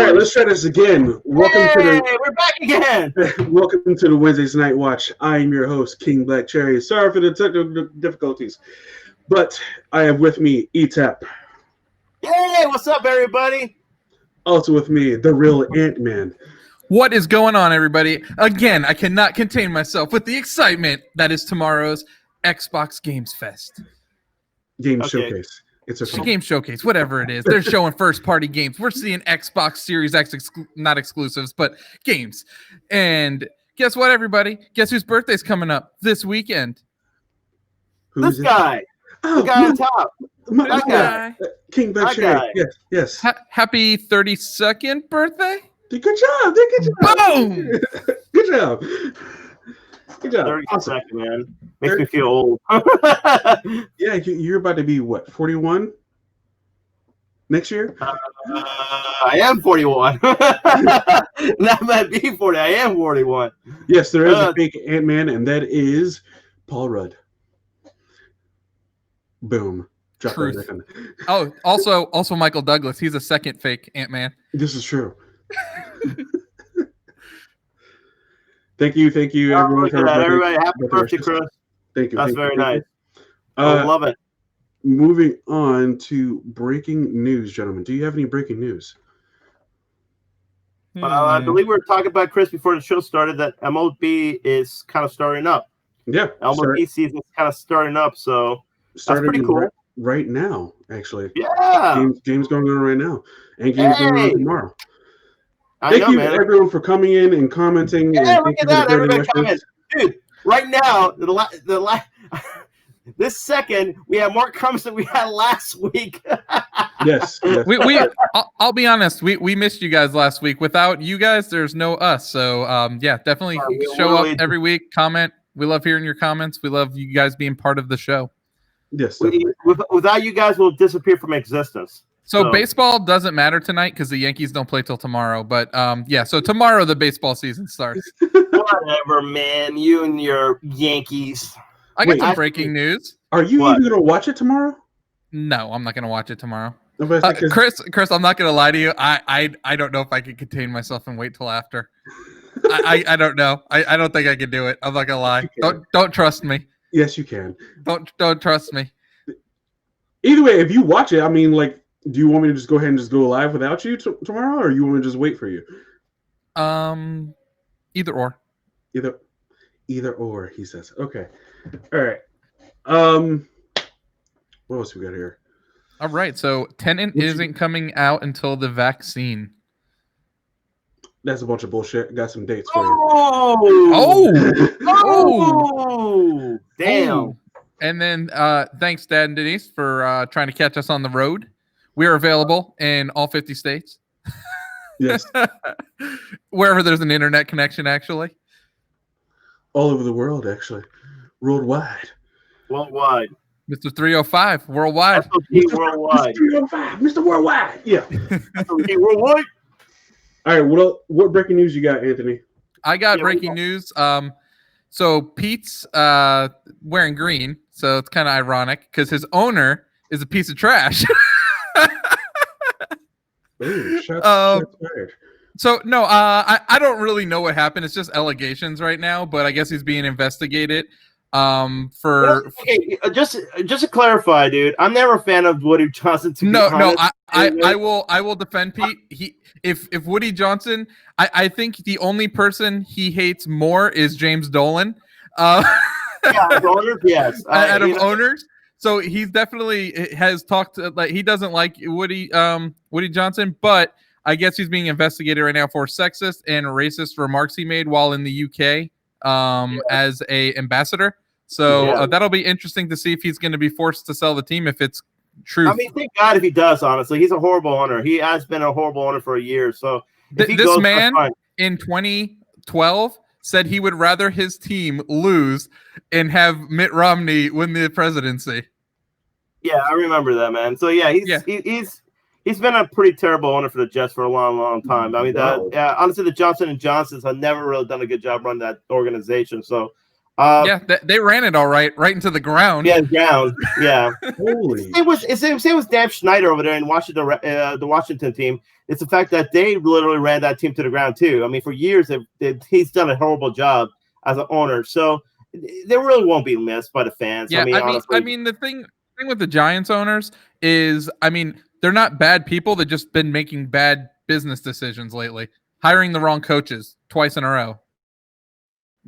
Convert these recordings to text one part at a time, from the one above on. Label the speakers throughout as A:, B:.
A: right, let's try this again.
B: We're back again.
A: Welcome to the Wednesday's Night Watch. I am your host, King Black Cherry. Sorry for the technical difficulties, but I have with me ETAP.
B: Hey, what's up, everybody?
A: Also with me, the real Ant-Man.
C: What is going on, everybody? Again, I cannot contain myself with the excitement that is tomorrow's Xbox Games Fest.
A: Showcase. It's
C: a game showcase, whatever it is. They're showing first-party games. We're seeing Xbox Series X, not exclusives, but games. And guess what, everybody? Guess whose birthday's coming up this weekend?
B: This guy. The guy on top.
A: That guy. King Black Cherry. Yes.
C: Happy 32nd birthday.
A: Good job. Good job.
C: Boom.
A: Good job. Good job.
B: 32nd, awesome. Man. Makes me feel old.
A: Yeah, you're about to be, what, 41 next year?
B: I am 41. That might be 40. I am 41.
A: Yes, there is a fake Ant-Man, and that is Paul Rudd. Boom.
C: Truth. Oh, also Michael Douglas. He's a second fake Ant-Man.
A: This is true. Thank you, everyone.
B: Everybody, happy birthday, Chris.
A: Thank you.
B: That's very nice. I love it.
A: Moving on to breaking news, gentlemen. Do you have any breaking news?
B: I believe we were talking about, Chris, before the show started, that MLB is kind of starting up.
A: Yeah.
B: MLB season is kind of starting up, so that's pretty cool.
A: Right now, actually.
B: Yeah.
A: Games going on right now. And games going on tomorrow.
B: Thank you,
A: everyone, for coming in and commenting.
B: Yeah, look at that. Everybody coming. Dude, right now, this second, we have more comments than we had last week.
A: Yes.
C: I'll be honest. We missed you guys last week. Without you guys, there's no us. So, yeah, definitely show up every week. Comment. We love hearing your comments. We love you guys being part of the show.
A: Yes.
B: Without you guys, we'll disappear from existence.
C: So baseball doesn't matter tonight because the Yankees don't play till tomorrow. But yeah, so tomorrow the baseball season starts.
B: Whatever, man. You and your Yankees.
C: I got some breaking news.
A: Are you even going to watch it tomorrow?
C: No, I'm not going to watch it tomorrow. Chris, I'm not going to lie to you. I don't know if I can contain myself and wait till after. I don't know. I don't think I can do it. I'm not going to lie. Don't trust me.
A: Yes, you can.
C: Don't trust me.
A: Either way, if you watch it, I mean, like, do you want me to just go ahead and just go live without you tomorrow, or you want me to just wait for you?
C: Either or.
A: Either or, he says. Okay. All right. What else we got here?
C: All right. So Tenet isn't coming out until the vaccine.
A: That's a bunch of bullshit. Got some dates for you.
B: Oh! Damn.
C: And then thanks, Dad and Denise, for trying to catch us on the road. We are available in all 50 states.
A: Yes.
C: Wherever there's an internet connection, actually.
A: All over the world, actually. Worldwide.
B: Mr.
C: 305, worldwide.
B: Worldwide.
A: Mr. 305, Mr. Worldwide. Yeah.
B: Worldwide.
A: All right, what breaking news you got, Anthony?
C: I got breaking news. So Pete's wearing green, so it's kind of ironic because his owner is a piece of trash.
A: Ooh, shots fired.
C: So no, I don't really know what happened. It's just allegations right now, but I guess he's being investigated.
B: Just to clarify, dude, I'm never a fan of Woody Johnson.
C: I will defend Pete. If Woody Johnson, I think the only person he hates more is James Dolan.
B: Owners, yes.
C: Out of owners. So he's definitely has talked like he doesn't like Woody Johnson, but I guess he's being investigated right now for sexist and racist remarks he made while in the UK as a ambassador. So that'll be interesting to see if he's going to be forced to sell the team if it's true.
B: I mean, thank God if he does. Honestly, he's a horrible owner. He has been a horrible owner for a year. So
C: this man in 2012 said he would rather his team lose and have Mitt Romney win the presidency.
B: Yeah, I remember that, man. So yeah, he's been a pretty terrible owner for the Jets for a long time. I mean, honestly, the Johnson & Johnsons have never really done a good job running that organization. So
C: Yeah, they ran it all right into the ground.
B: Yeah, ground. Yeah.
A: Holy.
B: It was Dan Schneider over there in Washington, the Washington team. It's the fact that they literally ran that team to the ground too. I mean, for years he's done a horrible job as an owner. So they really won't be missed by the fans.
C: Yeah,
B: honestly.
C: I mean, the thing with the Giants owners is, I mean, they're not bad people. They've just been making bad business decisions lately, hiring the wrong coaches twice in a row.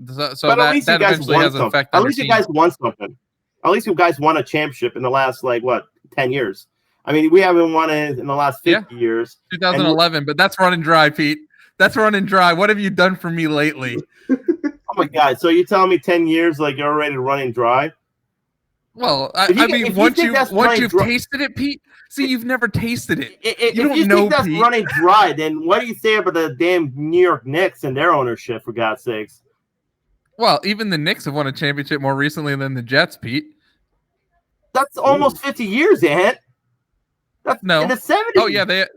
C: So
B: but
C: that eventually has an effect on
B: At least you guys won something. At least you guys won a championship in the last 10 years. I mean, we haven't won it in the last 50 years.
C: 2011, but that's running dry, Pete. That's running dry. What have you done for me lately?
B: Oh my God! So you're telling me 10 years, you're already running dry?
C: Well, I mean, once you've tasted it, Pete. See, you've never tasted it.
B: If you think that's Pete. Running dry, then what do you say about the damn New York Knicks and their ownership? For God's sakes.
C: Well, even the Knicks have won a championship more recently than the Jets, Pete.
B: That's almost 50 years, Ant. That's in the 70s.
C: Oh yeah, the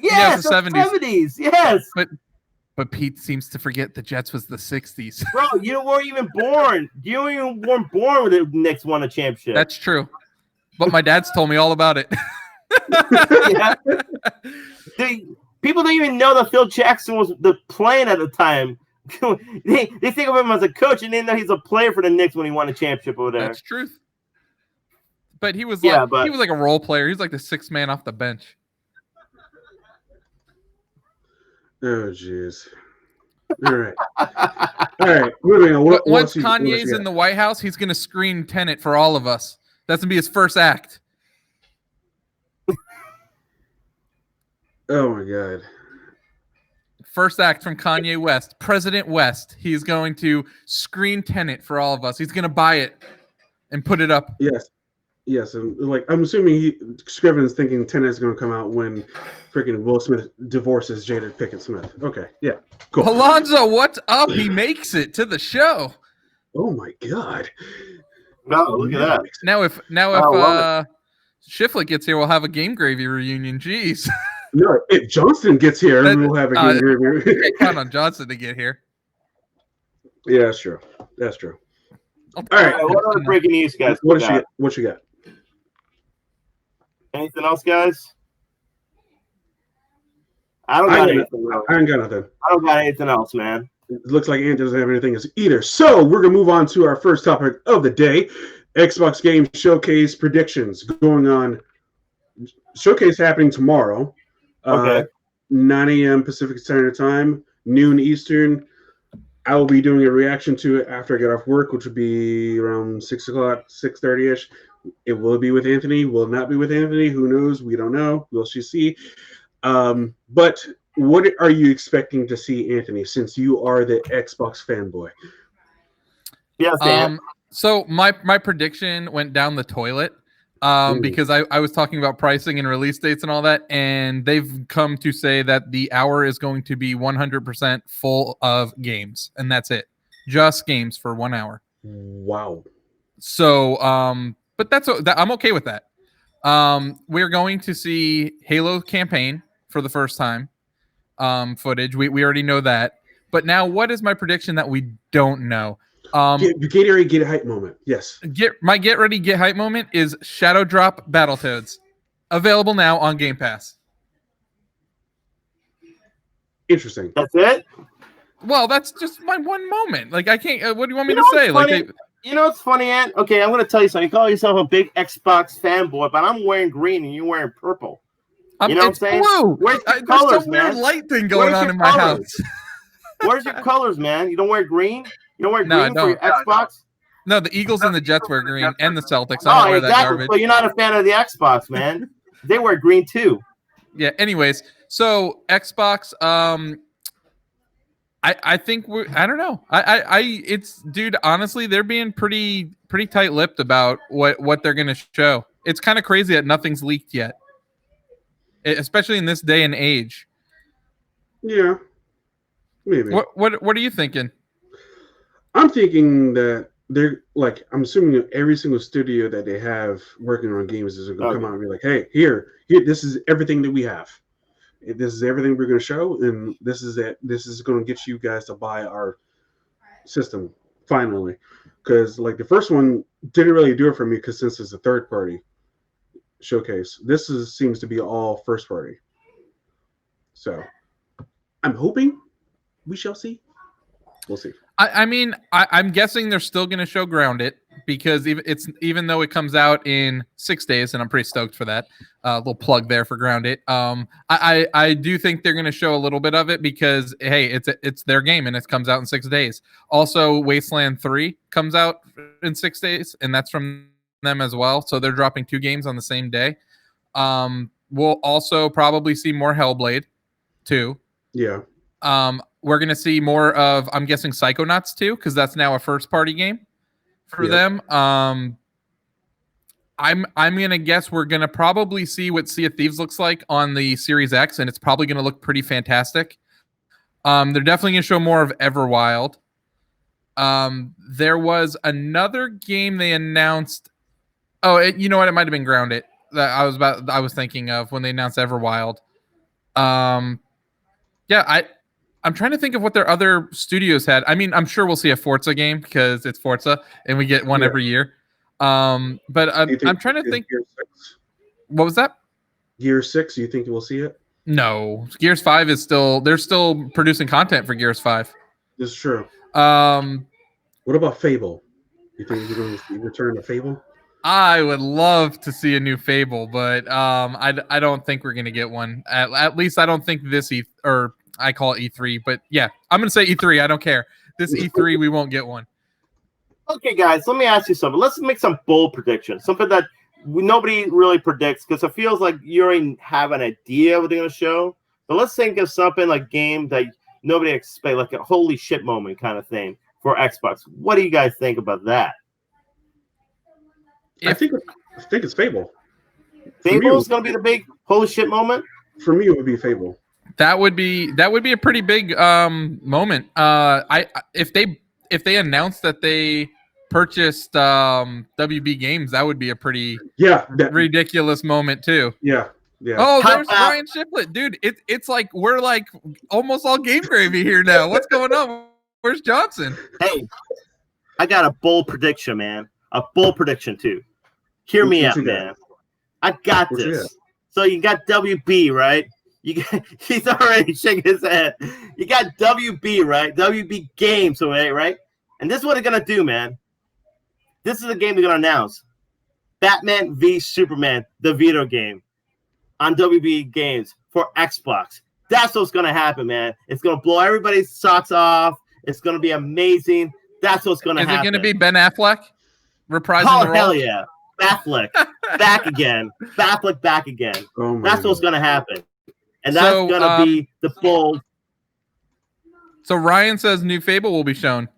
C: 70s.
B: Yes.
C: But Pete seems to forget the Jets was the 60s.
B: Bro, you weren't even born. You weren't born when the Knicks won a championship.
C: That's true. But my dad's told me all about it.
B: Yeah. People don't even know that Phil Jackson was the playing at the time. they think of him as a coach, and they know he's a player for the Knicks when he won a championship over there.
C: That's truth. But he was he was like a role player. He's like the sixth man off the bench.
A: Oh jeez. All right. All right. Moving on.
C: Once Kanye's in the White House, he's gonna screen Tenet for all of us. That's gonna be his first act.
A: Oh my God.
C: First act from Kanye West, President West. He's going to screen Tenet for all of us. He's going to buy it and put it up.
A: Yes, and I'm assuming Scriven's thinking Tenet is going to come out when freaking Will Smith divorces Jada Pinkett Smith. Okay, yeah, cool.
C: Alonzo, what's up? He makes it to the show.
A: Oh my God!
B: No, look at that.
C: Now if Shiflett gets here, we'll have a Game Gravy reunion. Jeez.
A: No, if Johnston gets here, we'll have a Game Gravy.
C: You can't count on Johnson to get here.
A: Yeah, that's true. That's true.
B: All right, what other breaking news, guys?
A: What you got?
B: Anything else, guys? I ain't got nothing.
A: I
B: don't got anything else, man.
A: It looks like Ant doesn't have anything else either. So we're gonna move on to our first topic of the day: Xbox Game Showcase predictions going on. Showcase happening tomorrow.
B: Okay.
A: 9 a.m. Pacific Standard Time, noon Eastern. I will be doing a reaction to it after I get off work, which would be around 6 o'clock, 6:30ish. It will be with Anthony. Will not be with Anthony. Who knows? We don't know. We'll see. But what are you expecting to see, Anthony, since you are the Xbox fanboy?
B: Yes, Dan.
C: So my prediction went down the toilet. Because I was talking about pricing and release dates and all that, and they've come to say that the hour is going to be 100% full of games, and that's it. Just games for 1 hour.
A: Wow.
C: So, but I'm okay with that. We're going to see Halo campaign for the first time footage. We already know that. But now what is my prediction that we don't know?
A: Gatorade get hype moment. Yes.
C: Get ready, get hype moment is Shadow Drop Battletoads. Available now on Game Pass.
A: Interesting.
B: That's it?
C: Well, that's just my one moment. I can't what do you want me to say?
B: You know what's funny, Ant? Okay, I'm gonna tell you something. You call yourself a big Xbox fanboy, but I'm wearing green and you're wearing purple. You know what I'm saying?
C: Blue.
B: Where's your colors,
C: there's some weird light thing going on in my house.
B: Where's your colors, man? You don't wear green? You don't wear green for your Xbox?
C: No, the Eagles and the Jets wear green, and the Celtics. I don't wear that garbage.
B: So you're not a fan of the Xbox, man. They wear green too.
C: Yeah. Anyways, so Xbox. I think I don't know. It's dude. Honestly, they're being pretty tight-lipped about what they're gonna show. It's kind of crazy that nothing's leaked yet, especially in this day and age.
A: Yeah. Maybe.
C: What are you thinking?
A: I'm thinking that they're I'm assuming that every single studio that they have working on games is going to come out and be like, hey, here, this is everything that we have. This is everything we're going to show, and this is it. This is going to get you guys to buy our system. finally, because like the first one didn't really do it for me because since it's a third party showcase, seems to be all first party. So I'm hoping we shall see. We'll see.
C: I mean, I'm guessing they're still going to show Grounded because even though it comes out in 6 days, and I'm pretty stoked for that. Little plug there for Grounded. I do think they're going to show a little bit of it because hey, it's their game and it comes out in 6 days. Also, Wasteland 3 comes out in 6 days, and that's from them as well. So they're dropping 2 games on the same day. We'll also probably see more Hellblade 2.
A: Yeah.
C: We're going to see more of, I'm guessing, Psychonauts 2, because that's now a first-party game for them. I'm going to guess we're going to probably see what Sea of Thieves looks like on the Series X, and it's probably going to look pretty fantastic. They're definitely going to show more of Everwild. There was another game they announced. Oh, you know what? It might have been Grounded that I was thinking of when they announced Everwild. Yeah, I'm trying to think of what their other studios had. I mean, I'm sure we'll see a Forza game because it's Forza and we get one every year. But I'm trying to think. What was that?
A: Gear 6, you think we'll see it?
C: No. Gears 5 they're still producing content for Gears 5.
A: This is true. What about Fable? You think you're going to return to Fable?
C: I would love to see a new Fable, but I don't think we're going to get one. At least I don't think this or I call it E3, but yeah, I'm going to say E3. I don't care. This E3, we won't get one.
B: Okay, guys, let me ask you something. Let's make some bold predictions, something that nobody really predicts because it feels like you already have an idea what they're going to show. But let's think of something like game that nobody expects, like a holy shit moment kind of thing for Xbox. What do you guys think about that?
A: I think it's Fable.
B: Fable is going to be the big holy shit moment?
A: For me, it would be Fable.
C: That would be a pretty big moment. If they announced that they purchased WB Games, that would be a pretty ridiculous moment too.
A: Yeah.
C: Oh, there's Ryan Shiflett, dude. It's like we're like almost all game gravy here now. What's going on? Where's Johnson?
B: Hey, I got a bold prediction, man. A bold prediction too. Hear me out, man. I got this. So you got WB, right? He's already shaking his head. You got WB, right? WB Games, right? And this is what they're gonna do, man. This is the game they're gonna announce: Batman v Superman, the video game, on WB Games for Xbox. That's what's gonna happen, man. It's gonna blow everybody's socks off. It's gonna be amazing. That's what's gonna happen.
C: Is it gonna be Ben Affleck reprising the role?
B: Hell yeah, Affleck back again. Affleck back again. That's what's gonna happen. And that's going to be the bold.
C: So Ryan says new Fable will be shown.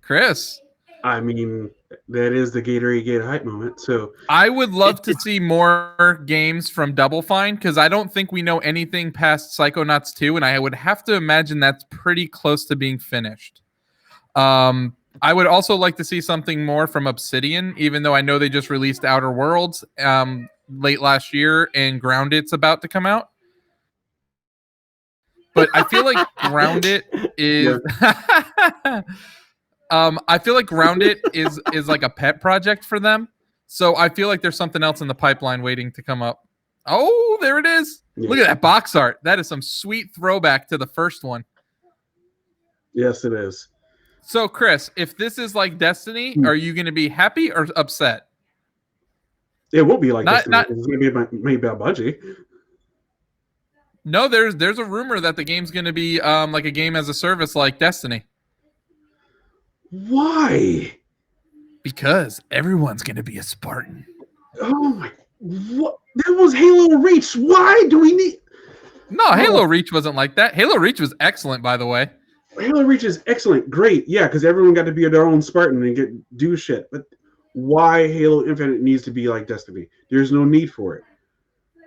C: Chris.
A: I mean, that is the Gatorade hype moment. So
C: I would love to see more games from Double Fine because I don't think we know anything past Psychonauts 2, and I would have to imagine that's pretty close to being finished. I would also like to see something more from Obsidian, even though I know they just released Outer Worlds late last year, and Grounded's about to come out. But I feel like Grounded is I feel like Grounded is like a pet project for them. So I feel like there's something else in the pipeline waiting to come up. Oh, there it is. Yeah. Look at that box art. That is some sweet throwback to the first one.
A: Yes, it is.
C: So Chris, if this is like Destiny, are you going to be happy or upset?
A: It won't be like Destiny. It's going to be maybe about Bungie.
C: No, there's a rumor that the game's going to be like a game as a service like Destiny.
A: Why?
C: Because everyone's going to be a Spartan.
A: Oh my! What? That was Halo Reach. Why do we need?
C: No, Halo Reach wasn't like that. Halo Reach was excellent, by the way.
A: Halo Reach is excellent, great, yeah, because everyone got to be their own Spartan and do shit. But why Halo Infinite needs to be like Destiny? There's no need for it.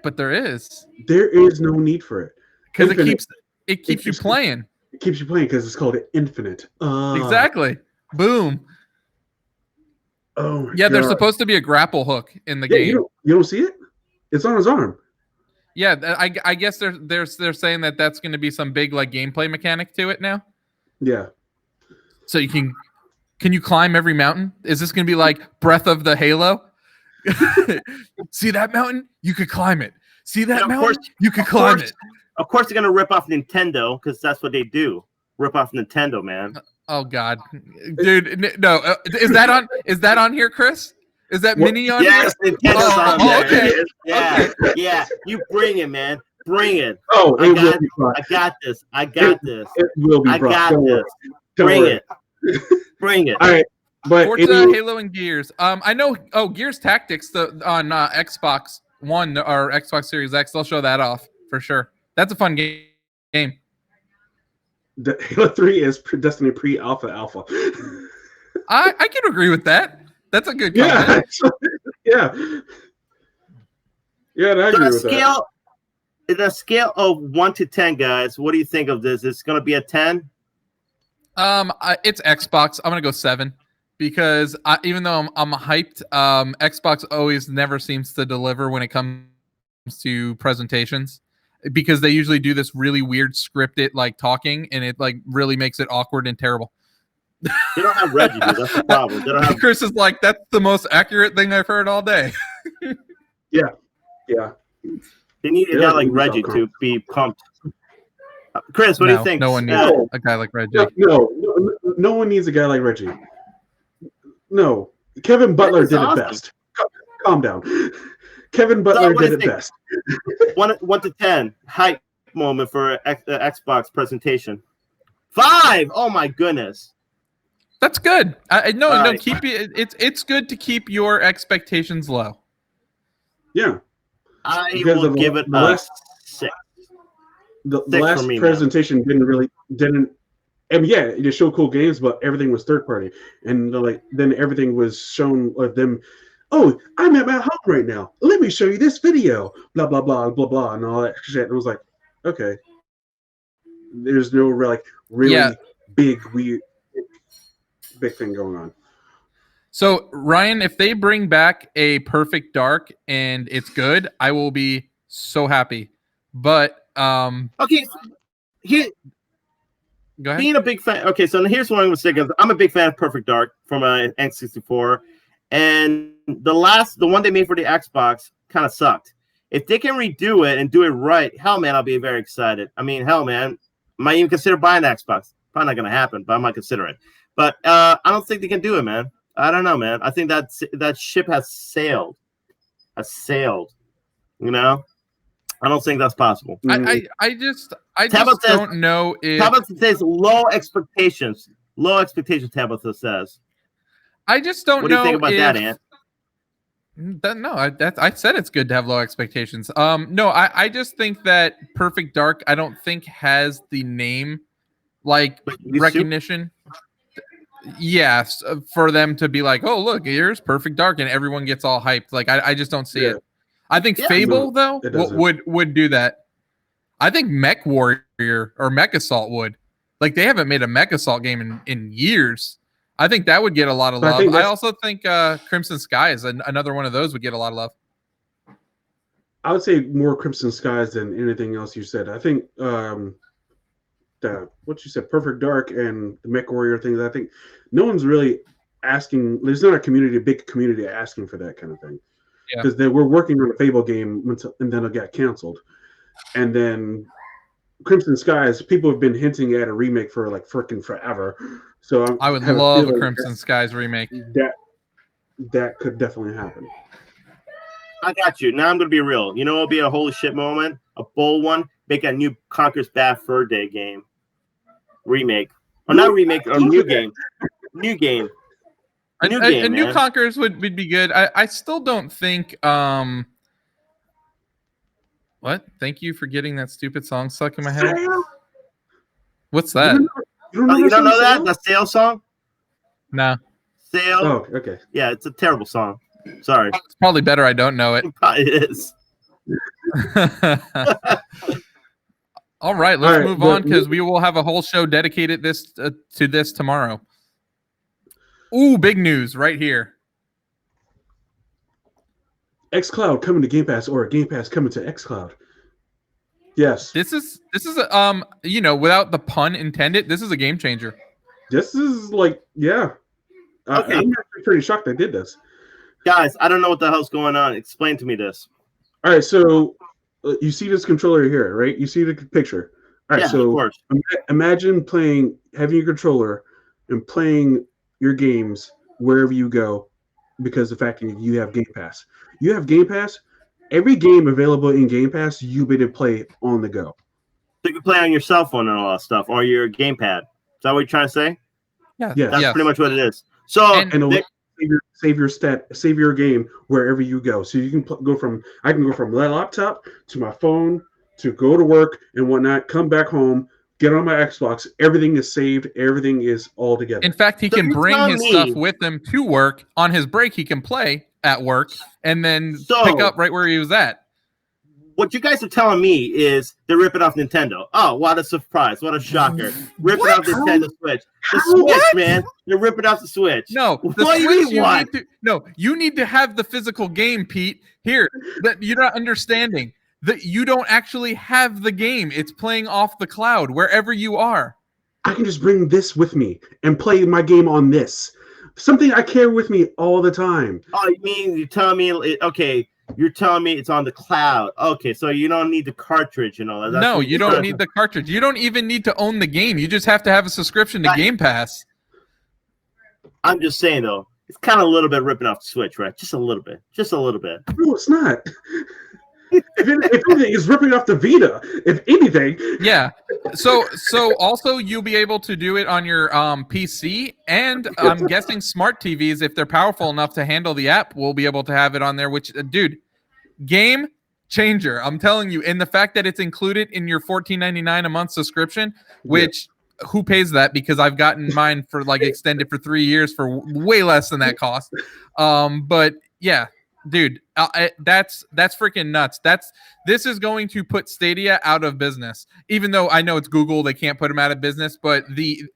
C: But there is.
A: There is no need for it
C: because it keeps you playing.
A: It keeps you playing because it's called Infinite.
C: Exactly. Boom.
A: Oh
C: yeah, there's supposed to be a grapple hook in the game.
A: You don't see it? It's on his arm.
C: Yeah, I guess they're saying that that's going to be some big like gameplay mechanic to it now.
A: Yeah.
C: So can you climb every mountain? Is this going to be like Breath of the Halo? See that mountain? You could climb it. See that mountain? You could climb it.
B: Of course, they're going to rip off Nintendo because that's what they do. Rip off Nintendo, man.
C: Oh God, dude, no. Is that on here, Chris? Is that mini on here?
B: Yes, Nintendo's on there.
C: Okay.
B: Yeah, yeah. You bring it, man. Bring it.
A: Oh,
B: I got this.
A: It will be brought.
B: I got this. Bring it. Bring it.
A: All right. But
C: Forza, Halo, and Gears. I know. Oh, Gears Tactics on Xbox One or Xbox Series X. They'll show that off for sure. That's a fun game.
A: The Halo 3 is Destiny pre-alpha alpha.
C: I can agree with that. That's a good comment.
A: Yeah. Yeah, I agree with that.
B: The scale of 1 to 10, guys. What do you think of this? It's going to be a 10.
C: It's Xbox. I'm gonna go 7 because even though I'm hyped, Xbox always never seems to deliver when it comes to presentations because they usually do this really weird scripted like talking and it like really makes it awkward and terrible.
B: They don't have Reggie, dude. That's the problem. They don't have...
C: Chris is like, that's the most accurate thing I've heard all day.
A: Yeah.
B: They need a guy like Reggie to be pumped. Chris, what do you think?
C: No one needs a guy like Reggie.
A: No one needs a guy like Reggie. No. Kevin Butler did it best. Calm down. Kevin Butler did it best.
B: 1 to 10. Hype moment for Xbox presentation. 5. Oh my goodness.
C: That's good. No,
B: right.
C: Keep it. It's good to keep your expectations low.
A: Yeah.
B: I will give it a 6.
A: The last presentation didn't. I mean, yeah, it just showed cool games, but everything was third party, and then everything was shown of them. Oh, I'm at my home right now. Let me show you this video. Blah blah blah blah blah, and all that shit. And I was like, okay, there's no really big thing going on.
C: So Ryan, if they bring back a Perfect Dark and it's good, I will be so happy. But
B: okay, here.
C: Go ahead.
B: Being a big fan. Okay, so here's what I'm going to say. I'm a big fan of Perfect Dark from N64, and the one they made for the Xbox kind of sucked. If they can redo it and do it right, hell man, I'll be very excited. I mean, hell man, might even consider buying an Xbox. Probably not going to happen, but I might consider it. But I don't think they can do it, man. I don't know, man. I think that ship has sailed. You know. I don't think that's possible.
C: I just don't know if
B: Tabitha says low expectations. Low expectations, Tabitha says.
C: I just don't know.
B: What do you think about that, Ant?
C: No, I said it's good to have low expectations. No, I just think that Perfect Dark, I don't think has the name recognition. Yes, for them to be like, oh look, here's Perfect Dark, and everyone gets all hyped. Like I just don't see it. I think Fable though would do that. I think Mech Warrior or Mech Assault would. Like they haven't made a Mech Assault game in years. I think that would get a lot of love. I also think Crimson Skies, another one of those, would get a lot of love.
A: I would say more Crimson Skies than anything else you said. I think what you said, Perfect Dark and the Mech Warrior things. I think no one's really asking. There's not a big community asking for that kind of thing. Because they were working on a Fable game and then it got canceled. And then Crimson Skies, people have been hinting at a remake for freaking forever. So
C: I would love a Crimson Skies remake.
A: That could definitely happen.
B: I got you. Now I'm going to be real. You know what will be a holy shit moment? A bold one? Make a new Conker's Bad Fur Day game. Remake. Or not remake, or new game. New game.
C: A new Conquerors would be good. I still don't think what? Thank you for getting that stupid song stuck in my head. What's that?
B: You don't know that? The Sail song?
C: No.
B: Sail.
A: Oh, okay.
B: Yeah, it's a terrible song. Sorry.
C: It's probably better I don't know it.
B: It probably is.
C: All right, let's move on because we will have a whole show dedicated to this tomorrow. Ooh, big news right here.
A: xCloud coming to Game Pass, or Game Pass coming to xCloud. Yes.
C: This is without the pun intended, this is a game changer.
A: This is like, yeah.
B: Okay.
A: I'm actually pretty shocked they did this.
B: Guys, I don't know what the hell's going on. Explain to me this.
A: All right, so you see this controller here, right? You see the picture. All right,
B: Yeah, of
A: so
B: course.
A: imagine having your controller and playing your games wherever you go, because the fact that you have Game Pass. You have Game Pass. Every game available in Game Pass, you better play on the go.
B: So you can play on your cell phone and all that stuff, or your gamepad. Is that what you're trying to say?
C: Yeah,
A: Yes.
B: That's
C: yes.
B: pretty much what it is. So
C: And-
A: And it'll save your game wherever you go. So you can I can go from my laptop to my phone to go to work and whatnot. Come back home, get on my Xbox. Everything is saved. Everything is all together.
C: In fact, he
B: So
C: can
B: you
C: bring
B: tell
C: his
B: me-
C: stuff with him to work. On his break, he can play at work and then
B: So-
C: pick up right where he was at.
B: what you guys are telling me is they're ripping off Nintendo. Oh, what a surprise. What a shocker. Ripping off Nintendo Switch. The Switch,
A: What?
B: man. They're ripping off the Switch.
C: No, the
B: What do you
C: Switch
B: mean,
C: you
B: what?
C: need to you need to have the physical game, Pete. Here, that you're not understanding that you don't actually have the game. It's playing off the cloud wherever you are.
A: I can just bring this with me and play my game on this. Something I carry with me all the time.
B: Oh, you mean you're telling me, okay, you're telling me it's on the cloud. Okay, so you don't need the cartridge and all that. That's
C: No,
B: what
C: you don't need the cartridge. You don't even need to own the game. You just have to have a subscription to Game Pass.
B: I'm just saying, though, it's kind of a little bit ripping off the Switch, right? Just a little bit. Just a little bit.
A: No, it's not. if anything, it's ripping off the Vita. If anything.
C: Yeah. So also you'll be able to do it on your PC, and I'm guessing smart TVs, if they're powerful enough to handle the app, will be able to have it on there. Which, dude, game changer. I'm telling you, and the fact that it's included in your $14.99 a month subscription, which who pays that? Because I've gotten mine for like extended for 3 years for way less than that cost. But yeah. Dude, that's freaking nuts. This is going to put Stadia out of business. Even though I know it's Google, they can't put them out of business. But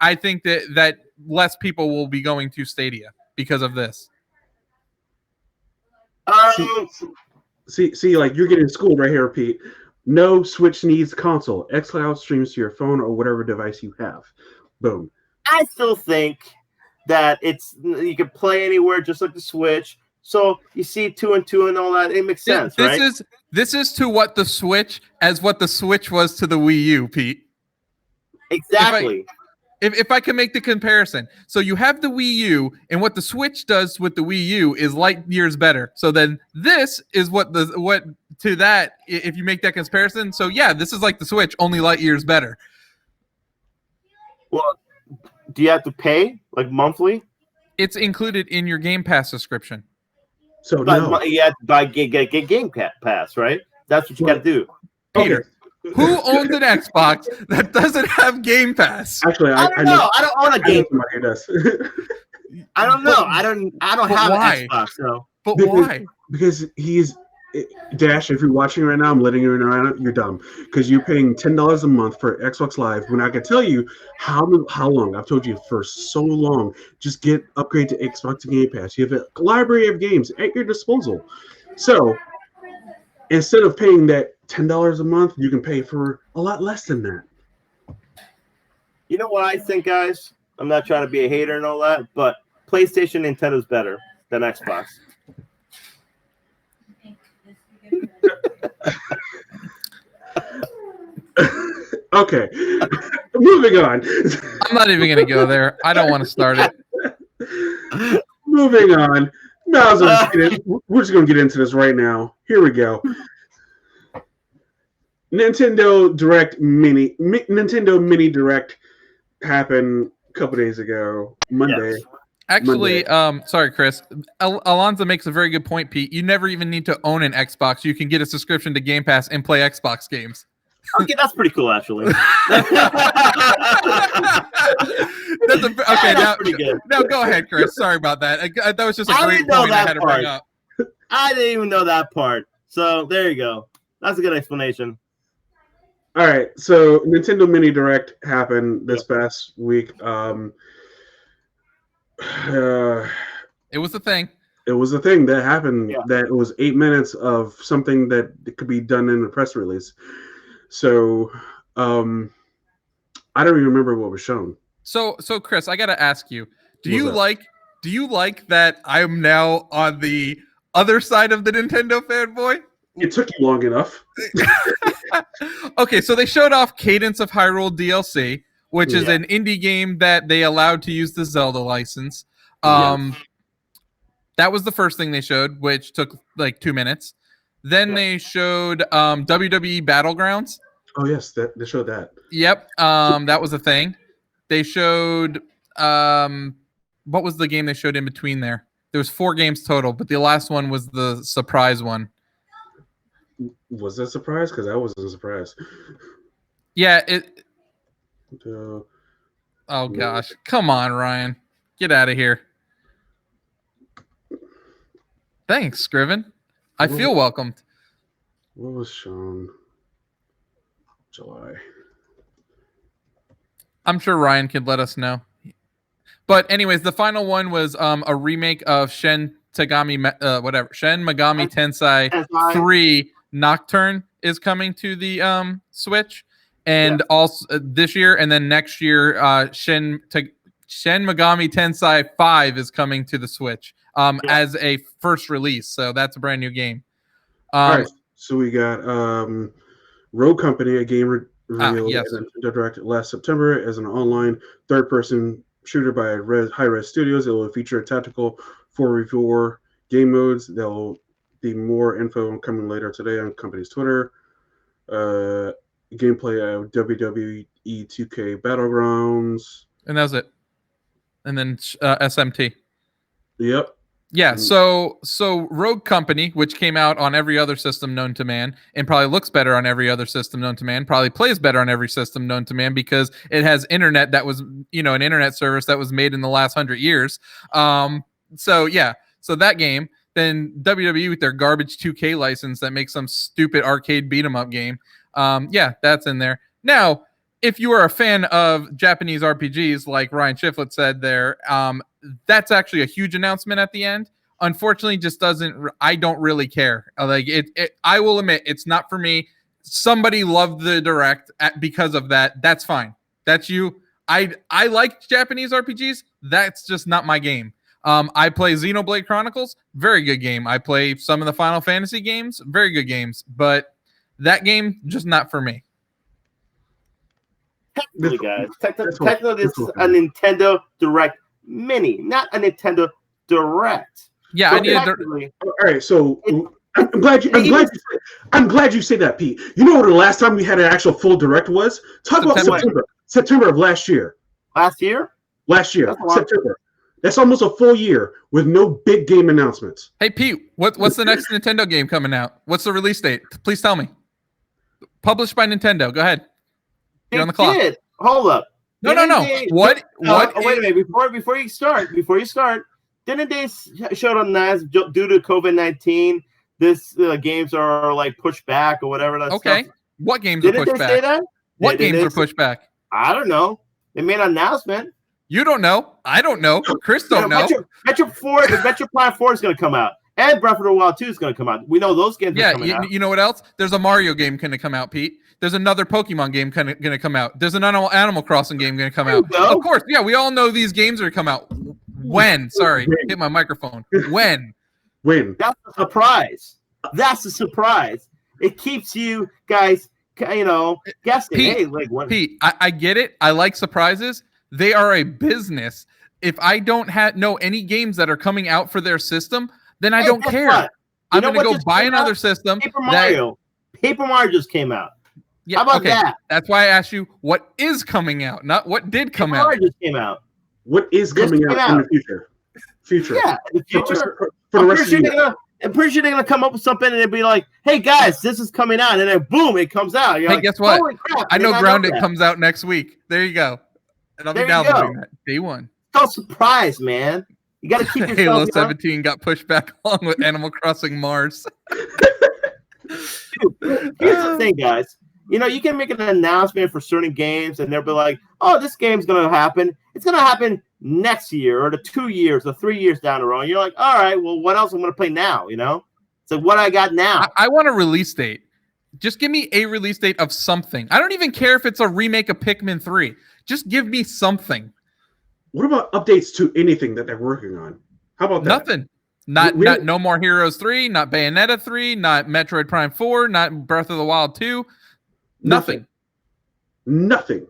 C: I think that less people will be going to Stadia because of this.
A: See, like you're getting schooled right here, Pete. No Switch needs console. xCloud streams to your phone or whatever device you have. Boom.
B: I still think that you can play anywhere, just like the Switch. So you see 2 and 2 and all that. It makes sense, right?
C: This is to what the Switch was to the Wii U, Pete.
B: Exactly.
C: If I can make the comparison, so you have the Wii U, and what the Switch does with the Wii U is light years better. So then this is what to that, if you make that comparison. So yeah, this is like the Switch, only light years better.
B: Well, do you have to pay like monthly?
C: It's included in your Game Pass subscription.
A: So
B: But
A: no.
B: you have to buy get Game Pass, right? That's what you got to do.
C: Peter, who owns an Xbox that doesn't have Game Pass?
A: Actually,
B: I don't know. I don't own a
A: I know
B: game.
A: somebody who does.
B: I don't know. I don't
C: But
B: have
C: why?
B: an Xbox, so
C: But
A: Because-
C: why?
A: Because Dash, if you're watching right now, I'm letting you know right now, you're dumb. Because you're paying $10 a month for Xbox Live when I can tell you how long. I've told you for so long. Just upgrade to Xbox Game Pass. You have a library of games at your disposal. So instead of paying that $10 a month, you can pay for a lot less than that.
B: you know what I think, guys? I'm not trying to be a hater and all that, but PlayStation, Nintendo's better than Xbox.
A: Okay, moving on.
C: I'm not even gonna go there. I don't want to start it.
A: Moving on. We're just gonna get into this right now. Here we go. Nintendo Mini Direct happened a couple days ago, Monday.
B: Yes.
C: Actually, sorry, Chris. Alonzo makes a very good point, Pete. You never even need to own an Xbox. You can get a subscription to Game Pass and play Xbox games.
B: Okay, that's pretty cool, actually.
C: Okay,
B: That's pretty good.
C: now go ahead, Chris. Sorry about that. That was just a
B: I
C: great
B: didn't know
C: point I
B: that
C: had to bring
B: part.
C: up.
B: I didn't even know that part. So there you go. That's a good explanation.
A: All right, so Nintendo Mini Direct happened this past week.
C: It was the thing.
A: It was a thing that happened.
B: Yeah.
A: That it was 8 minutes of something that could be done in a press release. So, I don't even remember what was shown.
C: So Chris, I gotta ask you: Do you
A: What's
C: like that I'm now on the other side of the Nintendo fanboy?
A: It took you long enough.
C: Okay, so they showed off Cadence of Hyrule DLC, which is
B: Yeah.
C: an indie game that they allowed to use the Zelda license. That was the first thing they showed, which took like 2 minutes. Then they showed WWE Battlegrounds.
A: Oh yes, they showed that.
C: Yep, that was a thing. They showed what was the game they showed in between there? There was 4 games total, but the last one was the surprise one.
A: Was that a surprise? Because I wasn't surprised.
C: Yeah,
A: Uh,
C: oh gosh. Come on, Ryan. Get out of here. Thanks, Scriven. I feel welcomed.
A: What was shown? July.
C: I'm sure Ryan could let us know. But anyways, the final one was a remake of Shin Megami Tensei 3 Nocturne is coming to the Switch, and also this year, and then next year Shin Megami Tensei 5 is coming to the Switch as a first release. So that's a brand new game.
A: All right, so we got Rogue Company, a game revealed
C: yes.
A: in Nintendo Direct last September as an online third-person shooter by Hi-Res Studios. It will feature tactical 4v4 game modes. There will be more info coming later today on the company's Twitter. Gameplay of WWE 2K Battlegrounds.
C: And that was it. And then SMT.
A: Yep.
C: Yeah, so Rogue Company, which came out on every other system known to man, and probably looks better on every other system known to man, probably plays better on every system known to man because it has internet that was, an internet service that was made in the last 100 years. So that game, then WWE with their garbage 2K license that makes some stupid arcade beat 'em up game. That's in there. Now, if you are a fan of Japanese RPGs, like Ryan Shiflett said there, that's actually a huge announcement at the end. Unfortunately, just I don't really care. I will admit, it's not for me. Somebody loved the Direct because of that. That's fine. That's you. I like Japanese RPGs. That's just not my game. I play Xenoblade Chronicles. Very good game. I play some of the Final Fantasy games. Very good games. But that game, just not for me.
B: Technically, guys. Technically, this is a Nintendo Direct Mini, not a Nintendo Direct.
C: Yeah,
B: so
C: I need
A: all right, so I'm glad you say that, Pete. You know what the last time we had an actual full Direct was? Talk about September of last year.
B: Last year,
A: September. That's almost a full year with no big game announcements.
C: Hey, Pete, what's the next Nintendo game coming out? What's the release date? Please tell me. Published by Nintendo. Go ahead. You're on the clock.
B: Hold up.
C: No. What?
B: Wait a minute. Before you start, didn't they show on NAS due to COVID-19? This games are like pushed back or whatever.
C: Okay.
B: Stuff.
C: What games are pushed back?
B: Say that?
C: What games are pushed back?
B: I don't know. They made an announcement.
C: You don't know. I don't know. Chris don't know.
B: Metroid 4 is going to come out, and Breath of the Wild 2 is going to come out. We know those games are coming out.
C: You know what else? There's a Mario game going to come out, Pete. There's another Pokemon game going to come out. There's an Animal Crossing game going to come out. Of course, yeah, we all know these games are going to come out. When? Sorry, hit my microphone. When?
B: That's a surprise. It keepps you guys, guessing.
C: Pete, I get it. I like surprises. They are a business. If I don't know any games that are coming out for their system, then I don't care. I'm going to go buy another system.
B: Paper Mario just came out.
C: Yeah,
B: how about that?
C: That's why I asked you what is coming out, not what did come out.
B: Mario just came out.
A: What is coming out in the future?
B: Yeah, in the future.
A: For the rest of the year.
B: I'm pretty sure they're going to come up with something and they'll be like, hey, guys, this is coming out. And then, boom, it comes out. You're
C: guess what? I know Grounded comes out next week. There you go. And I'll be downloading that day one.
B: Don't surprise, man. You got to keep yourself.
C: Halo 17 got pushed back along with Animal Crossing Mars.
B: Dude, here's the thing, guys. You can make an announcement for certain games, and they'll be like, oh, this game's going to happen. It's going to happen next year or 2 years or 3 years down the road. And you're like, all right, well, what else I'm going to play now, So what I got now.
C: I want a release date. Just give me a release date of something. I don't even care if it's a remake of Pikmin 3. Just give me something.
A: What about updates to anything that they're working on? How about that?
C: Nothing. Not No More Heroes 3, not Bayonetta 3, not Metroid Prime 4, not Breath of the Wild 2. Nothing.
A: Nothing.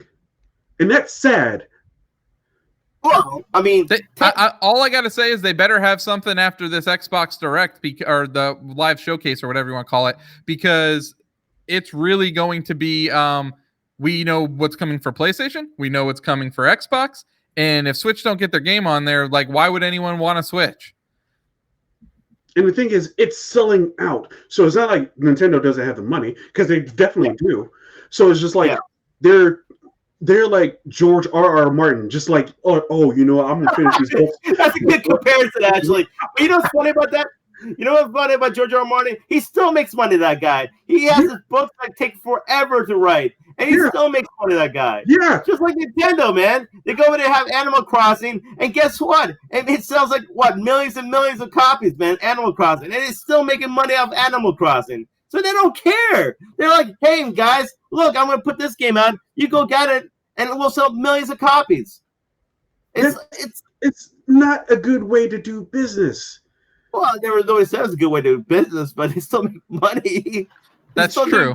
A: And that's sad.
B: Well, I mean,
C: all I got to say is they better have something after this Xbox Direct or the live showcase or whatever you want to call it, because it's really going to be, we know what's coming for PlayStation. We know what's coming for Xbox. And if Switch don't get their game on there, like, why would anyone want to Switch?
A: And the thing is, it's selling out. So it's not like Nintendo doesn't have the money, because they definitely do. So it's just like they're like George R.R. Martin, just like, oh, you know what, I'm gonna finish these books.
B: That's a good comparison, actually. But you know what's funny about that? You know what's funny about George R. R. Martin? He still makes money, that guy. He has his books that take forever to write, and he still makes money, that guy.
A: Yeah.
B: Just like Nintendo, man. They go over there and have Animal Crossing, and guess what? And it sells like, millions and millions of copies, man, Animal Crossing. And it's still making money off Animal Crossing. So they don't care. They're like, hey, guys, look, I'm going to put this game out. You go get it, and it will sell millions of copies.
A: It's not a good way to do business.
B: Well, I never really said it's a good way to do business, but they still make money.
C: That's true.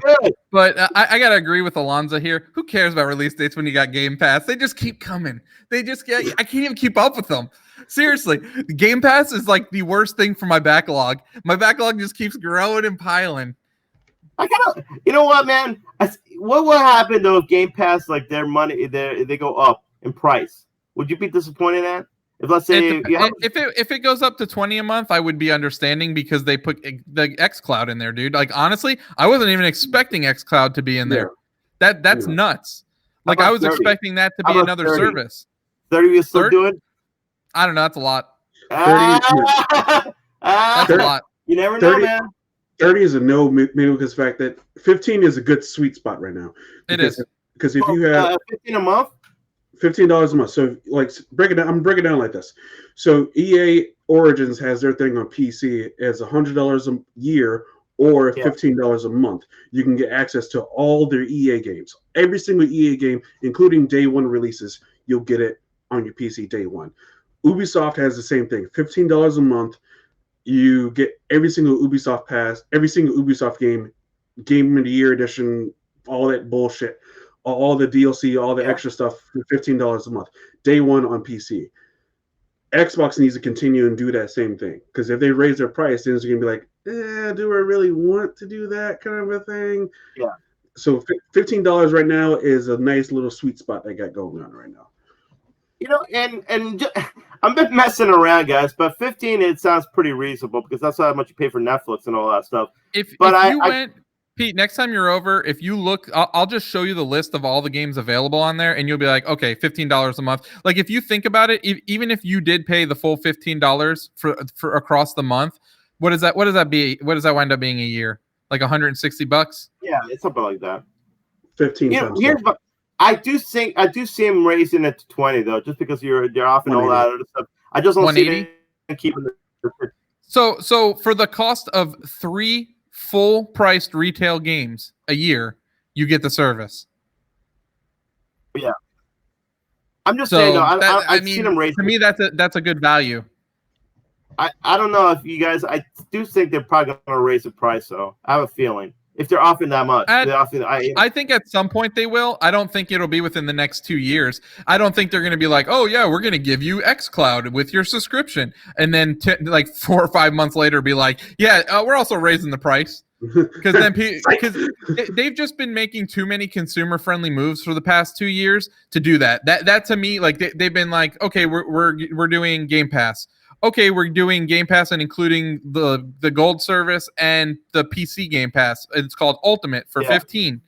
C: But I got to agree with Alonzo here. Who cares about release dates when you got Game Pass? They just keep coming. I can't even keep up with them. Seriously, Game Pass is like the worst thing for my backlog. My backlog just keeps growing and piling.
B: You know what, man? What will happen though if Game Pass, like their money, they go up in price? Would you be disappointed at? If let's say
C: if it goes up to $20 a month, I would be understanding, because they put the xCloud in there, dude. Like, honestly, I wasn't even expecting xCloud to be in there. That's nuts. Like, I was 30? Expecting that to be another 30? Service.
B: 30 you still do it?
C: I don't know. That's a lot.
A: 30,
C: that's a lot.
B: You never know,
A: 30,
B: man.
A: 30 is a no, maybe because the fact that 15 is a good sweet spot right now.
C: Because
A: if you have
B: 15 a month.
A: $15 a month. So, like, I'm breaking it down like this. So EA Origins has their thing on PC as $100 a year or $15 a month. You can get access to all their EA games. Every single EA game, including day one releases, you'll get it on your PC day one. Ubisoft has the same thing. $15 a month. You get every single Ubisoft pass, every single Ubisoft game of the year edition, all that bullshit. All the DLC, all the extra stuff for $15 a month. Day one on PC. Xbox needs to continue and do that same thing. Because if they raise their price, then it's going to be like, do I really want to do that kind of a thing?
B: Yeah.
A: So $15 right now is a nice little sweet spot they got going on right now.
B: You know, and just, I'm been messing around, guys, but 15, it sounds pretty reasonable, because that's how much you pay for Netflix and all that stuff.
C: Pete, next time you're over, if you look, I'll just show you the list of all the games available on there, and you'll be like, okay, $15 a month. Like, if you think about it, even if you did pay the full $15 for across the month, what does that be? What does that wind up being a year? Like $160?
B: Yeah, it's something like that.
A: 15.
B: I do see him raising it to 20 though, just because they're off and all that other stuff. I just don't see them keeping it.
C: So for the cost of 3 full-priced retail games a year, you get the service.
B: Yeah, I'm just saying. No, I've seen them raise.
C: To me, that's a good value.
B: I don't know if you guys. I do think they're probably going to raise the price, though. I have a feeling if they're offering that much. I
C: think at some point they will. I don't think it'll be within the next 2 years. I don't think they're going to be like, oh yeah, we're going to give you xCloud with your subscription, and then like 4 or 5 months later be like, yeah, we're also raising the price. Because they've just been making too many consumer friendly moves for the past 2 years to do that. That to me, like they've been like, okay, we're doing Game Pass. Okay, we're doing Game Pass and including the gold service and the PC Game Pass. It's called Ultimate for $15.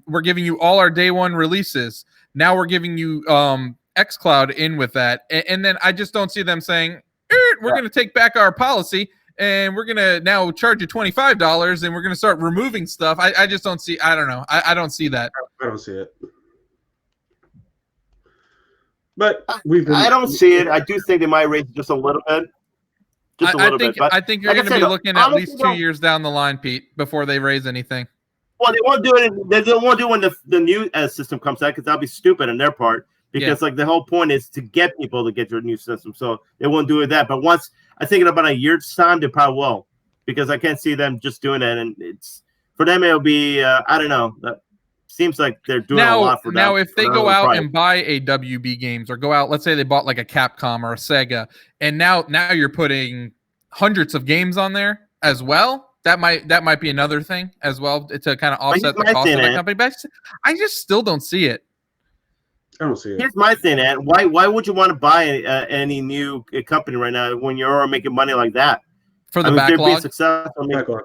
C: We're giving you all our day one releases. Now we're giving you xCloud in with that, and then I just don't see them saying we're going to take back our policy. And we're going to now charge you $25 and we're going to start removing stuff. I just don't see, I don't know. I don't see that.
A: I don't see it. But
B: I don't see it. I do think they might raise it just a little bit.
C: I think you're going to be looking at least 2 years down the line, Pete, before they raise anything.
B: Well, they won't do it. They won't do it when the new system comes out because that'll be stupid on their part. Because like the whole point is to get people to get your new system, so they won't do it that. But once I think in about a year's time, they probably will, because I can't see them just doing it. And it's for them, it'll be I don't know. That seems like they're doing a lot for
C: now.
B: Now,
C: if they go out and buy a WB Games or go out, let's say they bought like a Capcom or a Sega, and now you're putting hundreds of games on there as well. That might be another thing as well to kind of offset the cost of that company. But I just still don't see it.
A: I don't see it.
B: Here's my thing, Ed. Why would you want to buy any new company right now when you're making money like that?
C: For the backlog?
A: Backlog.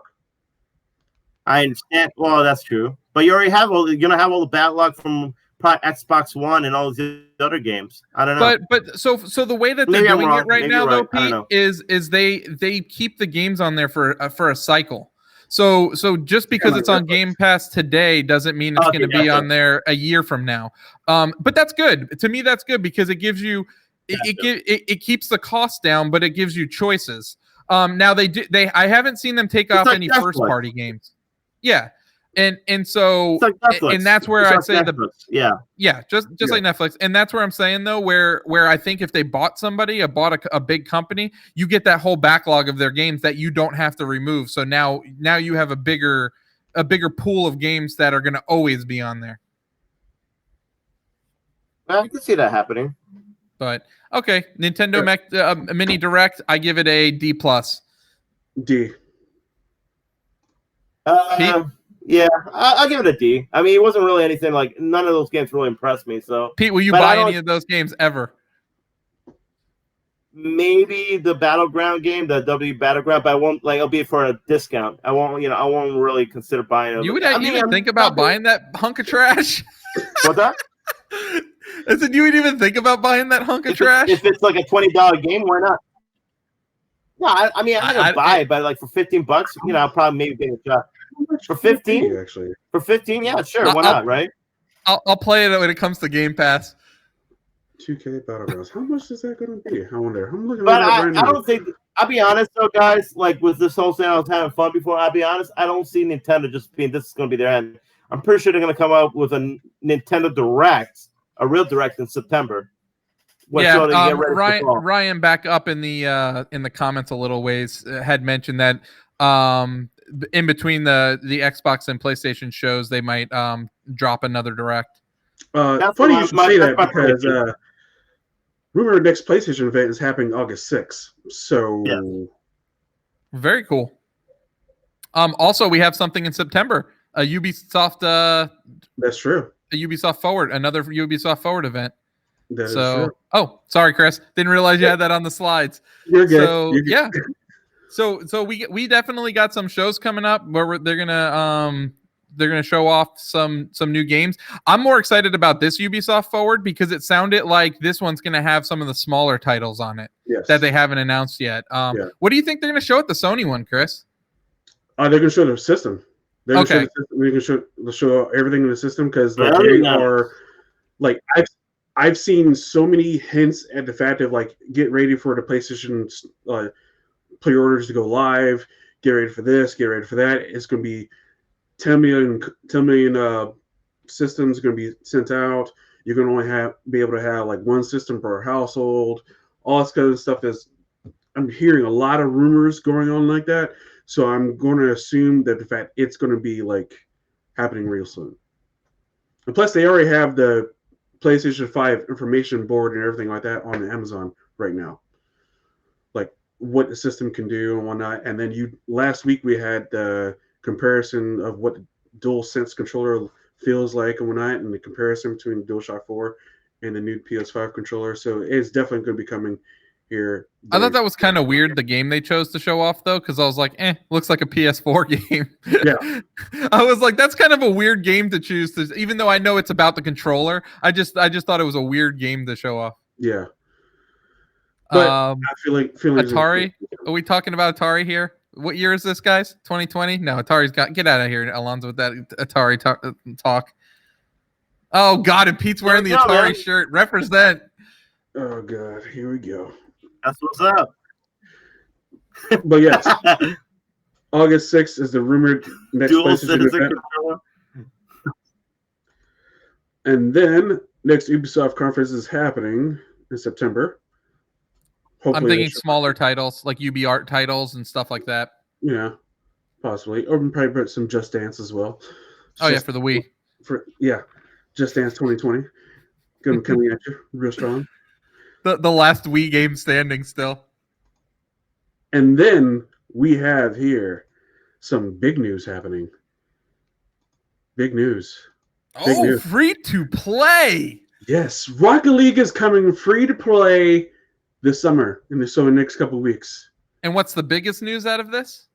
B: I understand. Well, that's true. But you already have you're gonna have all the backlog from Xbox One and all these other games. I don't know.
C: But so the way that they're doing it right now, though, Pete, is they keep the games on there for a cycle. So just because it's on Game Pass today doesn't mean it's going to be on there a year from now. But that's good. To me, that's good because it gives you it keeps the cost down, but it gives you choices. Now I haven't seen them take off any first party games. Yeah. And so and that's where I'd say
B: Netflix.
C: just like Netflix. And that's where I'm saying though, where I think if they bought a big company, you get that whole backlog of their games that you don't have to remove. So now you have a bigger pool of games that are going to always be on there.
B: I can see that happening.
C: But okay, Nintendo Mini Direct, I give it a D+.
A: D.
B: Yeah, I'll give it a D. I mean, it wasn't really anything like none of those games really impressed me. So,
C: Pete, will you buy any of those games ever?
B: Maybe the Battleground game, the W Battleground, but I won't it'll be for a discount. I won't really consider buying it.
C: You would even think about buying that hunk of trash?
B: What's that?
C: I said you would even think about buying that hunk of trash?
B: If it's like a $20 game, why not? No, I mean, I'm not gonna buy it, but like for $15, I'll probably maybe get a shot. For 15,
A: actually.
B: For 15, yeah, sure. Why not, right?
C: I'll play it when it comes to Game Pass.
A: 2K Battlegrounds. How much is that going to be? I wonder. I'm looking
B: at
A: it right now.
B: I don't think. I'll be honest though, guys. Like with this whole thing, I was having fun before. I'll be honest. I don't see Nintendo just being this is going to be their end. I'm pretty sure they're going to come out with a Nintendo Direct, a real Direct in September.
C: Ryan back up in the comments a little ways had mentioned that in between the Xbox and PlayStation shows they might drop another Direct.
A: Funny you should say that because rumor next PlayStation event is happening August 6th. So
C: very cool. Also, we have something in September. A Ubisoft.
A: That's true.
C: A Ubisoft Forward, another Ubisoft Forward event.
A: That is true.
C: Oh, sorry, Chris. Didn't realize you had that on the slides.
A: You're good.
C: So yeah. So we definitely got some shows coming up where they're gonna show off some new games. I'm more excited about this Ubisoft Forward because it sounded like this one's gonna have some of the smaller titles on it that they haven't announced yet. What do you think they're gonna show at the Sony one, Chris?
A: They're gonna show their system. They're gonna show everything in the system because they are like I've seen so many hints at the fact of like get ready for the PlayStation pre-orders to go live, get ready for this, get ready for that. It's going to be 10 million systems going to be sent out. You're going to only be able to have like one system per household. All this kind of stuff I'm hearing a lot of rumors going on like that. So I'm going to assume that the fact it's going to be like happening real soon. And plus they already have the PlayStation 5 information board and everything like that on Amazon right now. Like what the system can do and whatnot. And then last week we had the comparison of what the DualSense controller feels like and whatnot, and the comparison between the DualShock 4 and the new PS5 controller. So it's definitely going to be coming here.
C: I thought that was kind of weird, the game they chose to show off though, because I was like, looks like a PS4 game.
A: Yeah.
C: I was like, that's kind of a weird game to choose to, even though I know it's about the controller. I just thought it was a weird game to show off.
A: Yeah. But I feel like
C: Atari. Are we talking about Atari here? What year is this, guys? 2020? No, Atari's got get out of here, Alonzo, with that Atari talk. Oh God, and Pete's wearing the Atari shirt. Represent.
A: Oh God, here we go.
B: That's what's up.
A: But yes, August 6th is the rumored next
B: Dual
A: PlayStation
B: citizen
A: event.
B: controller.
A: And then next Ubisoft conference is happening in September.
C: I'm
A: Hopefully,
C: thinking smaller titles like UB Art titles and stuff like that.
A: yeah, possibly, or probably put some Just Dance as well.
C: Oh yeah,
A: Just
C: for the Wii.
A: Just Dance 2020 coming at you real strong.
C: The last Wii game standing still.
A: And then we have here some big news happening. Big news. Big news.
C: Free to play.
A: Yes, Rocket League is coming free to play this summer, in the next couple of weeks.
C: And what's the biggest news out of this?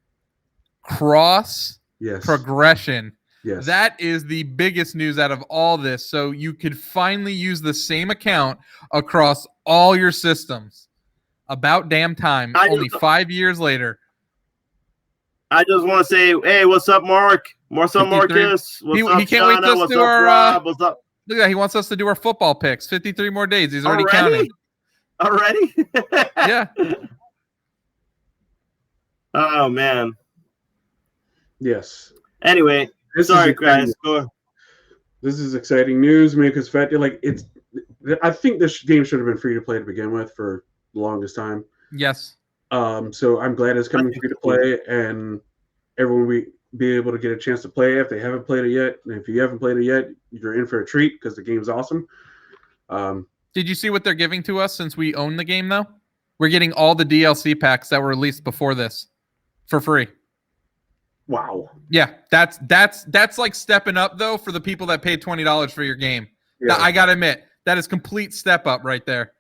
C: Cross progression.
A: Yes.
C: That is the biggest news out of all this. So you could finally use the same account across all your systems. About damn time. Only 5 years later.
B: I just want to say, hey, what's up, Mark? What's up, Marcus? What's up,
C: he can't wait to
B: what's
C: do
B: up,
C: our
B: Rob? What's up?
C: Look at that. He wants us to do our football picks. 53 more days. He's already counting.
B: Already?
C: Yeah.
B: Oh, man.
A: Yes.
B: Anyway, sorry, guys.
A: This is exciting news, man, because I think this game should have been free to play to begin with for the longest time.
C: Yes.
A: So I'm glad it's coming free to play, and everyone will be able to get a chance to play it if they haven't played it yet. And if you haven't played it yet, you're in for a treat because the game's awesome.
C: Did you see what they're giving to us since we own the game, though? We're getting all the DLC packs that were released before this for free.
A: Wow.
C: Yeah, that's like stepping up, though, for the people that paid $20 for your game. Yeah. I got to admit, that is complete step up right there.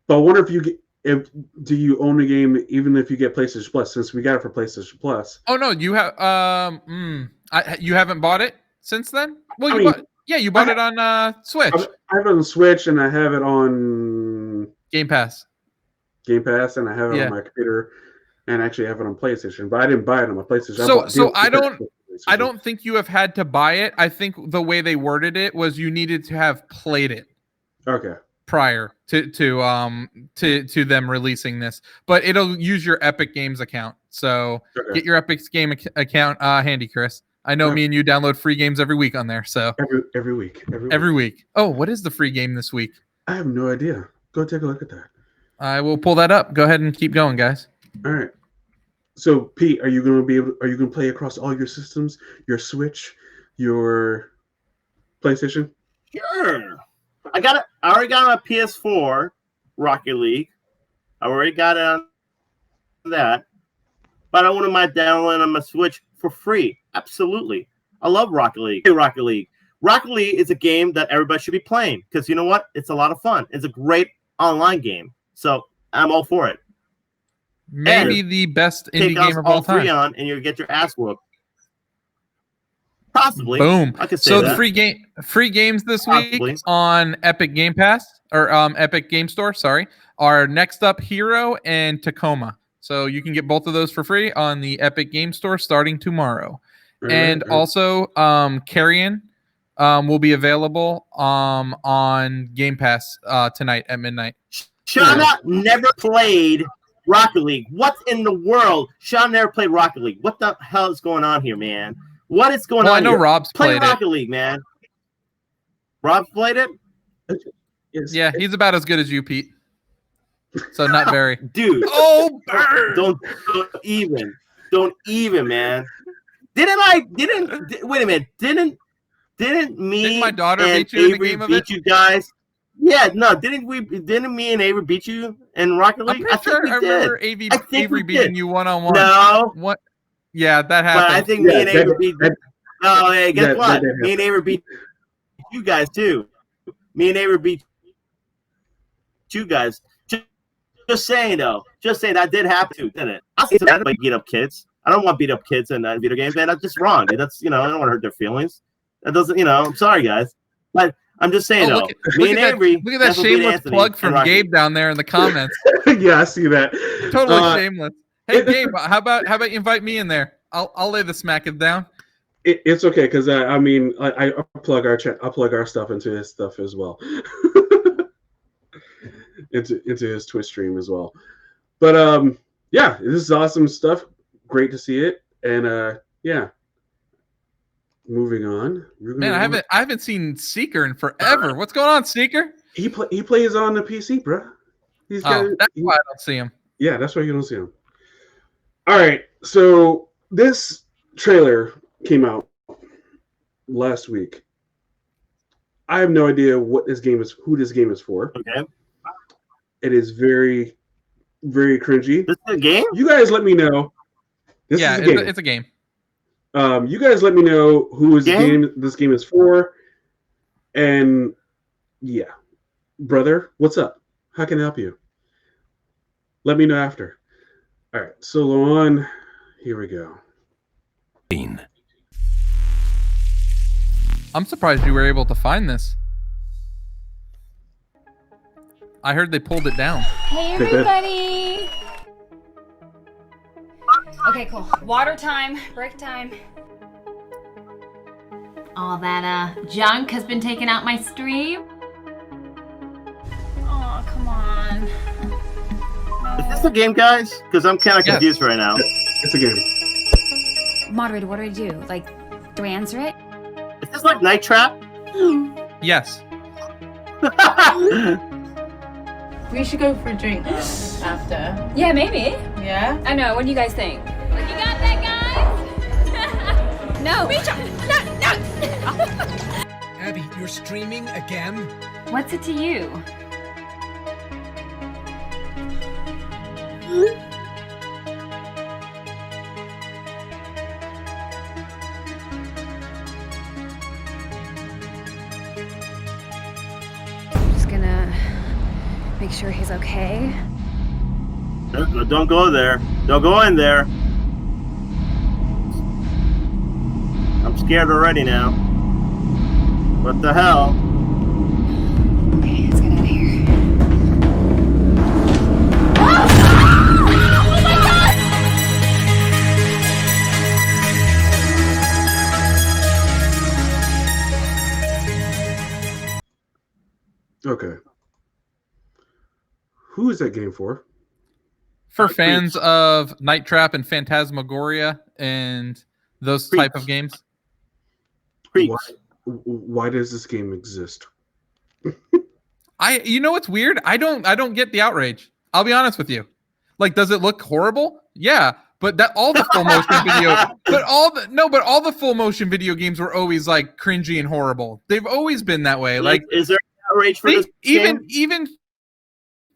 A: But I wonder do you own the game even if you get PlayStation Plus? Since we got it for PlayStation Plus.
C: Oh no, you have you haven't bought it since then? Well, you bought it on Switch.
A: I have it on Switch and I have it on
C: Game Pass,
A: and I have it on my computer, and actually have it on PlayStation. But I didn't buy it on my PlayStation.
C: So I don't think you have had to buy it. I think the way they worded it was you needed to have played it.
A: Okay.
C: Prior to them releasing this, but it'll use your Epic Games account. So get your Epic Game account handy, Chris. I know me and you download free games every week on there. So
A: every week.
C: Oh, what is the free game this week?
A: I have no idea. Go take a look at that.
C: I will pull that up. Go ahead and keep going, guys.
A: All right. So Pete, are you going to play across all your systems? Your Switch, your PlayStation?
B: Sure. I already got it on PS4, Rocket League. I already got it on that. But I wouldn't mind downloading on my Switch for free. Absolutely. I love Rocket League. Rocket League is a game that everybody should be playing because you know what? It's a lot of fun. It's a great online game. So I'm all for it.
C: Maybe the best indie game of all time.
B: Free on and you get your ass whooped. Possibly.
C: Boom.
B: I could say
C: so
B: that.
C: the free games this week on Epic Game Pass or Epic Game Store, are Next Up Hero and Tacoma. So you can get both of those for free on the Epic Game Store starting tomorrow. Also Carrion will be available on Game Pass tonight at midnight.
B: Shauna never played Rocket League. What in the world? Shauna never played Rocket League. What the hell is going on here, man? What is going on?
C: I know
B: here?
C: Rob's played
B: Rocket League, man. Rob played it?
C: Yeah, he's about as good as you, Pete. So not very.
B: Dude.
C: Oh,
B: don't even, man. Wait a minute. Didn't
C: my daughter
B: and
C: beat you in the
B: Avery
C: game of
B: beat
C: it?
B: you guys? Yeah, no, didn't me and Avery beat you in Rocket League?
C: I remember Avery beating you one-on-one.
B: No.
C: What? Yeah, that happened.
B: But I think me and Avery beat you. Oh, hey, guess what? Me and Avery beat you guys too. Me and Avery beat you guys. Just saying though. Just saying that did happen too, didn't it? I see that beat up kids. I don't want to beat up kids in video games, man. That's just wrong, dude. That's I don't want to hurt their feelings. That doesn't, I'm sorry, guys, but I'm just saying though. Me and Avery.
C: Look at that shameless plug from Gabe down there in the comments.
A: Yeah, I see that.
C: Totally shameless. Hey Gabe, how about you invite me in there? I'll lay the smack it down.
A: It's okay because I plug our stuff into his stuff as well. into his Twitch stream as well. But yeah, this is awesome stuff. Great to see it, and yeah. moving on.
C: Man, I haven't seen Seeker in forever. What's going on, Seeker?
A: He plays on the PC, bro. That's
C: why I don't see him.
A: Yeah, that's why you don't see him. All right, so this trailer came out last week. I have no idea what this game is, who this game is for.
B: Okay.
A: It is very, very cringy.
B: This is a game?
A: You guys let me know. This is a game.
C: It's a game.
A: You guys let me know who is this game is for. And yeah. Brother, what's up? How can I help you? Let me know after. All right, so on. Here we go.
C: I'm surprised you were able to find this. I heard they pulled it down.
D: Hey, everybody. Okay, cool. Water time, break time. All that junk has been taken out my stream. Oh, come on. No.
B: Is this a game, guys? Because I'm kind of confused right now.
A: It's a game.
D: Moderator, what do I do? Like, do I answer it?
B: Is this like Night Trap?
C: Yes.
E: We should go for a drink after.
D: Yeah, maybe.
E: Yeah?
D: I know. What do you guys think? Like, you got that, guys? No. Reach up. No.
F: Abby, you're streaming again?
D: What's it to you? Just gonna make sure he's okay.
B: Don't go there. Don't go in there. I'm scared already now. What the hell?
D: Okay, let's get out of here.
A: Okay. Who is that game for?
C: For fans of Night Trap and Phantasmagoria and those type of games.
A: Why does this game exist?
C: You know what's weird? I don't get the outrage. I'll be honest with you. Like, does it look horrible? Yeah, but all the full motion full motion video games were always like cringy and horrible. They've always been that way. Like,
B: is there outrage for this game?
C: Even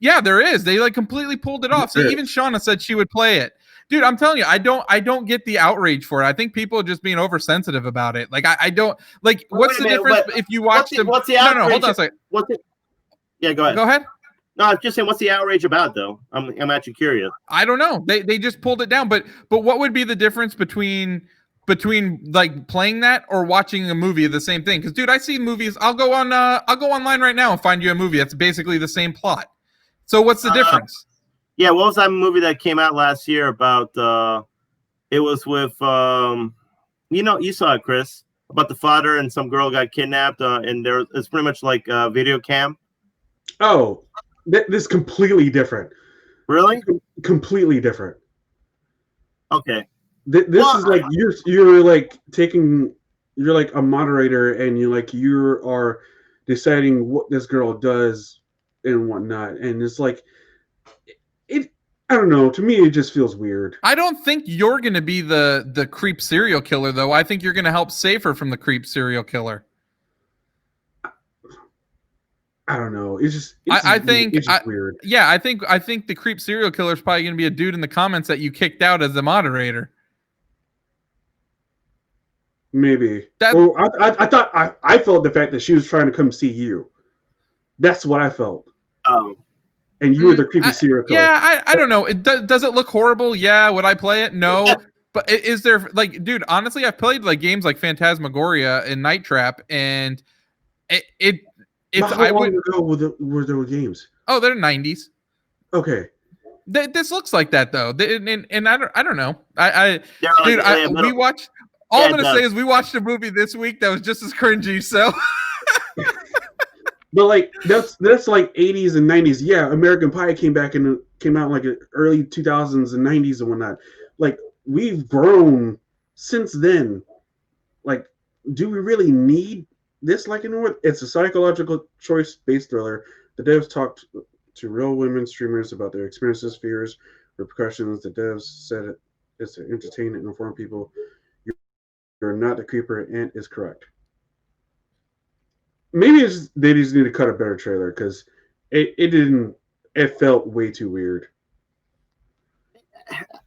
C: yeah, there is. They like completely pulled it off. So even Shauna said she would play it. Dude, I'm telling you, I don't get the outrage for it. I think people are just being oversensitive about it. Like, I don't like. What's the difference if you watch them?
B: What's the outrage?
C: No, hold on a second.
B: Yeah, go ahead.
C: Go ahead.
B: No, I'm just saying, what's the outrage about, though? I'm actually curious.
C: I don't know. They just pulled it down. But what would be the difference between like playing that or watching a movie of the same thing? Because, dude, I see movies. I'll go online right now and find you a movie that's basically the same plot. So what's the difference?
B: Yeah, what was that movie that came out last year about? It was with you saw it, Chris, about the father and some girl got kidnapped, and it's pretty much like video cam.
A: Oh, this is completely different.
B: Really?
A: Completely different.
B: Okay.
A: This is like you're like you're like a moderator, and you are deciding what this girl does and whatnot, and it's like I don't know. To me, it just feels weird.
C: I don't think you're going to be the creep serial killer, though. I think you're going to help save her from the creep serial killer.
A: I don't know. It's weird.
C: Yeah, I think the creep serial killer is probably going to be a dude in the comments that you kicked out as the moderator.
A: Maybe. I thought I felt the fact that she was trying to come see you. That's what I felt.
B: Oh.
A: And you were the creepy serial killer.
C: Yeah, I don't know. Does it look horrible? Yeah. Would I play it? No. But is there like, dude? Honestly, I've played like games like Phantasmagoria and Night Trap, and it's.
A: How long ago were there games?
C: Oh, they're 90s.
A: Okay.
C: This looks like that though, and I don't know. We watched. All I'm gonna say is we watched a movie this week that was just as cringy. So.
A: But like that's like 80s and 90s. Yeah, American Pie came out in like early 2000s and 90s and whatnot. Like we've grown since then. Like do we really need this like in North? It's a psychological choice-based thriller. The devs talked to real women streamers about their experiences, fears, repercussions. The devs said it's to entertain and inform people. You're not the creeper, and is correct. Maybe they just need to cut a better trailer because it didn't. It felt way too weird.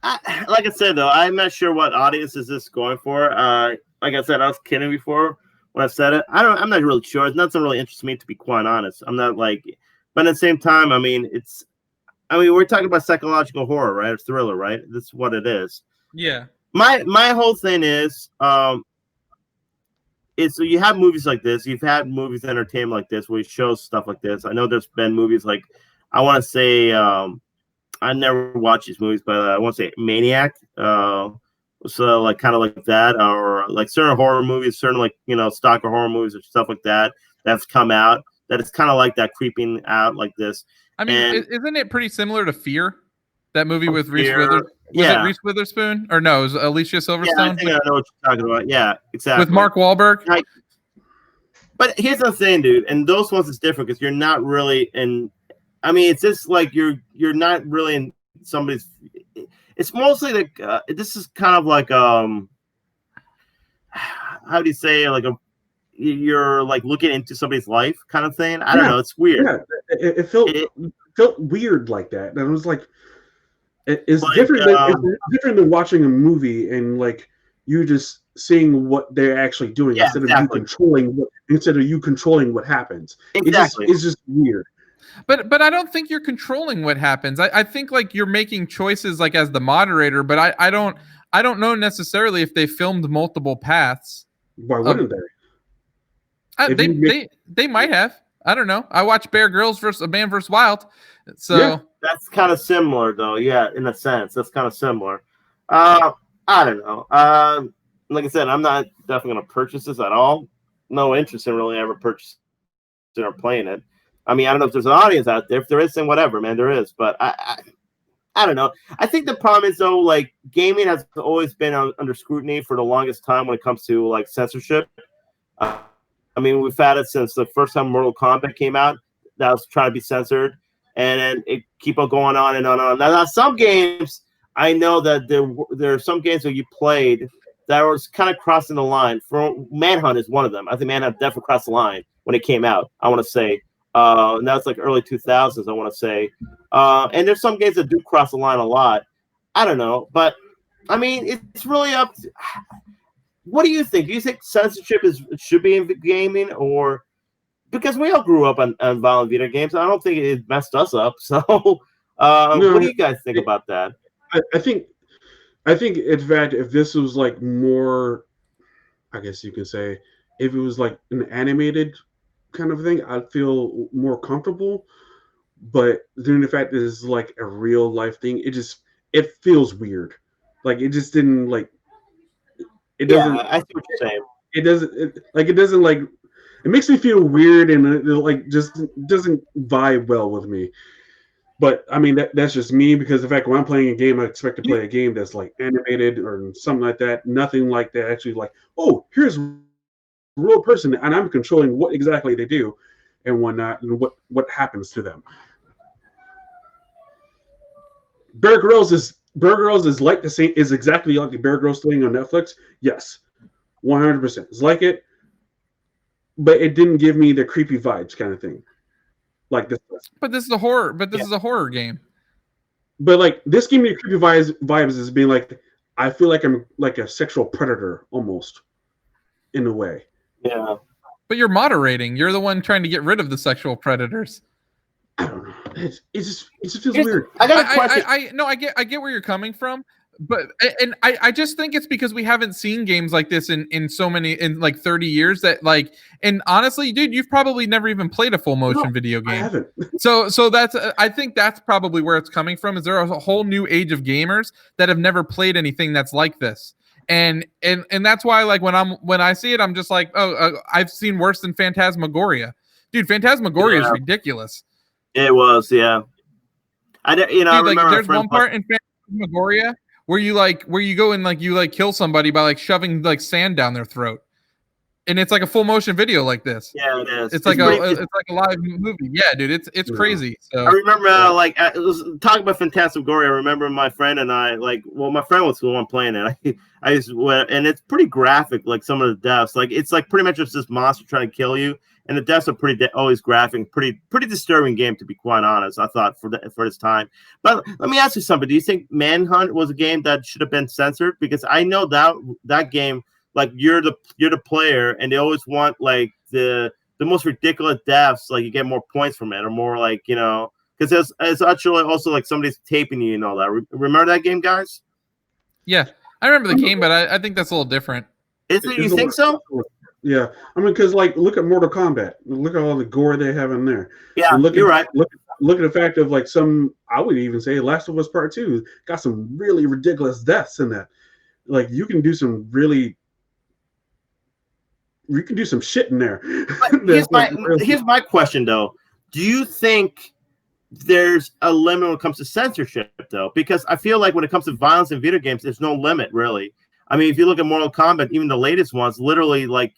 B: Like I said, though, I'm not sure what audience is this going for. Like I said, I was kidding before when I said it. I'm not really sure. It's not something really interesting to me, to be quite honest. I'm not like, but at the same time, I mean, we're talking about psychological horror, right? Or thriller, right? That's what it is.
C: Yeah.
B: My whole thing is so you have movies like this. You've had movies entertainment like this where you show stuff like this. I know there's been movies like, I want to say, I never watched these movies, but I want to say Maniac. So like kind of like that, or like certain horror movies, certain like, you know, stalker horror movies or stuff like that that's come out. That it's kind of like that creeping out like this.
C: I mean, isn't it pretty similar to Fear? That movie with Reese Witherspoon? Was it Reese Witherspoon? Or no, it was Alicia Silverstone?
B: Yeah, I think I know what you're talking about. Yeah, exactly.
C: With Mark Wahlberg?
B: But here's the thing, dude. And those ones is different because you're not really in. I mean, it's just like you're not really in somebody's. It's mostly like this is kind of like how do you say, like you're like looking into somebody's life kind of thing. I don't know. It's weird.
A: Yeah, it felt weird like that. And it was like it's like, different. It's different than watching a movie and like you just seeing what they're actually doing instead of you controlling what happens.
B: Exactly.
A: It's just weird.
C: But I don't think you're controlling what happens. I think like you're making choices like as the moderator, but I don't know necessarily if they filmed multiple paths.
A: Why wouldn't
C: they? They might have. I don't know. I watched Bear Grylls versus A Man vs. Wild. So
B: yeah, that's kind of similar though. Yeah, in a sense. That's kind of similar. I don't know. Like I said, I'm not definitely gonna purchase this at all. No interest in really ever purchasing or playing it. I mean, I don't know if there's an audience out there. If there is, then whatever, man, there is. But I don't know. I think the problem is, though, like, gaming has always been under scrutiny for the longest time when it comes to, like, censorship. I mean, we've had it since the first time Mortal Kombat came out. That was trying to be censored. And then it keep on going on and on and on. Now, some games, I know that there are some games that you played that was kind of crossing the line. For Manhunt is one of them. I think Manhunt definitely crossed the line when it came out, I want to say. And that's like early 2000s, I want to say. And there's some games that do cross the line a lot. I don't know, but I mean, it's really up. What do you think? Do you think censorship should be in gaming, or because we all grew up on violent video games? I don't think it messed us up. So, what do you guys think about that?
A: I think in fact, if this was like more, I guess you could say, if it was like an animated kind of thing, I'd feel more comfortable. But during the fact that it's like a real life thing, it feels weird. Like it just didn't like. It doesn't.
B: Yeah, I see what you're saying.
A: It doesn't like. It makes me feel weird and it like just doesn't vibe well with me. But I mean that's just me because in fact when I'm playing a game, I expect to play a game that's like animated or something like that. Nothing like that. Actually, like, oh, here's a real person and I'm controlling what exactly they do and whatnot and what happens to them. Bear Grylls is like the same, is exactly like the Bear Grylls thing on Netflix. Yes, 100%. It's like it, but it didn't give me the creepy vibes kind of thing. Like this.
C: But this is a horror. But this is a horror game.
A: But like this gave me creepy vibes as being like I feel like I'm like a sexual predator almost, in a way.
B: Yeah.
C: But you're moderating. You're the one trying to get rid of the sexual predators.
A: I don't know. It just feels weird.
B: I got a question.
C: I get where you're coming from, but I just think it's because we haven't seen games like this in so many in like 30 years that like, and honestly, dude, you've probably never even played a full motion video game.
A: I haven't.
C: So that's I think that's probably where it's coming from. Is there a whole new age of gamers that have never played anything that's like this. And that's why like when I see it, I'm just like, I've seen worse than Phantasmagoria. Dude, Phantasmagoria is ridiculous.
B: It was, yeah. I remember
C: there's one part in Phantasmagoria where you go and like you like kill somebody by like shoving like sand down their throat. and it's like a full motion video like this.
B: Yeah, it is.
C: It's like a live movie. Yeah, dude, it's crazy. So
B: I remember it was talking about Phantasmagoria. I remember my friend and I my friend was the one playing it. I used to, and it's pretty graphic. Like some of the deaths, like it's like pretty much just this monster trying to kill you, and the deaths are always graphic, pretty disturbing game to be quite honest. I thought for this time. But let me ask you something. Do you think Manhunt was a game that should have been censored? Because I know that game. Like you're the player, and they always want like the most ridiculous deaths. Like you get more points from it, or more like because it's actually also like somebody's taping you and all that. Remember that game, guys?
C: Yeah, I remember the game, but I think that's a little different.
B: Is it? You think so?
A: Yeah, I mean, because like look at Mortal Kombat. Look at all the gore they have in there.
B: Yeah, you're right.
A: Look at the fact of like I would even say Last of Us Part 2 got some really ridiculous deaths in that. Like you can do some shit in there.
B: Here's my question though. Do you think there's a limit when it comes to censorship though? Because I feel like when it comes to violence in video games, there's no limit really. I mean, if you look at Mortal Kombat, even the latest ones, literally like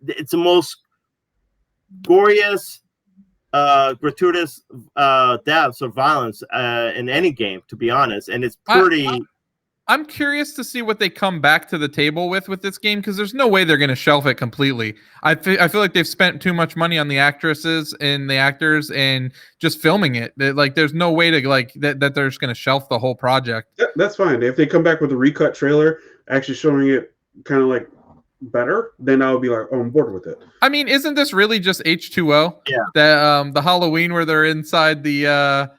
B: it's the most goriest, gratuitous deaths or violence in any game, to be honest. And it's pretty.
C: I'm curious to see what they come back to the table with this game, because there's no way they're going to shelf it completely. I feel like they've spent too much money on the actresses and the actors and just filming it. Like, there's no way to like that they're just going to shelf the whole project. That's
A: fine. If they come back with a recut trailer, actually showing it kind of like better, then I would be like on board with it.
C: I mean, isn't this really just H2O?
B: Yeah.
C: That the Halloween where they're inside the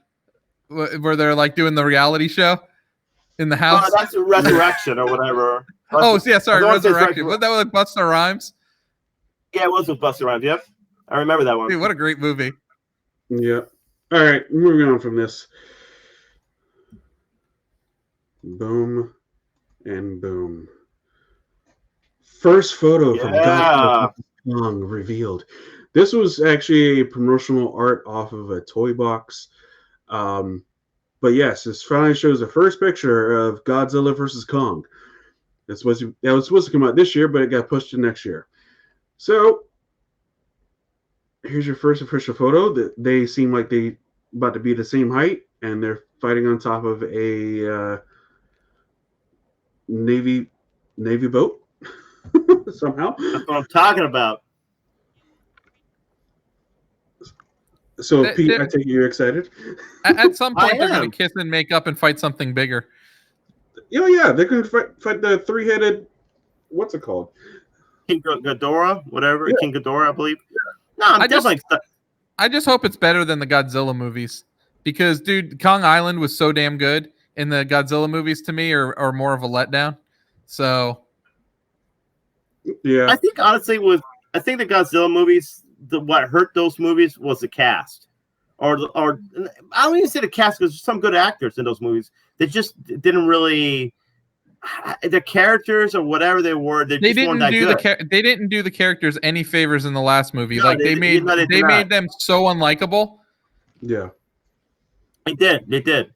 C: where they're like doing the reality show in the house.
B: Oh, that's a Resurrection or whatever.
C: Sorry, Resurrection. Was that with Busta Rhymes?
B: Yeah, it was with Busta Rhymes. Yep, I remember that one.
C: Dude, what a great movie.
A: Yeah. All right, moving on from this. Boom and boom. First photo from Godzilla Kong revealed. This was actually a promotional art off of a toy box. But yes, this finally shows the first picture of Godzilla versus Kong. That was supposed to come out this year, but it got pushed to next year. So here's your first official photo. That they seem like they about to be the same height, and they're fighting on top of a navy boat somehow.
B: That's what I'm talking about.
A: So, Pete, I take it you're excited.
C: At some point, they're going to kiss and make up and fight something bigger.
A: Oh, yeah. They're going to fight the three-headed, what's it called?
B: King Ghidorah, whatever. Yeah. King Ghidorah, I believe. No,
C: I just hope it's better than the Godzilla movies. Because, dude, Kong Island was so damn good. And the Godzilla movies, to me, are more of a letdown. So.
A: Yeah.
B: I think, honestly, the Godzilla movies, what hurt those movies was the cast, or I don't even say the cast because there's some good actors in those movies. They just didn't really the characters or whatever they were. They didn't do the characters any favors in the last movie. No, they made them so unlikable.
A: Yeah,
B: they did.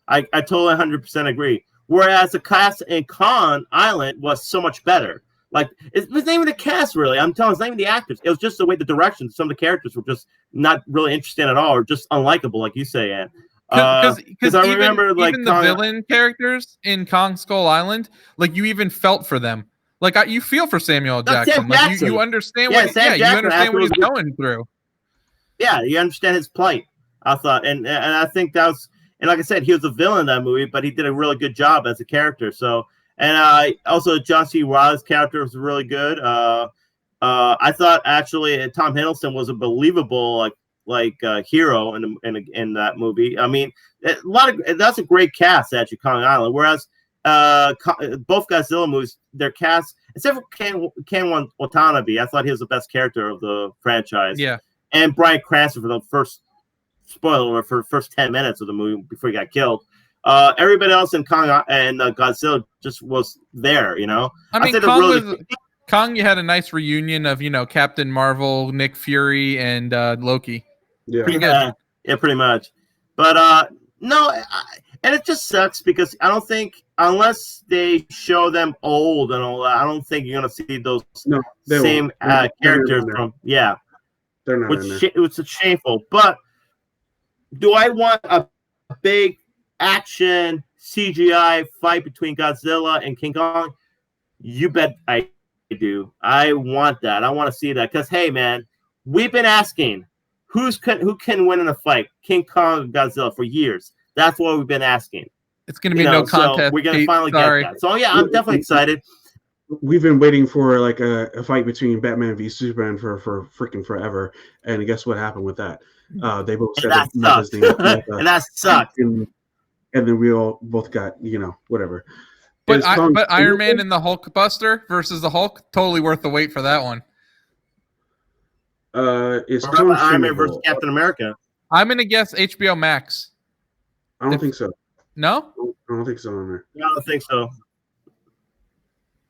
B: I totally 100% agree. Whereas the cast in Kong Island was so much better. Like, it was not even the cast, really. I'm telling you, it's not even the actors. It was just the way the direction. Some of the characters were just not really interesting at all, or just unlikable, like you say, Ann. Because I remember, like,
C: even the villain characters in Kong Skull Island, like, you even felt for them. Like, you feel for Samuel Jackson. Like, you understand what he's going through.
B: Yeah, you understand his plight, I thought. And I think that was, and like I said, he was a villain in that movie, but he did a really good job as a character. So, and also John C. Reilly's character was really good. I thought actually Tom Hiddleston was a believable hero in that movie. I mean, that's a great cast actually, Kong Island. Whereas both Godzilla movies, their cast, except for Ken Watanabe, I thought he was the best character of the franchise.
C: Yeah,
B: and Bryan Cranston for the first for the first 10 minutes of the movie before he got killed. Everybody else in Kong and Godzilla just was there, you know.
C: I mean, Kong, you had a nice reunion of, you know, Captain Marvel, Nick Fury, and Loki.
A: Yeah,
B: pretty much. But no, And it just sucks because I don't think, unless they show them old and all that, I don't think you're going to see those same characters from,
A: They're not in there.
B: which is shameful. But do I want a big action CGI fight between Godzilla and King Kong? You bet I do. I want that. I want to see that because, hey, man, we've been asking who can win in a fight, King Kong or Godzilla, for years. That's what we've been asking.
C: It's going to be no contest.
B: So we're going to finally get that. So, yeah, I'm definitely excited.
A: We've been waiting for like a fight between Batman v Superman for freaking forever, and guess what happened with that? They both said
B: that sucked. And that sucked.
A: And then we all both got whatever.
C: But Iron Man and the Hulk Buster versus the Hulk, totally worth the wait for that one.
A: Is
B: Iron Man versus Captain America?
C: I'm gonna guess HBO Max.
A: I don't think so.
C: No,
A: I don't think so on there.
B: I don't think so.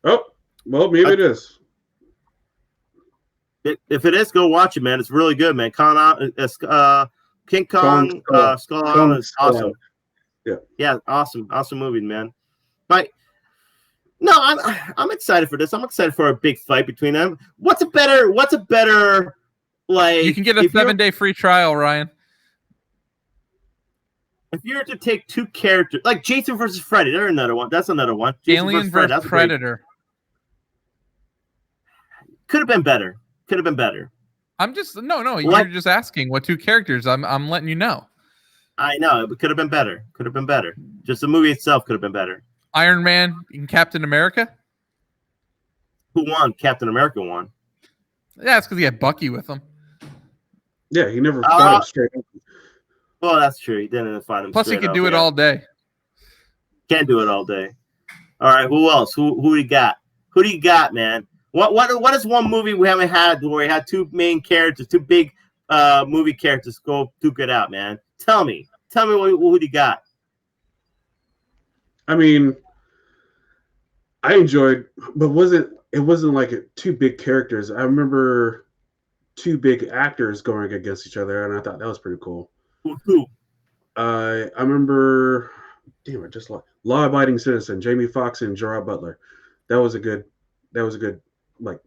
A: Oh, well, maybe it is.
B: If it is, go watch it, man. It's really good, man. King Kong Skull Island is awesome. Yeah, awesome movie, man. But no, I'm excited for this. I'm excited for a big fight between them. What's a better like?
C: You can get a 7-day free trial, Ryan.
B: If you were to take two characters, like Jason versus Freddy, there's another one. That's another one. Jason
C: Alien versus Predator.
B: Could have been better.
C: I'm just You're just asking what two characters. I'm letting you know.
B: I know it could have been better. Just the movie itself could have been better.
C: Iron Man and Captain America.
B: Who won? Captain America won.
C: Yeah, it's because he had Bucky with him.
A: Yeah, he never fought him straight up.
B: Well, that's true. He didn't fight him.
C: Plus, he could do it all day.
B: Can't do it all day. All right, who else? Who do you got? Who do you got, man? What is one movie we haven't had where we had two main characters, two big movie characters go duke it out, man? Tell me who do you got?
A: I mean, I enjoyed, but it wasn't like two big characters. I remember two big actors going against each other, and I thought that was pretty cool.
B: Who?
A: I remember, Law Abiding Citizen, Jamie Foxx and Gerard Butler. That was a good like.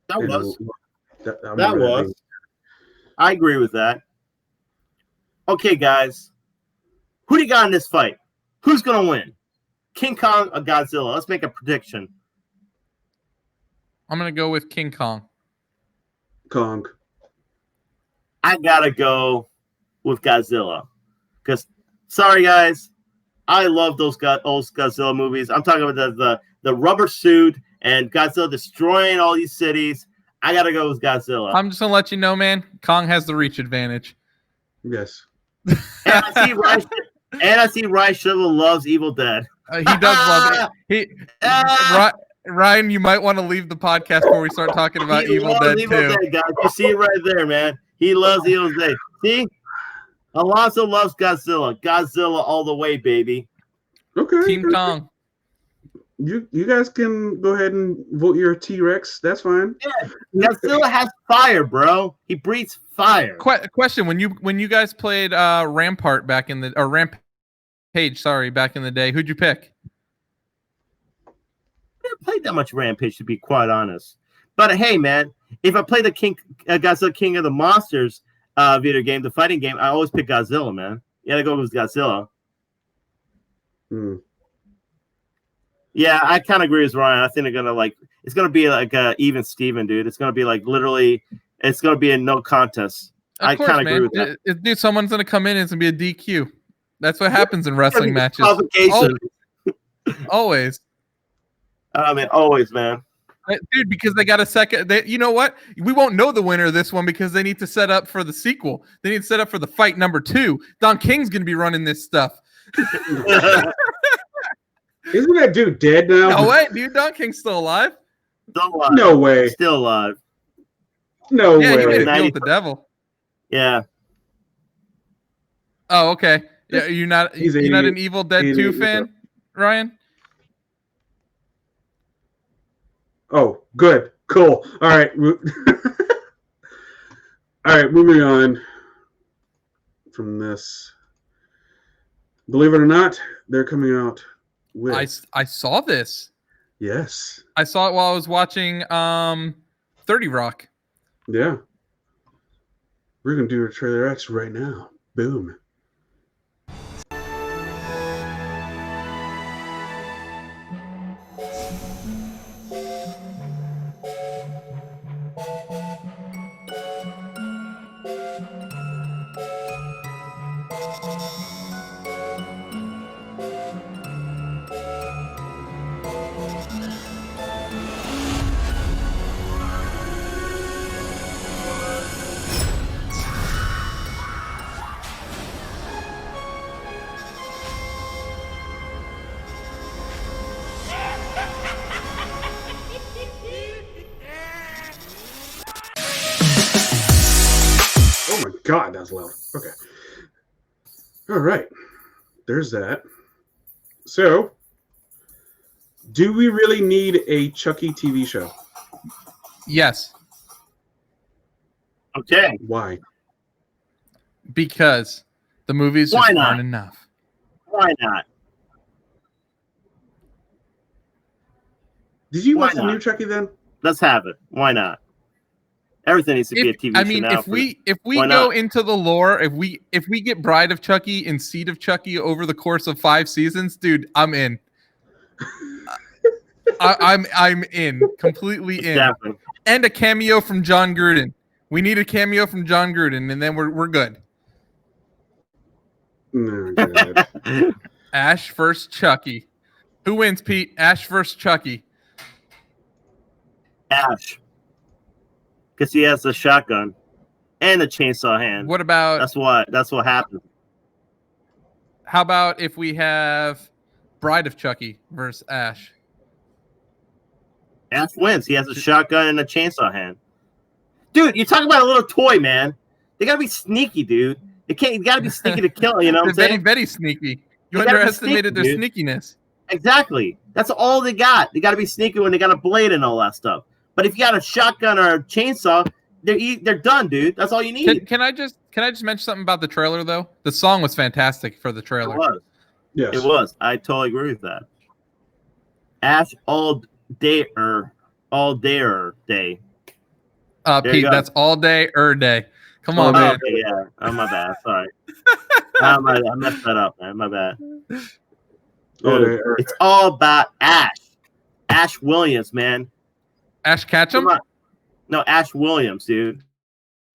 B: That was. I agree with that. Okay, guys, who do you got in this fight? Who's gonna win? King Kong or Godzilla? Let's make a prediction.
C: I'm gonna go with King Kong.
A: Kong.
B: I gotta go with Godzilla. Because, sorry guys, I love those old Godzilla movies. I'm talking about the rubber suit and Godzilla destroying all these cities. I gotta go with Godzilla.
C: I'm just gonna let you know, man. Kong has the reach advantage.
A: Yes.
B: And I see Ryan Shovel loves Evil Dead.
C: He does love it. Ryan, you might want to leave the podcast before we start talking about Evil Dead too.
B: Dead, guys. You see it right there, man. He loves Evil Dead. See? Alonso loves Godzilla. Godzilla all the way, baby.
A: Okay.
C: Team Kong.
A: You guys can go ahead and vote your T-Rex. That's fine.
B: Yeah. Godzilla has fire, bro. He breathes fire.
C: Question: When you guys played Rampage back in the day, who'd you pick?
B: I didn't play that much Rampage, to be quite honest. But hey, man, if I play the Godzilla King of the Monsters video game, the fighting game, I always pick Godzilla, man. You gotta go with Godzilla. Yeah, I kind of agree with Ryan. I think they're gonna it's gonna be like even Steven, dude. It's gonna be like literally, it's gonna be a no contest. I kind of agree with that.
C: Dude, someone's gonna come in and it's gonna be a DQ. That's what happens in wrestling matches. Always.
B: I mean, always, man.
C: Dude, because they got a second. You know what? We won't know the winner of this one because they need to set up for the sequel. They need to set up for the fight number 2. Don King's gonna be running this stuff.
A: Isn't that dude dead now?
C: No way, dude. Don King's still alive.
B: Still alive.
A: No way.
B: Still alive.
A: No way.
C: Yeah, he made a deal with the devil.
B: Yeah.
C: Oh, okay. Yeah, you're not an Evil Dead 2 fan, Ryan?
A: Oh, good. Cool. All right. All right, moving on from this. Believe it or not, they're coming out with.
C: I saw this.
A: Yes.
C: I saw it while I was watching 30 Rock.
A: Yeah. We're going to do a trailer X right now. Boom. Oh my God, that's loud. Okay. All right. There's that. So, do we really need a Chucky TV show?
C: Yes,
B: Okay.
A: Why?
C: because the movies
B: Why
C: just
B: not?
C: aren't enough.
B: Why not?
A: Did you
B: Why
A: watch the
B: not?
A: new Chucky then?
B: Let's have it. Why not? Everything needs to be a TV show now.
C: If we
B: Why
C: go
B: not?
C: into the lore, if we get Bride of Chucky and Seed of Chucky over the course of 5 seasons, dude, I'm in. I'm in, completely in.
B: Exactly.
C: And a cameo from John Gruden. We need a cameo from John Gruden, and then we're good.
A: No, God.
C: Ash versus Chucky. Who wins, Pete? Ash versus Chucky.
B: Ash. Because he has a shotgun and a chainsaw hand.
C: What about?
B: That's what happened.
C: How about if we have Bride of Chucky versus Ash?
B: Ash wins. He has a shotgun and a chainsaw hand. Dude, you're talking about a little toy, man. They gotta be sneaky, dude. You gotta be sneaky to kill. You know what I'm
C: They're
B: saying?
C: very, very sneaky. You
B: They gotta be
C: underestimated
B: sneaky,
C: their
B: dude.
C: sneakiness.
B: Exactly. That's all they got. They got to be sneaky when they got a blade and all that stuff. But if you got a shotgun or a chainsaw, they're done, dude. That's all you need.
C: Can I just mention something about the trailer though? The song was fantastic for the
B: It
C: trailer.
B: was.
A: Yes.
B: It was. I totally agree with that. Ash all day. There you
C: Pete,
B: go.
C: that's all day, day. Come
A: All
C: on,
A: day.
C: man.
B: Okay, yeah. Oh, my bad. Sorry. I messed that up, man. My bad.
A: Oh,
B: Dude, it's all about Ash. Ash Williams, man.
C: Ash Ketchum?
B: Come on. No, Ash Williams, dude.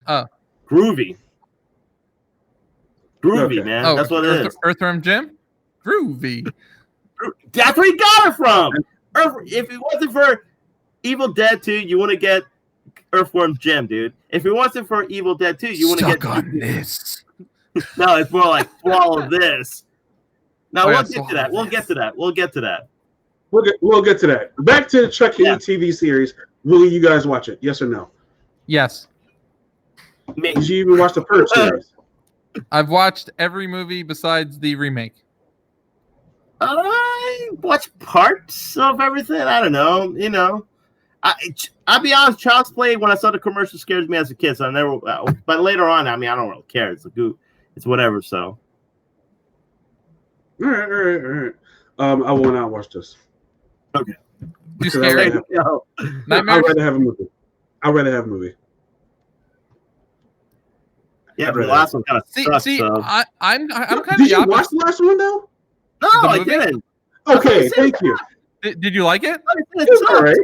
C: Oh.
B: Groovy,
A: Okay.
B: man.
C: Oh,
B: That's what it is.
C: Earthworm Jim? Groovy.
B: That's where he got it from. If it wasn't for Evil Dead 2, you wouldn't get Earthworm Jim, dude. If it wasn't for Evil Dead 2, you wouldn't
C: Stuck
B: get
C: on this.
B: No, it's more like swallow this. Now
C: Oh, yeah,
B: we'll get to that. We'll get to that. We'll get to that.
A: We'll get to that. Back to the Chucky
B: Yeah.
A: TV series. Will you guys watch it? Yes or no?
C: Yes.
A: Did you even watch the Purge series?
C: I've watched every movie besides the remake.
B: I watch parts of everything. I don't know. You know, I'll be honest. Child's Play, when I saw the commercial, scares me as a kid. So I never. But later on, I mean, I don't really care. It's a goof. It's whatever. So.
A: All right. I will not watch this.
C: You
A: Because
C: scared?
B: Yo.
A: I'd
C: Nightmares?
A: rather have a movie. I'd rather have a movie.
B: Yeah, but the last one kind of sucks.
C: See,
B: so.
C: I'm kind of
A: Did you watch the last one though?
B: No,
C: the
B: I
C: movie?
B: didn't.
A: Okay, thank you.
C: Did you like it?
A: It was all right.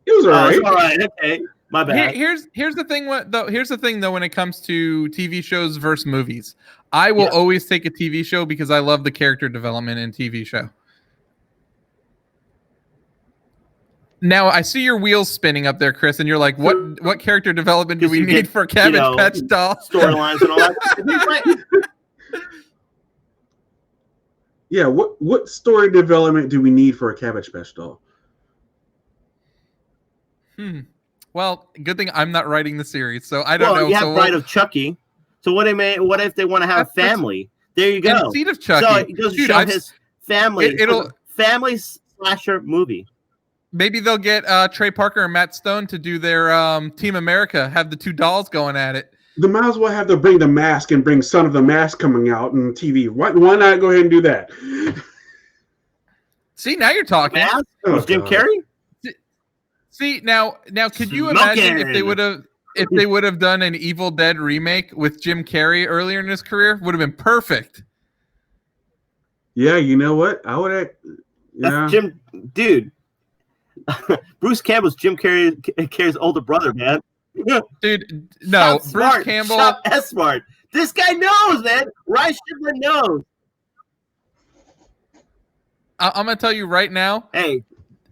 A: It was all right.
B: It's all right. Okay, my bad.
C: Here's the thing. Here's the thing though. When it comes to TV shows versus movies, I will always take a TV show because I love the character development in TV show. Now I see your wheels spinning up there, Chris, and you're like, "What character development do we
B: You
C: need
B: get,
C: for Cabbage
B: you know,
C: Patch doll?"
B: Storylines and all that.
A: Yeah, what story development do we need for a Cabbage Patch doll?
C: Well, good thing I'm not writing the series, so I don't know.
B: You have
C: So
B: Bride of Chucky. So what if they want to have a family? There you go.
C: and Seed of Chucky.
B: So it goes to
C: Dude,
B: show
C: I've-
B: his family.
C: it'll-
B: family slasher movie.
C: Maybe they'll get Trey Parker and Matt Stone to do their Team America, have the two dolls going at it.
A: They might as well have to bring the mask and bring Son of the Mask coming out on TV. Why not go ahead and do that?
C: See, now you're talking.
B: Mask?
A: Oh,
B: Was Jim
A: God.
B: Carrey?
C: See, now could you imagine if they would have done an Evil Dead remake with Jim Carrey earlier in his career? Would have been perfect.
A: Yeah, you know what? I would have. Yeah.
B: That's Jim, dude. Bruce Campbell's Jim Carrey's older brother, man.
C: Dude, no,
B: Shop
C: Bruce
B: smart.
C: Campbell.
B: Shop S-smart. This guy knows, man. Ryan Shipman knows.
C: I'm gonna tell you right now
B: Hey,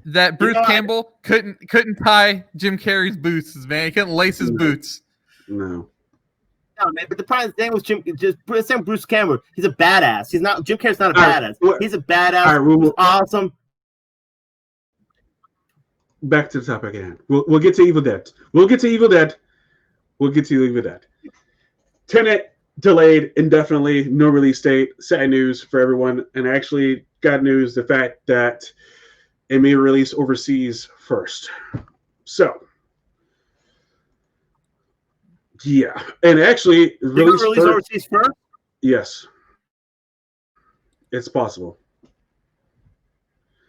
C: that Bruce
B: know,
C: Campbell couldn't tie Jim Carrey's boots, man. He couldn't lace his boots.
A: No.
B: no, man. But the problem thing with Bruce Campbell, he's a badass. He's not. Jim Carrey's not a
A: All right,
B: badass.
A: well-
B: He's a badass.
A: All right, we'll-
B: He's awesome.
A: Back to the topic at hand. We'll get to Evil Dead. We'll get to Evil Dead. Tenet delayed indefinitely, no release date. Sad news for everyone. And I actually got news, the fact that it may release overseas first. So, yeah. And actually,
B: Release overseas first.
A: yes. It's possible.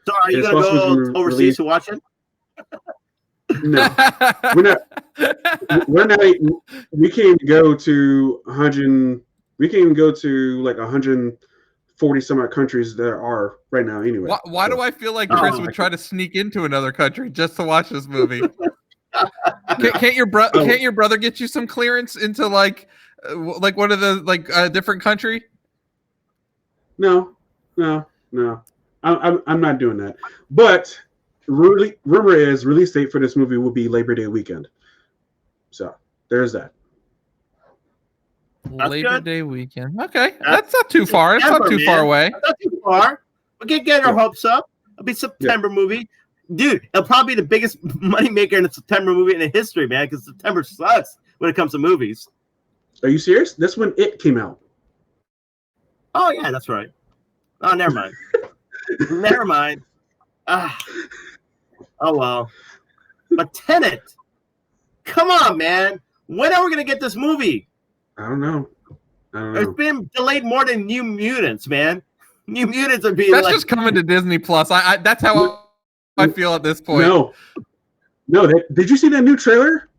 B: So are you
A: It's
B: gonna
A: possible
B: go
A: to
B: overseas
A: release-
B: to watch it?
A: No. We're not. We can't go to 100. We can't even go to like 140 some odd countries there are right now. Anyway,
C: Why do I feel like Chris
B: Oh.
C: would try to sneak into another country just to watch this movie? Can't your brother get you some clearance into like one of the different country?
A: No. I'm not doing that. But rumor is release date for this movie will be Labor Day weekend. So there's that.
B: That's
C: Labor
B: good.
C: Day weekend. Okay, that's not too far. It's not
B: September,
C: too far
B: man.
C: away.
B: Not too far. We can get our hopes up. It'll be September movie. Dude, it'll probably be the biggest moneymaker in a September movie in the history, man, because September sucks when it comes to movies.
A: Are you serious? That's when It came out.
B: Oh, yeah, that's right. Oh, never mind. Never mind. Ah. Oh, well. But Tenet, come on, man. When are we going to get this movie?
A: I don't know.
B: It's been delayed more than New Mutants, man. New Mutants are being
C: That's
B: like...
C: just coming to Disney Plus. That's how I feel at this point.
A: No. Did you see that new trailer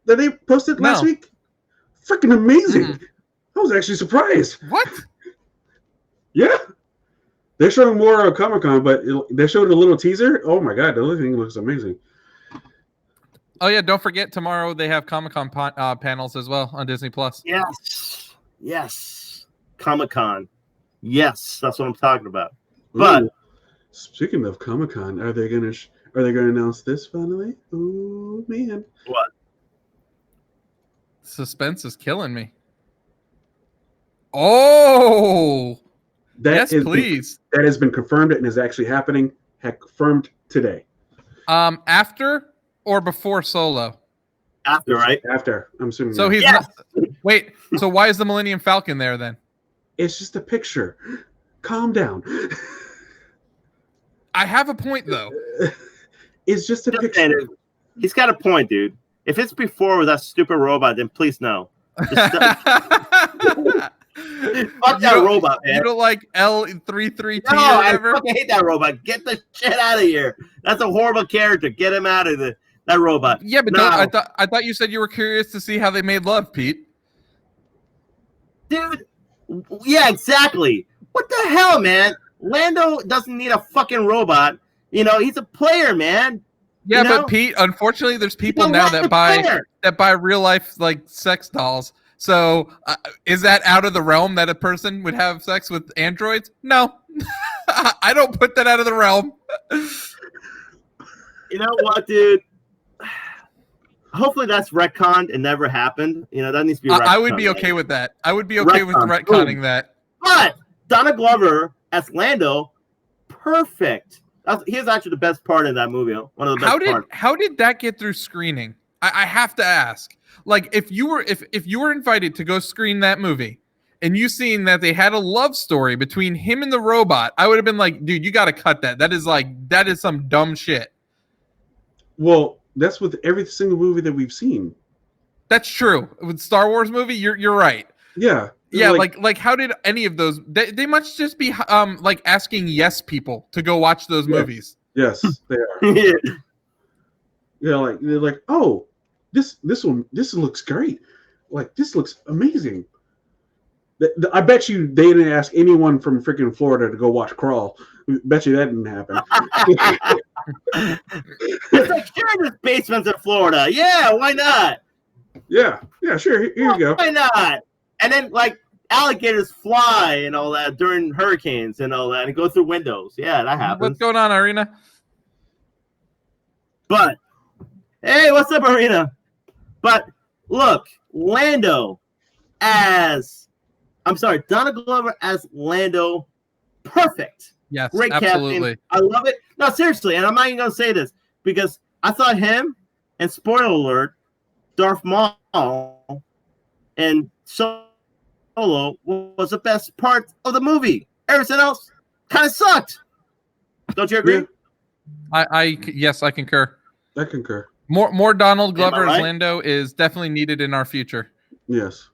A: that they posted last
C: No.
A: week? Freaking amazing!
C: Mhm.
A: I was actually surprised.
C: What?
A: Yeah, they're showing more of Comic-Con, but they showed a little teaser. Oh my god, the little thing looks amazing.
C: Oh yeah, don't forget tomorrow they have Comic-Con panels as well on Disney Plus.
B: Yes. Comic-Con. Yes, that's what I'm talking about. But
A: Ooh, speaking of Comic-Con, are they gonna announce this finally? Oh man,
B: what?
C: Suspense is killing me. Oh, yes, please.
A: That has been confirmed and is actually happening. Confirmed today.
C: After or before Solo?
B: After, right?
A: After, I'm assuming.
C: So he's
B: Yes.
C: not. Wait. So why is the Millennium Falcon there then?
A: It's just a picture. Calm down.
C: I have a point though.
A: It's just a
B: Just
A: picture.
B: saying it. He's got a point, dude. If it's before with that stupid robot, then please no. Fuck that robot, man.
C: You don't like L33T
B: No,
C: or
B: I
C: whatever?
B: fucking hate that robot. Get the shit out of here. That's a horrible character. Get him out of that robot.
C: Yeah, but
B: No.
C: I thought you said you were curious to see how they made love, Pete.
B: Dude, yeah, exactly. What the hell, man? Lando doesn't need a fucking robot. You know, he's a player, man.
C: Yeah,
B: You know?
C: but Pete, unfortunately, there's people
B: He's a
C: now
B: rocket
C: that buy
B: player.
C: real life like sex dolls. So is that out of the realm that a person would have sex with androids? No, I don't put that out of the realm.
B: You know what, dude? Hopefully that's retconned and never happened. You know, that needs to be retconned.
C: I would be okay with that. I would be okay with
B: Retcon.
C: retconning that.
B: But Donna Glover as Lando, perfect. Here's actually the best part in that movie. One of the best parts.
C: How did that get through screening? I have to ask. Like, if you were invited to go screen that movie and you seen that they had a love story between him and the robot, I would have been like, dude, you got to cut that. That is some dumb shit.
A: Well, that's with every single movie that we've seen.
C: That's true. With Star Wars movie, you're right.
A: Yeah.
C: Yeah, like how did any of those? They must just be like asking yes people to go watch those movies.
A: Yes, they are. They're like, oh, this looks great. Like, this looks amazing. I bet you they didn't ask anyone from freaking Florida to go watch Crawl. Bet you that didn't happen.
B: It's like, sure, there's basements in Florida. Yeah, why not?
A: Yeah, sure. Here you go.
B: Why not? And then, like, alligators fly and all that during hurricanes and all that and go through windows. Yeah, that happens.
C: What's going on, Irina?
B: But, hey, what's up, Irina? But, look, Donald Glover as Lando, perfect.
C: Yes,
B: Great
C: absolutely.
B: casting. I love it. No, seriously, and I'm not even going to say this because I thought him and, spoiler alert, Darth Maul and Solo was the best part of the movie. Everything else kind of sucked. Don't you agree?
C: Yeah. Yes, I concur.
A: I concur.
C: More Donald Glover
B: right?
C: as Lando is definitely needed in our future.
A: Yes.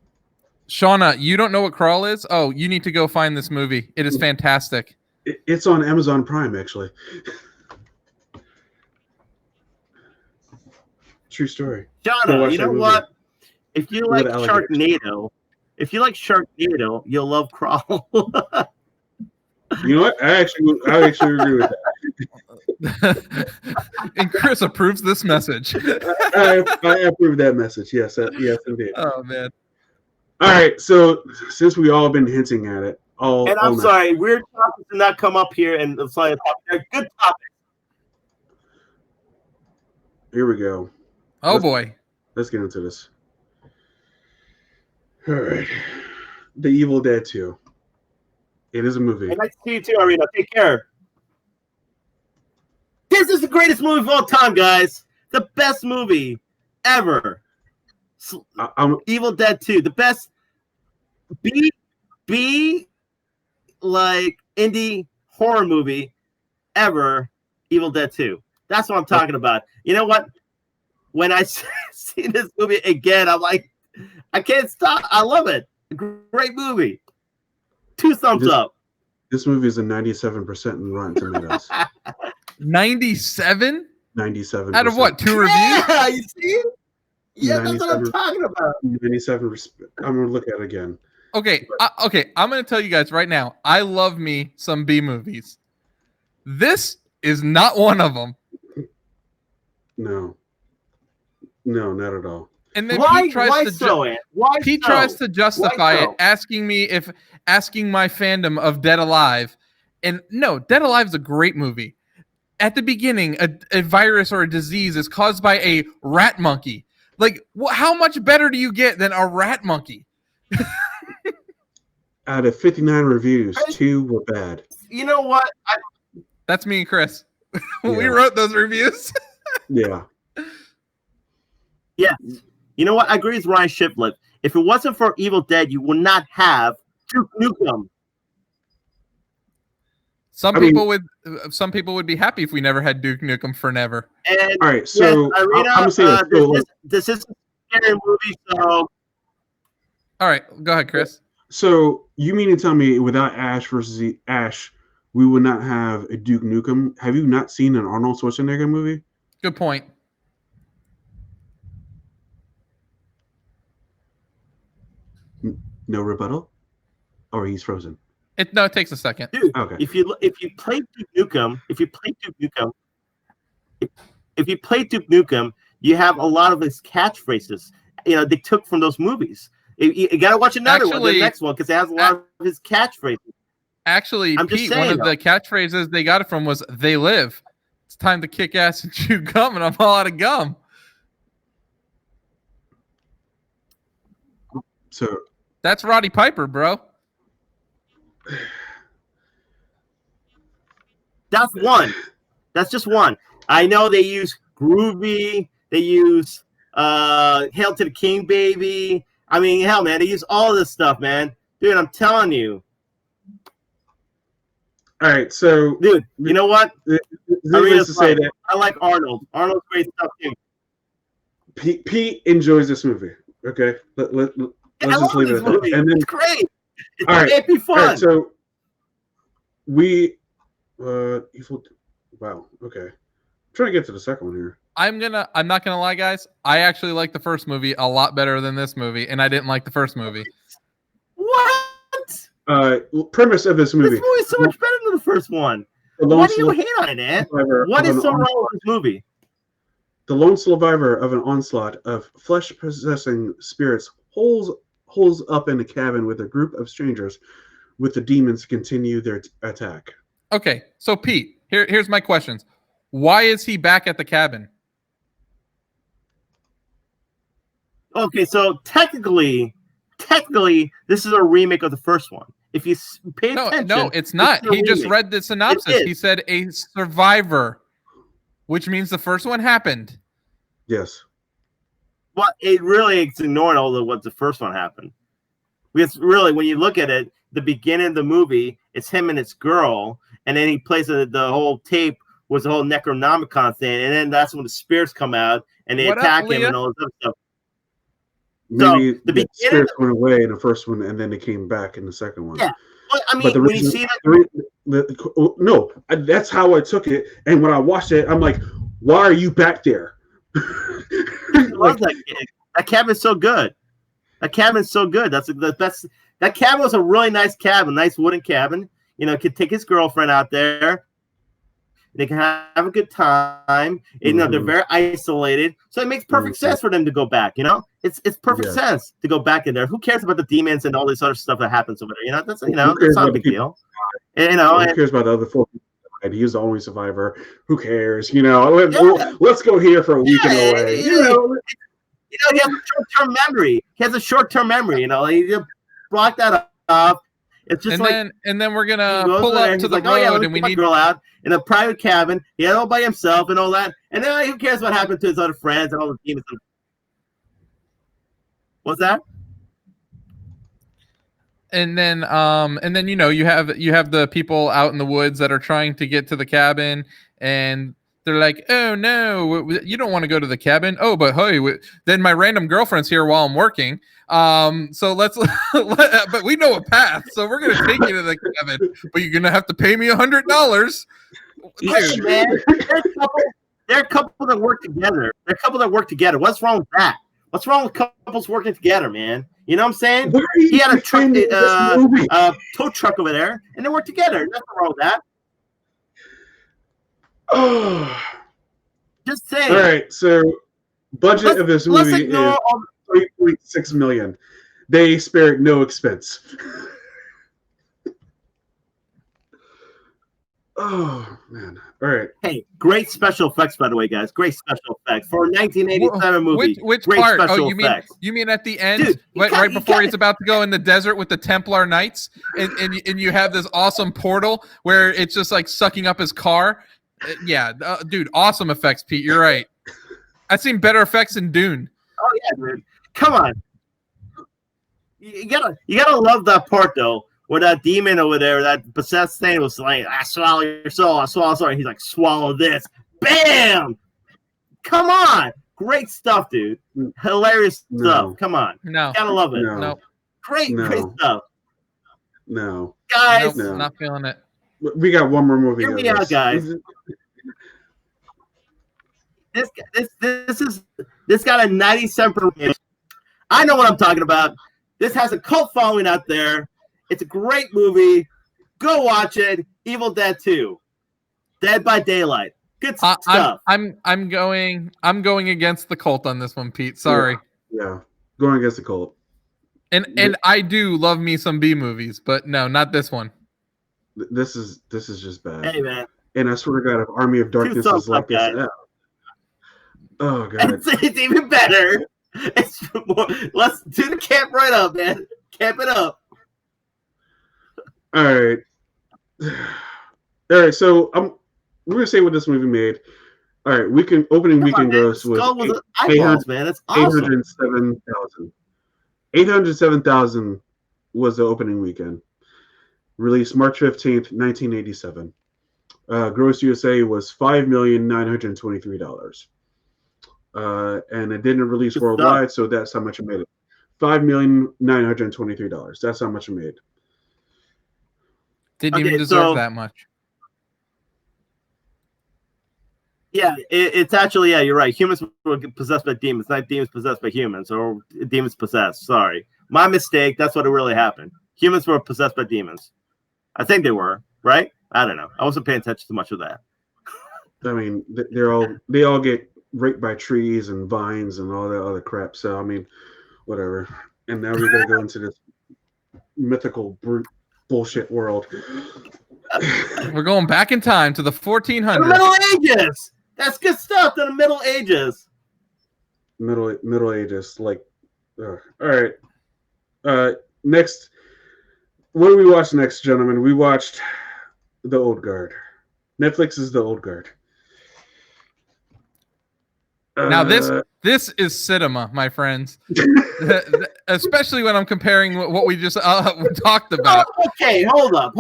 C: Shauna, you don't know what Crawl is? Oh, you need to go find this movie. It is fantastic.
A: It's on Amazon Prime, actually. True story.
B: Shauna, you know what? If you like Sharknado, you'll love Crawl.
A: You know what? I actually agree with that.
C: And Chris approves this message.
A: I approve that message. Yes, indeed.
C: Oh man.
A: All right, so since we all been hinting at it,
B: I'm sorry, weird topics did not come up here, and it's like they're good topics.
A: Here we go.
C: Oh boy.
A: Let's get into this. All right. The Evil Dead 2. It is a movie.
B: And nice to see you too, Arena. Take care. This is the greatest movie of all time, guys. The best movie ever. Evil Dead 2. The best B like indie horror movie ever. Evil Dead 2. That's what I'm talking about. You know what? When I see this movie again, I'm like, I can't stop. I love it. Great movie. 2 thumbs up.
A: This movie is a 97% in Rotten Tomatoes.
C: 97?
A: 97%.
C: Out of what? 2 reviews?
B: Yeah, you see? Yeah, that's what I'm talking about.
A: 97%. I'm going to look at it again.
C: Okay, I'm going to tell you guys right now, I love me some B movies. This is not one of them.
A: No, not at all.
C: And then
B: Why
C: he tries to justify it, asking my fandom of Dead Alive. And no, Dead Alive is a great movie. At the beginning, a virus or a disease is caused by a rat monkey. Like, how much better do you get than a rat monkey?
A: Out of 59 reviews, 2 were bad.
B: You know what?
C: That's me and Chris.
A: Yeah.
C: We wrote those reviews.
A: Yeah.
B: Yes. You know what? I agree with Ryan Shiflett. If it wasn't for Evil Dead, you would not have Duke Nukem.
C: Some people would be happy if we never had Duke Nukem for never.
B: And
A: all right, so
B: yes, Irina,
A: I'm saying
B: this is a scary movie, so.
C: All right, go ahead, Chris.
A: So you mean to tell me without Ash versus Ash, we would not have a Duke Nukem? Have you not seen an Arnold Schwarzenegger movie?
C: Good point.
A: No rebuttal? Or he's frozen?
C: It takes a second.
B: Dude,
A: okay.
B: If you play Duke Nukem, you have a lot of his catchphrases. You know, they took from those movies. You got to watch the next one, because it has a lot of his catchphrases.
C: Actually, Pete, one of the catchphrases they got it from was "They live." It's time to kick ass and chew gum, and I'm all out of gum.
A: So
C: that's Roddy Piper, bro.
B: That's one. That's just one. I know they use Groovy. They use Hail to the King, Baby. I mean, hell, man, they use all this stuff, man. Dude, I'm telling you.
A: All right, so
B: dude, you know what?
A: I
B: like Arnold. Arnold's great stuff too.
A: Pete enjoys this movie. Okay, let's
B: I
A: just
B: love
A: leave it
B: this
A: at that.
B: movie.
A: And then
B: It's great. It's
A: all right,
B: campy
A: all
B: fun.
A: right. So we evil. Wow. Okay, I'm trying to get to the second one here.
C: I'm not gonna lie, guys. I actually like the first movie a lot better than this movie, and I didn't like the first movie.
B: What?
A: Premise of this movie.
B: This movie is so much better than the first one.
A: The lone
B: Why do you hate on it, man? What is so wrong with this movie?
A: The lone survivor of an onslaught of flesh-possessing spirits holes up in a cabin with a group of strangers, with the demons continue their attack.
C: Okay, so Pete, here's my questions. Why is he back at the cabin?
B: Okay, so technically, this is a remake of the first one. If you pay attention,
C: no, it's not. He just read the synopsis. He said a survivor, which means the first one happened.
A: Yes.
B: Well, it really is ignoring all of what the first one happened. Because really, when you look at it, the beginning of the movie, it's him and his girl, and then he plays the whole tape was the whole Necronomicon thing, and then that's when the spirits come out and they attack him and all this other stuff.
A: Maybe
B: so
A: the spirits went away in the first one, and then they came back in the second one.
B: Yeah, well, I mean, when you see
A: that, no, that's how I took it. And when I watched it, I'm like, "Why are you back there?"
B: That cabin's so good. That cabin's so good. That cabin was a really nice cabin, nice wooden cabin. You know, could take his girlfriend out there. They can have a good time. You know, they're very isolated, so it makes perfect sense for them to go back. You know, it's perfect sense to go back in there. Who cares about the demons and all this other stuff that happens over there? You know, that's not a big deal. And,
A: who cares about the other 4 people? And he's the only survivor. Who cares? You know, let's go here for a weekend away. You know,
B: he has a short-term memory. He has a short-term memory. You know, he just block that off. It's just
C: and then we're gonna pull up to the road, and we need
B: girl out in a private cabin. He had all by himself and all that. And then who cares what happened to his other friends and all the demons? What's that?
C: And then you know you have the people out in the woods that are trying to get to the cabin, and they're like, "Oh no, you don't want to go to the cabin." Oh, but hey, then my random girlfriend's here while I'm working. So let's, but we know a path, so we're gonna take you to the cabin. But you're gonna have to pay me $100.
B: Dude, man, there are a couple that work together. What's wrong with that? What's wrong with couples working together, man? You know what I'm saying? He had a truck, tow truck over there, and they work together. Nothing wrong with that.
A: Oh,
B: just saying.
A: All right, so budget of this movie is $3.6 million. They spared no expense. Oh man! All right.
B: Hey, great special effects, by the way, guys. Great special effects for a 1987 movie.
C: Which
B: great
C: part?
B: Special
C: effects. You mean at the end, dude, right before he's about to go in the desert with the Templar Knights, and you have this awesome portal where it's just like sucking up his car. Yeah, dude, awesome effects, Pete. You're right. I've seen better effects in Dune.
B: Oh yeah, dude. Come on. You gotta love that part though. Where that demon over there, that possessed thing was like, I swallow your soul, I swallow. And he's like, swallow this. Bam! Come on. Great stuff, dude. Hilarious stuff. Come on.
C: No.
B: Gotta love it.
C: No.
B: Great stuff.
A: No.
B: Guys.
C: No. Not feeling it.
A: We got one more movie.
B: Hear me out, guys. This got a 97%. I know what I'm talking about. This has a cult following out there. It's a great movie. Go watch it. Evil Dead 2. Dead by Daylight. Good stuff.
C: I'm going against the cult on this one, Pete. Sorry.
A: Yeah. Going against the cult.
C: And I do love me some B movies, but no, not this one.
A: This is just bad.
B: Hey man.
A: And I swear to God, if Army of Darkness is like this. Oh God.
B: It's even better. Let's do the camp right up, man. Camp it up.
A: All right. So we're gonna say what this movie made. All right, opening weekend gross was
B: eyeballs, man. That's awesome.
A: 807,000. 807,000 was the opening weekend. Released March 15th, 1987. Gross USA was $5,923,000. and it didn't release
B: Good
A: worldwide, so that's how much it made it. $5,923,000. That's how much it made.
C: Didn't
B: Okay,
C: even deserve
B: so-
C: that much.
B: Yeah, it's actually, yeah, you're right. Humans were possessed by demons, not demons possessed by humans, or demons possessed. Sorry. My mistake. That's what really happened. Humans were possessed by demons. I think they were, right? I don't know. I wasn't paying attention to much of that.
A: I mean, they all get raped by trees and vines and all that other crap. So I mean, whatever. And now we're gonna go into this mythical brute bullshit world.
C: We're going back in time to the 1400s.
B: The Middle Ages. That's good stuff. The Middle Ages.
A: Middle Ages, like. All right. Next, what do we watch next, gentlemen? We watched The Old Guard. Netflix is The Old Guard.
C: Now this is cinema, my friends. Especially when I'm comparing what we just talked about.
B: Oh, okay, hold up.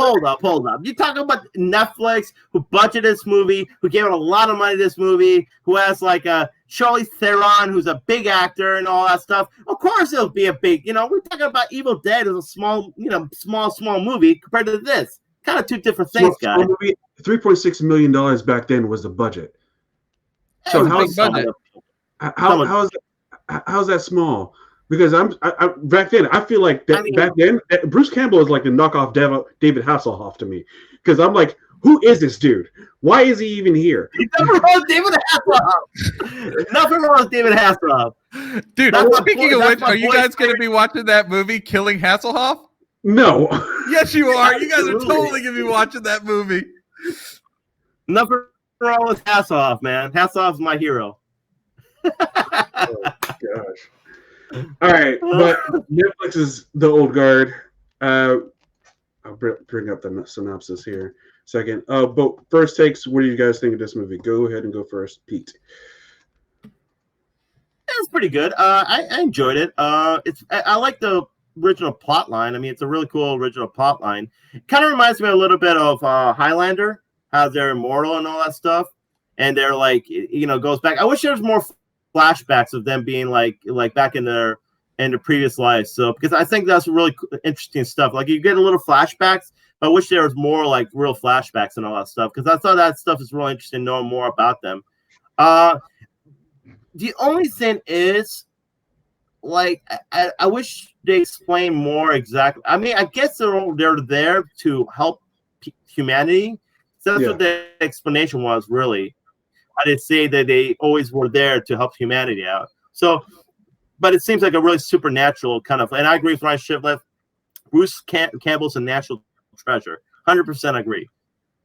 B: You talking about Netflix, who budgeted this movie, who gave it a lot of money to this movie, who has like a Charlize Theron, who's a big actor and all that stuff. Of course it'll be a big, we're talking about Evil Dead as a small, small movie compared to this. Kind of two different things, guys.
A: $3.6 million back then was the budget. So how's that small? Because I back then I feel like back then Bruce Campbell is like the knockoff David Hasselhoff to me, because I'm like, who is this dude? Why is he even here?
B: Nothing wrong with David Hasselhoff. Nothing wrong with David Hasselhoff.
C: Dude, speaking of which, are you guys going to be watching that movie, Killing Hasselhoff?
A: No.
C: Yes, you are. You guys are totally going to be watching that movie.
B: Nothing wrong with Hasselhoff, man. Hasselhoff's my hero.
A: Oh, gosh. All right, but Netflix is The Old Guard. I'll bring up the synopsis here second. But first takes, what do you guys think of this movie? Go ahead and go first, Pete.
B: It's pretty good. I enjoyed it. I like the original plot line. I mean, it's a really cool original plot line. Kind of reminds me a little bit of Highlander, how they're immortal and all that stuff, and they're like, goes back. I wish there was more flashbacks of them being like back in their previous lives. So because I think that's really interesting stuff. Like you get a little flashbacks. But I wish there was more like real flashbacks and all that stuff, because I thought that stuff is really interesting, knowing more about them. The only thing is, like, I wish they explain more exactly. I mean, I guess they're there to help humanity. So that's what the explanation was, really. I didn't say that they always were there to help humanity out. So, but it seems like a really supernatural kind of. And I agree with Ryan Shiflett. Bruce Campbell's a natural treasure. 100% agree.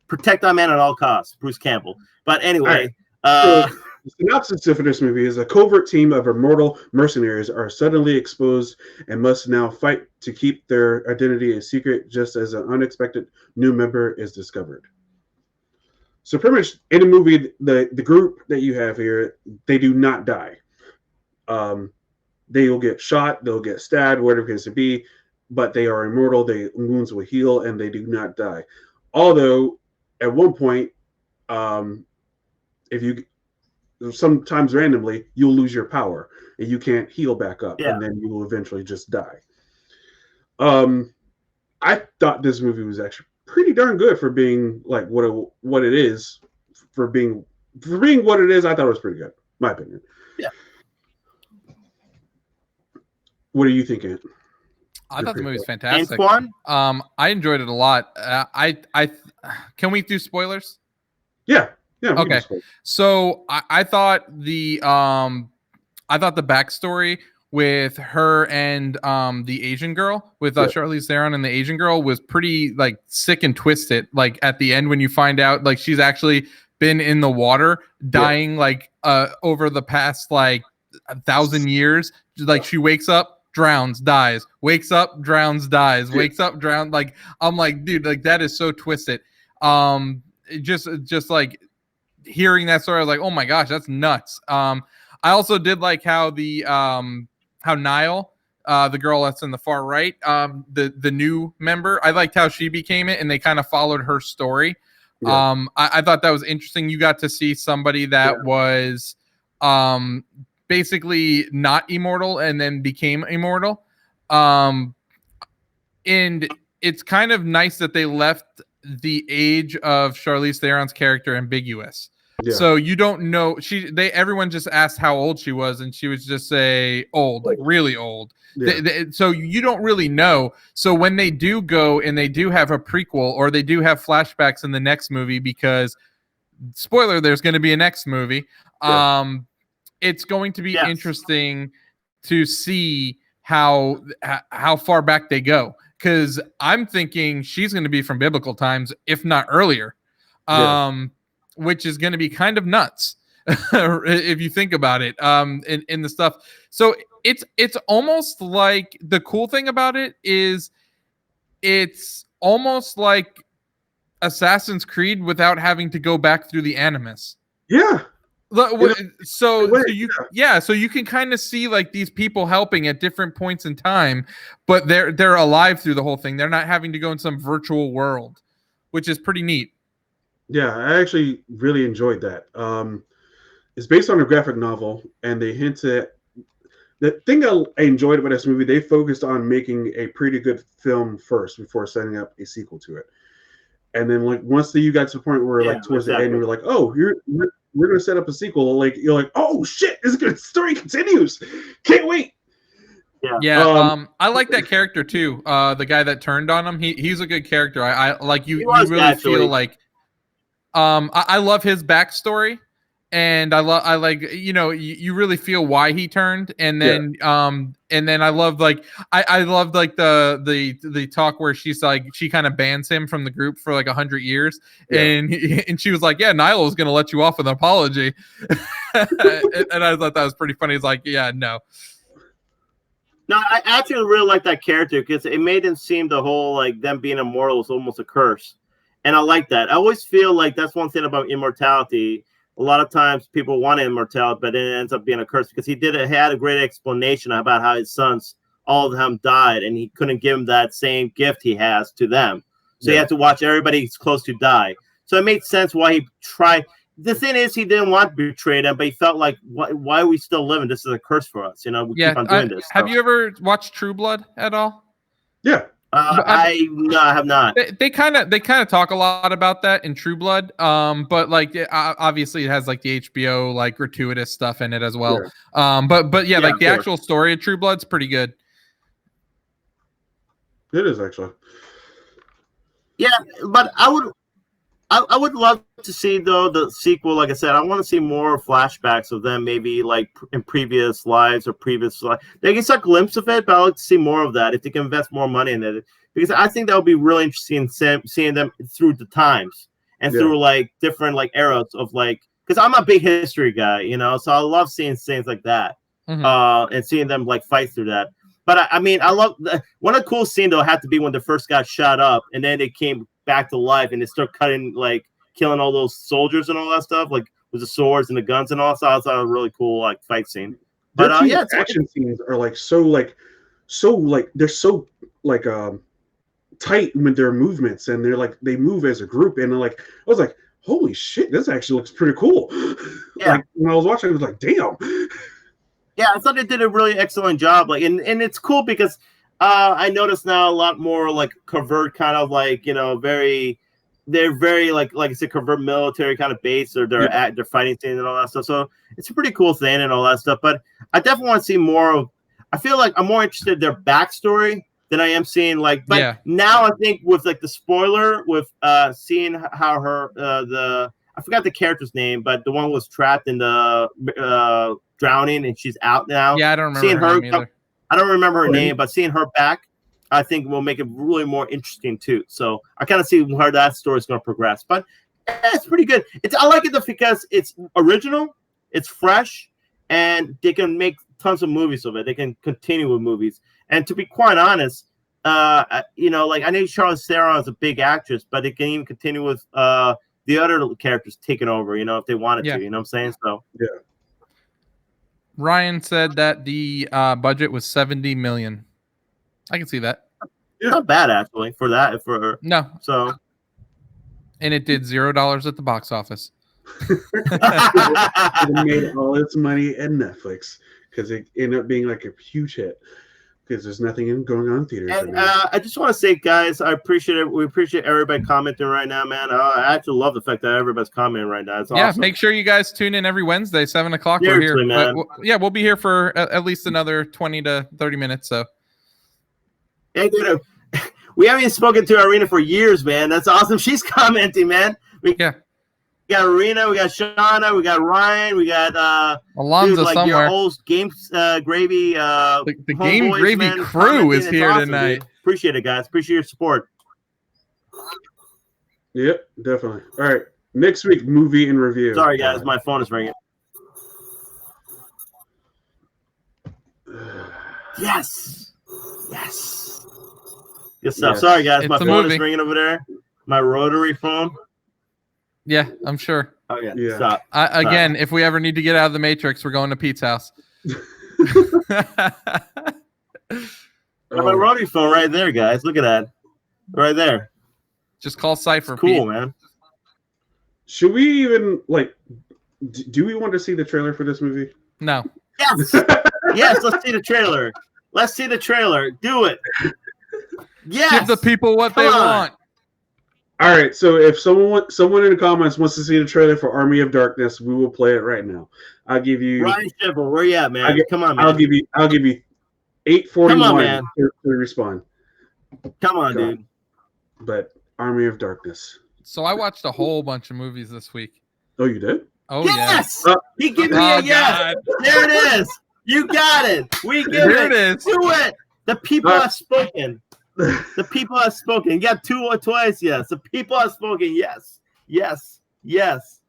B: Protect that man at all costs, Bruce Campbell. But anyway.
A: So the synopsis for this movie is a covert team of immortal mercenaries are suddenly exposed and must now fight to keep their identity a secret, just as an unexpected new member is discovered. So pretty much in the movie, the group that you have here, they do not die. They will get shot, they'll get stabbed, whatever it can be, but they are immortal, their wounds will heal, and they do not die. Although, at one point, if you sometimes randomly, you'll lose your power, and you can't heal back up, and then you will eventually just die. I thought this movie was actually pretty darn good for being like what it is, for being what it is. I thought it was pretty good, my opinion.
B: Yeah.
A: What do you think, Ant?
C: I thought the movie was fantastic.
B: And
C: I enjoyed it a lot. I can we do spoilers?
A: Yeah.
C: Okay. So I thought the backstory with her and the Asian girl, with Charlize Theron and the Asian girl, was pretty like sick and twisted. Like at the end when you find out like she's actually been in the water dying like over the past like 1,000 years. Like she wakes up, drowns, dies, wakes up, drowns, dies, wakes up, drowns. Like I'm like, dude, like that is so twisted. Just like hearing that story, I was like, oh my gosh, that's nuts. I also did like how how Niall, the girl that's in the far right, the new member, I liked how she became it, and they kind of followed her story. I thought that was interesting. You got to see somebody that was basically not immortal and then became immortal. And it's kind of nice that they left the age of Charlize Theron's character ambiguous.
A: Yeah.
C: So you don't know everyone just asked how old she was, and she would just say old, like really old.
A: Yeah.
C: So you don't really know. So when they do go and they do have a prequel or they do have flashbacks in the next movie, because spoiler, there's going to be a next movie. It's going to be interesting to see how far back they go, because I'm thinking she's going to be from biblical times, if not earlier. Which is going to be kind of nuts if you think about it, in the stuff. So it's almost like, the cool thing about it is it's almost like Assassin's Creed without having to go back through the Animus.
A: Yeah.
C: So you can kind of see like these people helping at different points in time, but they're alive through the whole thing. They're not having to go in some virtual world, which is pretty neat.
A: Yeah, I actually really enjoyed that. It's based on a graphic novel, and they hint at the thing I enjoyed about this movie. They focused on making a pretty good film first before setting up a sequel to it. And then, like, once you got to the point where, like, towards the end, you were like, "Oh, we're going to set up a sequel." Like, you're like, "Oh shit, this good story continues! Can't wait!"
C: Yeah. I like that character too. The guy that turned on him, he's a good character. I like you. You really feel like. I love his backstory, and I like, you really feel why he turned, and then I love I loved like the talk where she's like, she kind of bans him from the group for like 100 years, and she was like, yeah, Niall is gonna let you off with an apology, and I thought that was pretty funny. He's like, yeah, no.
B: No, I actually really like that character because it made him seem the whole like them being immortal was almost a curse. And I like that. I always feel like that's one thing about immortality. A lot of times people want immortality, but it ends up being a curse because he had a great explanation about how his sons, all of them died, and he couldn't give them that same gift he has to them. So he had to watch everybody close to die. So it made sense why he tried. The thing is, he didn't want to betray them, but he felt like, why are we still living? This is a curse for us. We keep on doing this.
C: Have you ever watched True Blood at all?
A: Yeah.
B: I have not.
C: They kind of talk a lot about that in True Blood, but like obviously it has like the HBO like gratuitous stuff in it as well. But like the actual story of True Blood's pretty good.
A: It is actually.
B: Yeah, but I would love to see though the sequel. Like I said, I want to see more flashbacks of them, maybe like in previous lives or previous life. They can see a glimpse of it, but I'd like to see more of that if they can invest more money in it, because I think that would be really interesting seeing them through the times and through like different like eras of like, because I'm a big history guy, so I love seeing things like that, and seeing them like fight through that. But I mean, I love one of the cool scenes though had to be when they first got shot up and then they came back to life and they start cutting, like killing all those soldiers and all that stuff, like with the swords and the guns and all. So I thought it was a really cool like fight scene. But
A: action scenes are like so they're so like tight with their movements, and they're like they move as a group, and like I was like, holy shit, this actually looks pretty cool. Like when I was watching, I was like, damn.
B: Yeah, I thought they did a really excellent job. Like, and it's cool because I noticed now a lot more like covert kind of like, they're very like I said, covert military kind of base, or they're fighting scene and all that stuff. So it's a pretty cool thing and all that stuff. But I definitely want to see more of. I feel like I'm more interested in their backstory than I am seeing like. But now I think with like the spoiler with seeing how her I forgot the character's name, but the one was trapped in the drowning and she's out now.
C: Yeah, I don't remember her name either.
B: I don't remember her name, but seeing her back, I think will make it really more interesting too. So I kind of see where that story is going to progress. But it's pretty good. I like it because it's original, it's fresh, and they can make tons of movies of it. They can continue with movies. And to be quite honest, like I know Charlize Theron is a big actress, but they can even continue with the other characters taking over, if they wanted to. You know what I'm saying? So
A: yeah.
C: Ryan said that the budget was $70 million. I can see that.
B: Yeah. Not bad actually for that.
C: No.
B: So.
C: And it did $0 at the box office.
A: It made all its money at Netflix because it ended up being like a huge hit because there's nothing going on in theaters right
B: And
A: now.
B: I just want to say, guys, I appreciate it. We appreciate everybody commenting right now, man. I actually love the fact that everybody's commenting right now. It's awesome.
C: Make sure you guys tune in every Wednesday, 7:00. We're here.
B: Seriously, man.
C: We'll be here for at least another 20 to 30 minutes. So,
B: Hey, dude, we haven't even spoken to Arena for years, man. That's awesome. She's commenting, man. We got Arena, we got Shauna, we got Ryan, we got
C: Alonzo
B: dude, like
C: somewhere.
B: your old Game Gravy.
C: The Game
B: homeboys,
C: Gravy
B: man,
C: crew
B: commenting.
C: is
B: It's
C: here
B: awesome,
C: tonight.
B: dude. Appreciate it, guys. Appreciate your support.
A: Yep, definitely. All right, next week movie and review.
B: Sorry, guys, my phone is ringing. Yes. Good stuff.
A: Yes.
B: Sorry, guys,
C: It's
B: my
C: a
B: phone
C: movie.
B: is ringing over there. My rotary phone.
C: Yeah, I'm sure.
B: Oh yeah.
A: Yeah.
B: Stop.
C: Again, if we ever need to get out of the Matrix, we're going to Pete's house.
B: My rotary phone right there, guys. Look at that. Right there.
C: Just call Cypher.
B: It's cool,
C: Pete.
B: man.
A: Should we even do we want to see the trailer for this movie?
C: No.
B: Yes. Yes, let's see the trailer. Let's see the trailer. Do it. Yes.
C: Give the people what
B: Come
C: they
B: on.
C: want.
A: All right, so if someone in the comments wants to see the trailer for Army of Darkness, we will play it right now. I'll give you
B: Ryan Shipper, where you at, man? Come on, man.
A: I'll give you 8:41
B: Come on, man.
A: to respond.
B: Come on,
A: Go.
B: dude.
A: But Army of Darkness.
C: So I watched a whole bunch of movies this week.
A: Oh, you did?
C: Oh
B: Yes.
A: yeah.
B: He gave me
C: Oh,
B: a yes.
C: God.
B: There it is. You got it. We give
C: Here
B: it.
C: it is.
B: Do it. The people have spoken. The people have spoken. You got two or twice, yes. The people have spoken, yes. Yes. Yes.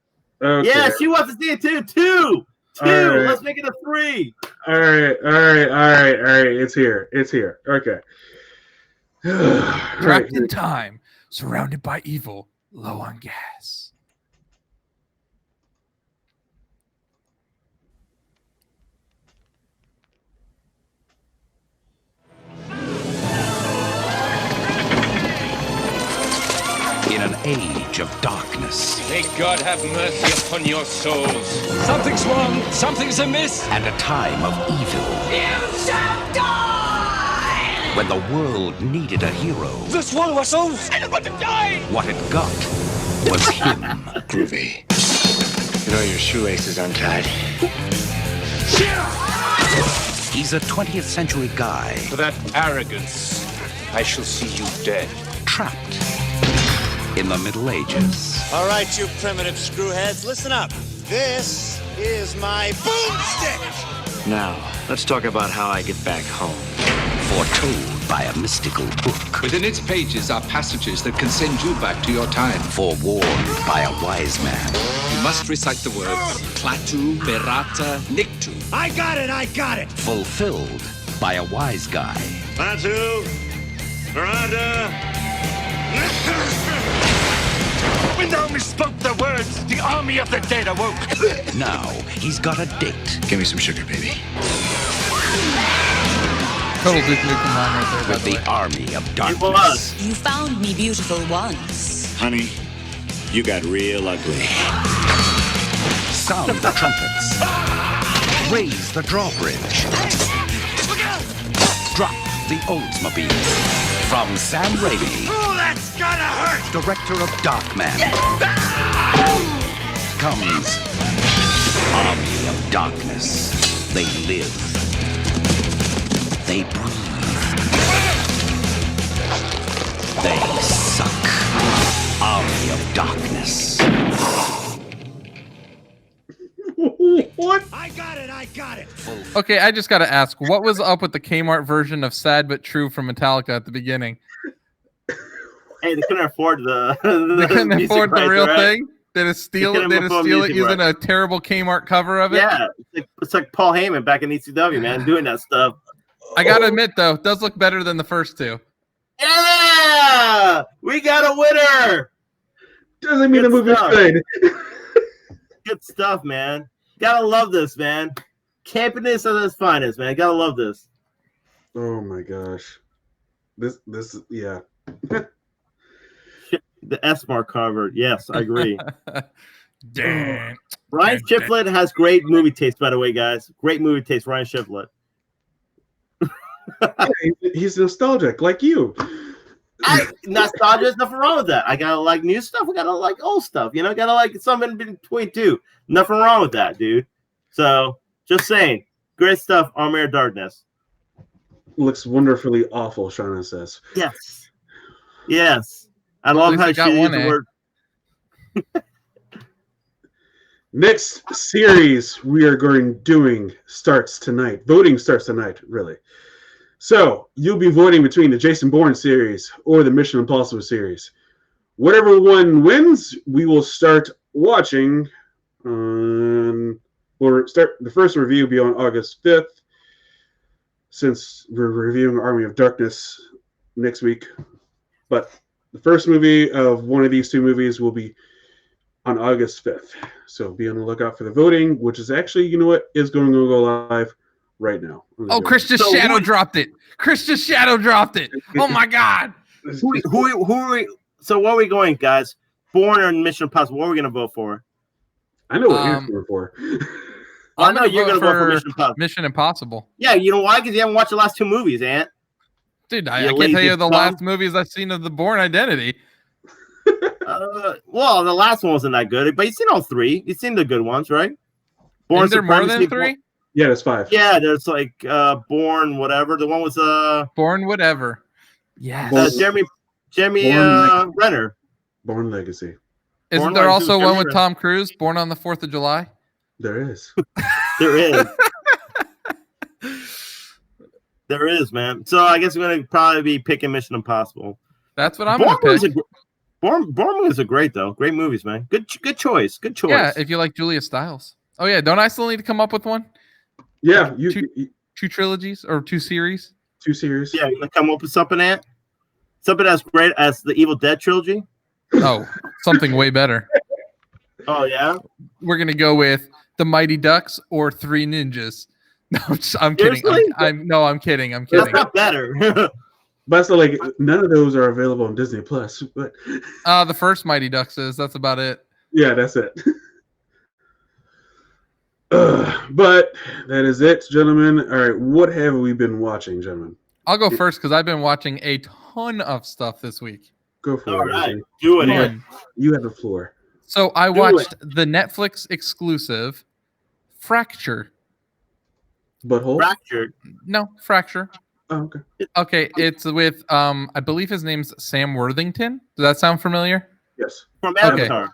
A: Okay.
B: Yeah, she wants to see it too. Two.
A: All right.
B: Let's make it a 3.
A: All right. It's here. Okay.
C: Trapped in time, surrounded by evil, low on gas.
G: In an age of darkness
H: May God have mercy upon your souls.
F: Something's wrong. Something's amiss.
G: and a time of evil,
H: You shall die!
G: when the world needed a hero,
F: The swallow our souls.
H: I don't want to die!
G: what it got was him.
I: Groovy. You know your shoelace is untied.
G: He's a 20th century guy
H: For that arrogance, I shall see you dead.
G: trapped in the Middle Ages.
J: All right, you primitive screwheads, listen up. This is my boomstick.
I: Now, let's talk about how I get back home.
G: Foretold by a mystical book.
F: Within its pages are passages that can send you back to your time.
G: Forewarned by a wise man.
F: You must recite the words Klaatu, Berata, Niktu.
J: I got it.
G: Fulfilled by a wise guy.
J: Batu, Miranda.
H: When thou misspoke the words, the army of the dead awoke.
G: Now he's got a date
I: Give me some sugar, baby.
C: Total Duke Nukem line right there, by
G: with
C: the
G: the
C: way.
G: Army of
B: It
G: Darkness.
B: was.
K: You found me beautiful once.
I: Honey, you got real ugly.
G: Sound the trumpets. Raise the drawbridge. Drop the Oldsmobile. From Sam Raimi,
J: Oh, that's gonna hurt.
G: director of Darkman, comes Army of Darkness. They live. They breathe. They suck. Army of Darkness.
A: What?
J: I got it.
C: Okay, I just got to ask, what was up with the Kmart version of Sad But True from Metallica at the beginning?
B: Hey, they couldn't afford the
C: They couldn't
B: music
C: afford the
B: rights,
C: real
B: right?
C: thing? Did it steal
B: couldn't
C: it? Did it
B: afford
C: steal it
B: music
C: using
B: rights.
C: a terrible Kmart cover of it?
B: Yeah, it's like Paul Heyman back in ECW, man, doing that stuff.
C: I gotta admit though, it does look better than the first two.
B: Yeah, we got a winner.
A: Doesn't mean the
B: Good
A: movie's
B: stuff.
A: good.
B: Good stuff, man. Gotta love this, man. Campiness at its finest, man. Gotta love this.
A: Oh my gosh. This yeah.
B: The S mark covered. Yes, I agree.
C: Damn.
B: Ryan Shiflett has great movie taste, by the way, guys. Great movie taste, Ryan Shiflett.
A: Yeah, he's nostalgic, like you.
B: Nostalgia, there's nothing wrong with that. I gotta like new stuff. I gotta like old stuff. You know, gotta like something in between too. Nothing wrong with that, dude. So just saying, great stuff. Army of Darkness
A: Looks wonderfully awful, Shauna says.
B: Yes. I love how she used the word.
A: Next series we are doing starts tonight. Voting starts tonight, really. So you'll be voting between the Jason Bourne series or the Mission Impossible series. Whatever one wins, we will start watching. We'll start the first review will be on August 5th, since we're reviewing Army of Darkness next week. But the first movie of one of these two movies will be on August 5th. So be on the lookout for the voting, which is actually, you know what, is going to go live right now.
C: Oh, Chris just shadow dropped it. Chris just shadow dropped it. Oh my God.
B: Who are we? So what are we going, guys? Bourne or Mission Impossible? What are we going to vote for?
A: I know what Ant's going for.
B: I know you're going to vote for Mission Impossible.
C: Mission Impossible.
B: Yeah, you know why? Because you haven't watched the last two movies, Ant.
C: Dude, I can't tell you the last movies I've seen of the Bourne Identity.
B: Well, the last one wasn't that good, but you've seen all three. You've seen the good ones, right?
C: Is there more than three?
A: Yeah, there's 5.
B: Yeah, there's like Bourne, whatever. The one was
C: Bourne, whatever. Yes.
B: Jeremy Renner.
A: Bourne Legacy.
C: Isn't there also one with Tom Cruise, Born on the 4th of July?
A: There is.
B: There is. There is, man. So I guess we're going to probably be picking Mission Impossible.
C: That's what I'm going to pick.
B: Bourne movies are great, though. Great movies, man. Good choice. Good choice.
C: Yeah, if you like Julia Stiles. Oh, yeah. Don't I still need to come up with one?
A: Yeah.
C: Two trilogies or 2 series?
A: 2 series.
B: Yeah, you going to come up with something, Ant? Something as great as the Evil Dead trilogy?
C: Oh, something way better.
B: Oh, yeah?
C: We're going to go with The Mighty Ducks or 3 Ninjas. No, I'm kidding. I'm kidding.
B: That's not better.
A: But so, like, none of those are available on Disney Plus. But
C: the first Mighty Ducks is. That's about it.
A: Yeah, that's it. But that is it, gentlemen. All right, what have we been watching, gentlemen?
C: I'll go first because I've been watching a ton of stuff this week.
A: Go for it.
B: All right, do it. Aaron.
A: You have the floor.
C: So I watched the Netflix exclusive Fracture.
A: Butthole?
B: Fractured?
C: No, Fracture.
A: Oh, okay.
C: Okay, it's with I believe his name's Sam Worthington. Does that sound familiar?
A: Yes.
B: From Avatar.
A: Okay.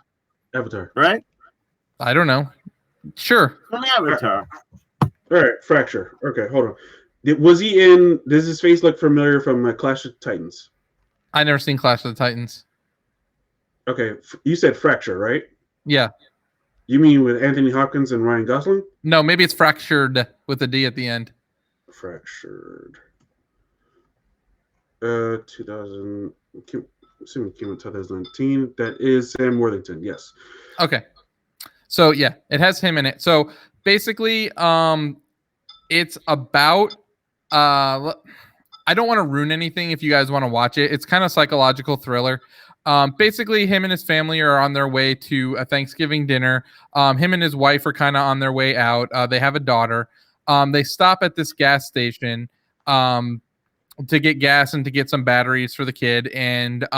A: Avatar.
B: Right?
C: I don't know. Sure.
B: From Avatar.
A: All right, Fracture. Okay, hold on. Was he in? Does his face look familiar from Clash of Titans?
C: I never seen Clash of the Titans.
A: Okay, you said Fracture, right?
C: Yeah.
A: You mean with Anthony Hopkins and Ryan Gosling?
C: No, maybe it's Fractured with a D at the end.
A: Fractured. 2000. Assuming it came in 2019. That is Sam Worthington. Yes.
C: Okay. So yeah, it has him in it. So basically, it's about I don't want to ruin anything if you guys want to watch it. It's kind of psychological thriller. Basically, him and his family are on their way to a Thanksgiving dinner. Him and his wife are kind of on their way out. They have a daughter. They stop at this gas station to get gas and to get some batteries for the kid. And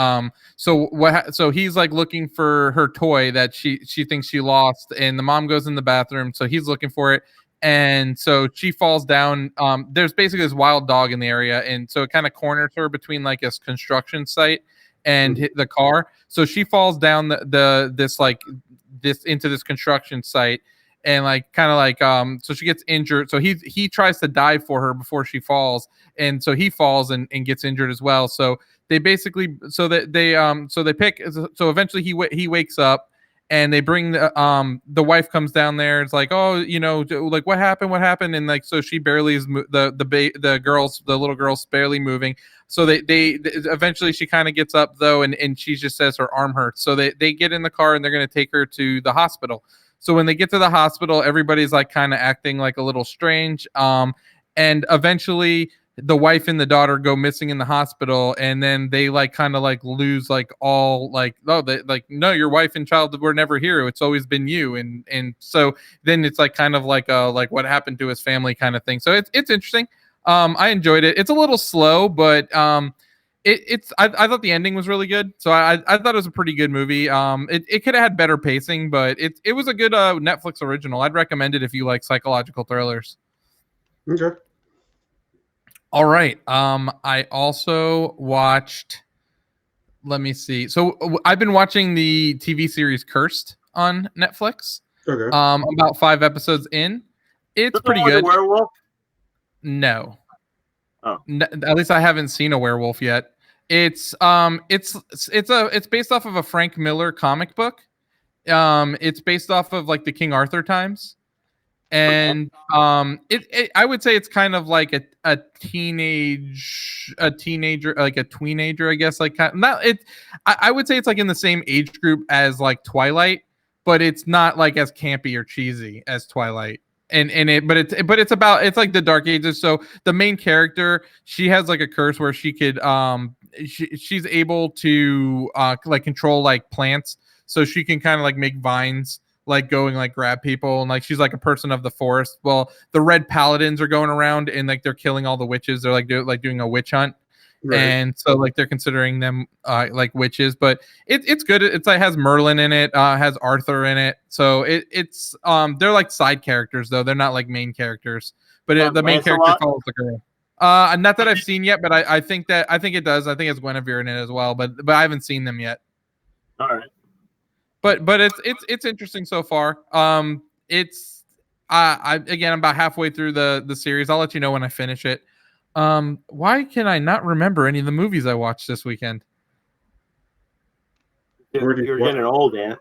C: so he's like looking for her toy that she thinks she lost. And the mom goes in the bathroom, so he's looking for it. And so she falls down. There's basically this wild dog in the area, and so it kind of corners her between like a construction site and hit the car. So she falls down this into this construction site, and like kind of like so she gets injured. So he tries to dive for her before she falls, and so he falls and gets injured as well. So they basically so eventually he wakes up. And they bring the wife comes down there. It's like, oh, you know, like what happened? And like, so she barely is the little girl's barely moving. So they eventually she kind of gets up though, and she just says her arm hurts. So they get in the car and they're going to take her to the hospital. So when they get to the hospital, everybody's like kind of acting like a little strange. And eventually the wife and the daughter go missing in the hospital, and then they like kind of like lose like all like, oh, they like, no, your wife and child were never here, it's always been you, and so then it's like kind of like what happened to his family kind of thing. So it's interesting. I enjoyed it. It's a little slow, but I thought the ending was really good, so I thought it was a pretty good movie. It could have had better pacing, but it was a good Netflix original. I'd recommend it if you like psychological thrillers.
A: Okay.
C: All right. I also watched. Let me see. So I've been watching the TV series Cursed on Netflix.
A: Okay.
C: About 5 episodes in. It's pretty good.
B: Werewolf?
C: No.
B: Oh.
C: At least I haven't seen a werewolf yet. It's based off of a Frank Miller comic book. It's based off of like the King Arthur times. And I would say it's kind of like a teenager, like a tweenager, I guess, like not it. I would say it's like in the same age group as like Twilight, but it's not like as campy or cheesy as Twilight. But it's like the Dark Ages. So the main character, she has like a curse where she could she's able to like control like plants, so she can kind of like make vines like going like grab people, and like she's like a person of the forest. Well, the Red Paladins are going around and like they're killing all the witches. They're like doing a witch hunt. Right. And so like they're considering them like witches, but it's good. It's like has Merlin in it, has Arthur in it. So it's they're like side characters though. They're not like main characters, but the main character follows the girl. Not that I've seen yet, but I think it does. I think it's Guinevere in it as well, but I haven't seen them yet.
B: All right.
C: But it's interesting so far. It's I'm about halfway through the series. I'll let you know when I finish it. Why can I not remember any of the movies I watched this weekend?
B: You're getting old, Ant.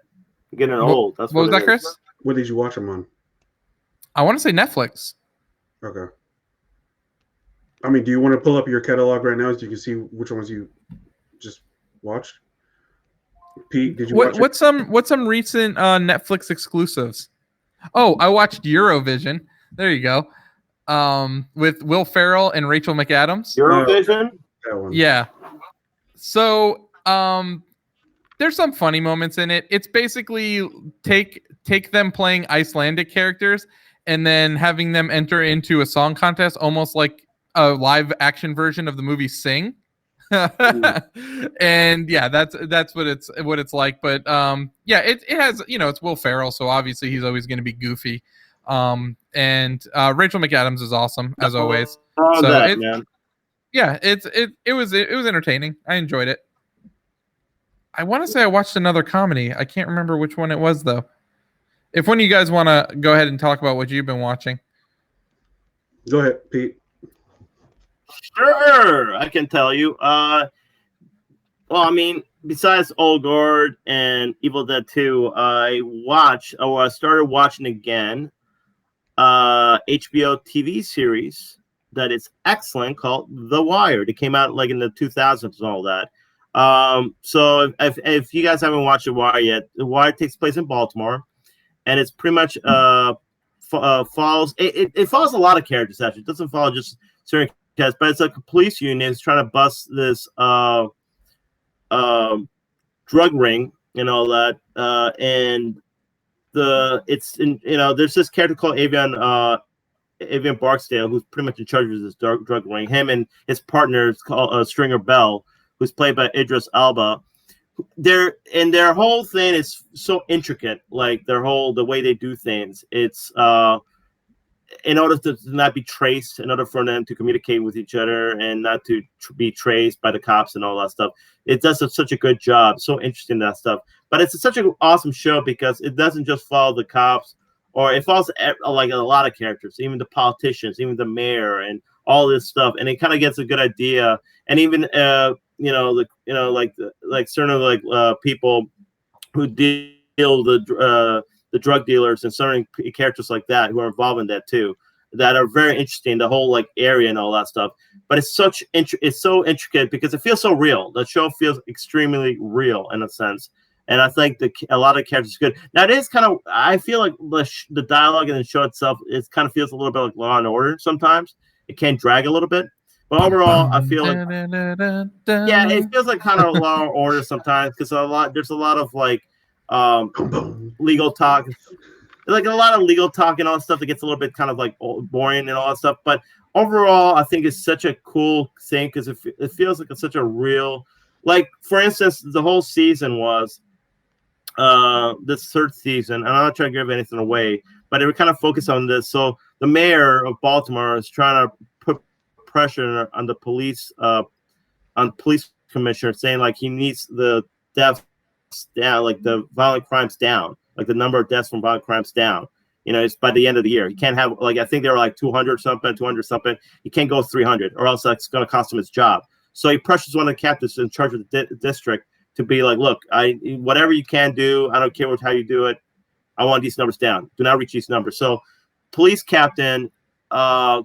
B: You're getting old. That's
C: what was that, Chris?
A: What did you watch them on?
C: I want to say Netflix.
A: Okay. I mean, do you want to pull up your catalog right now so you can see which ones you just watched? Pete, did you watch
C: what's some recent Netflix exclusives? Oh, I watched Eurovision. There you go. With Will Ferrell and Rachel McAdams.
B: Eurovision?
A: That one.
C: Yeah. So there's some funny moments in it. It's basically take them playing Icelandic characters and then having them enter into a song contest, almost like a live action version of the movie Sing. And yeah, that's what it's like. But yeah, it has, it's Will Ferrell, so obviously he's always going to be goofy. And Rachel McAdams is awesome as always. It was entertaining. I enjoyed it. I want to say I watched another comedy. I can't remember which one it was though. If one of you guys want to go ahead and talk about what you've been watching.
A: Go ahead, Pete.
B: Sure, I can tell you. Well, I mean, besides Old Guard and Evil Dead 2, I started watching again HBO TV series that is excellent called The Wire. It came out like in the 2000s and all that. So if you guys haven't watched The Wire yet, The Wire takes place in Baltimore, and it's pretty much follows it follows a lot of characters. Actually, it doesn't follow just certain characters, but it's like a police union is trying to bust this drug ring and all that, and there's this character called Avian Barksdale, who's pretty much in charge of this drug ring. Him and his partner is called Stringer Bell, who's played by Idris Elba. Their whole thing is so intricate, like the way they do things. It's in order to not be traced, in order for them to communicate with each other and not to be traced by the cops and all that stuff. It does such a good job. So interesting, that stuff. But it's such an awesome show because it doesn't just follow the cops, or it follows like a lot of characters, even the politicians, even the mayor, and all this stuff. And it kind of gets a good idea. And even certain people who deal with the drug dealers and certain characters like that who are involved in that too, that are very interesting, the whole like area and all that stuff. But it's so intricate because it feels so real. The show feels extremely real in a sense. And I think a lot of characters are good. Now it is kind of, I feel like the dialogue in the show itself, it kind of feels a little bit like Law and Order sometimes. It can drag a little bit. But overall, I feel like it feels like kind of Law and Order sometimes because there's a lot of like legal talk, like a lot of legal talk and all that stuff that gets a little bit kind of like boring and all that stuff. But overall, I think it's such a cool thing because it feels like it's such a real, like for instance, the whole season was this third season, and I'm not trying to give anything away, but it would kind of focus on this. So the mayor of Baltimore is trying to put pressure on the police commissioner, saying like he needs the deaths down, like the violent crimes down, like the number of deaths from violent crimes down. It's by the end of the year. He can't have, like, I think they were like 200 something. He can't go 300, or else that's going to cost him his job. So he pressures one of the captains in charge of the district to be like, look, whatever you can do, I don't care how you do it. I want these numbers down. Do not reach these numbers. So police captain, I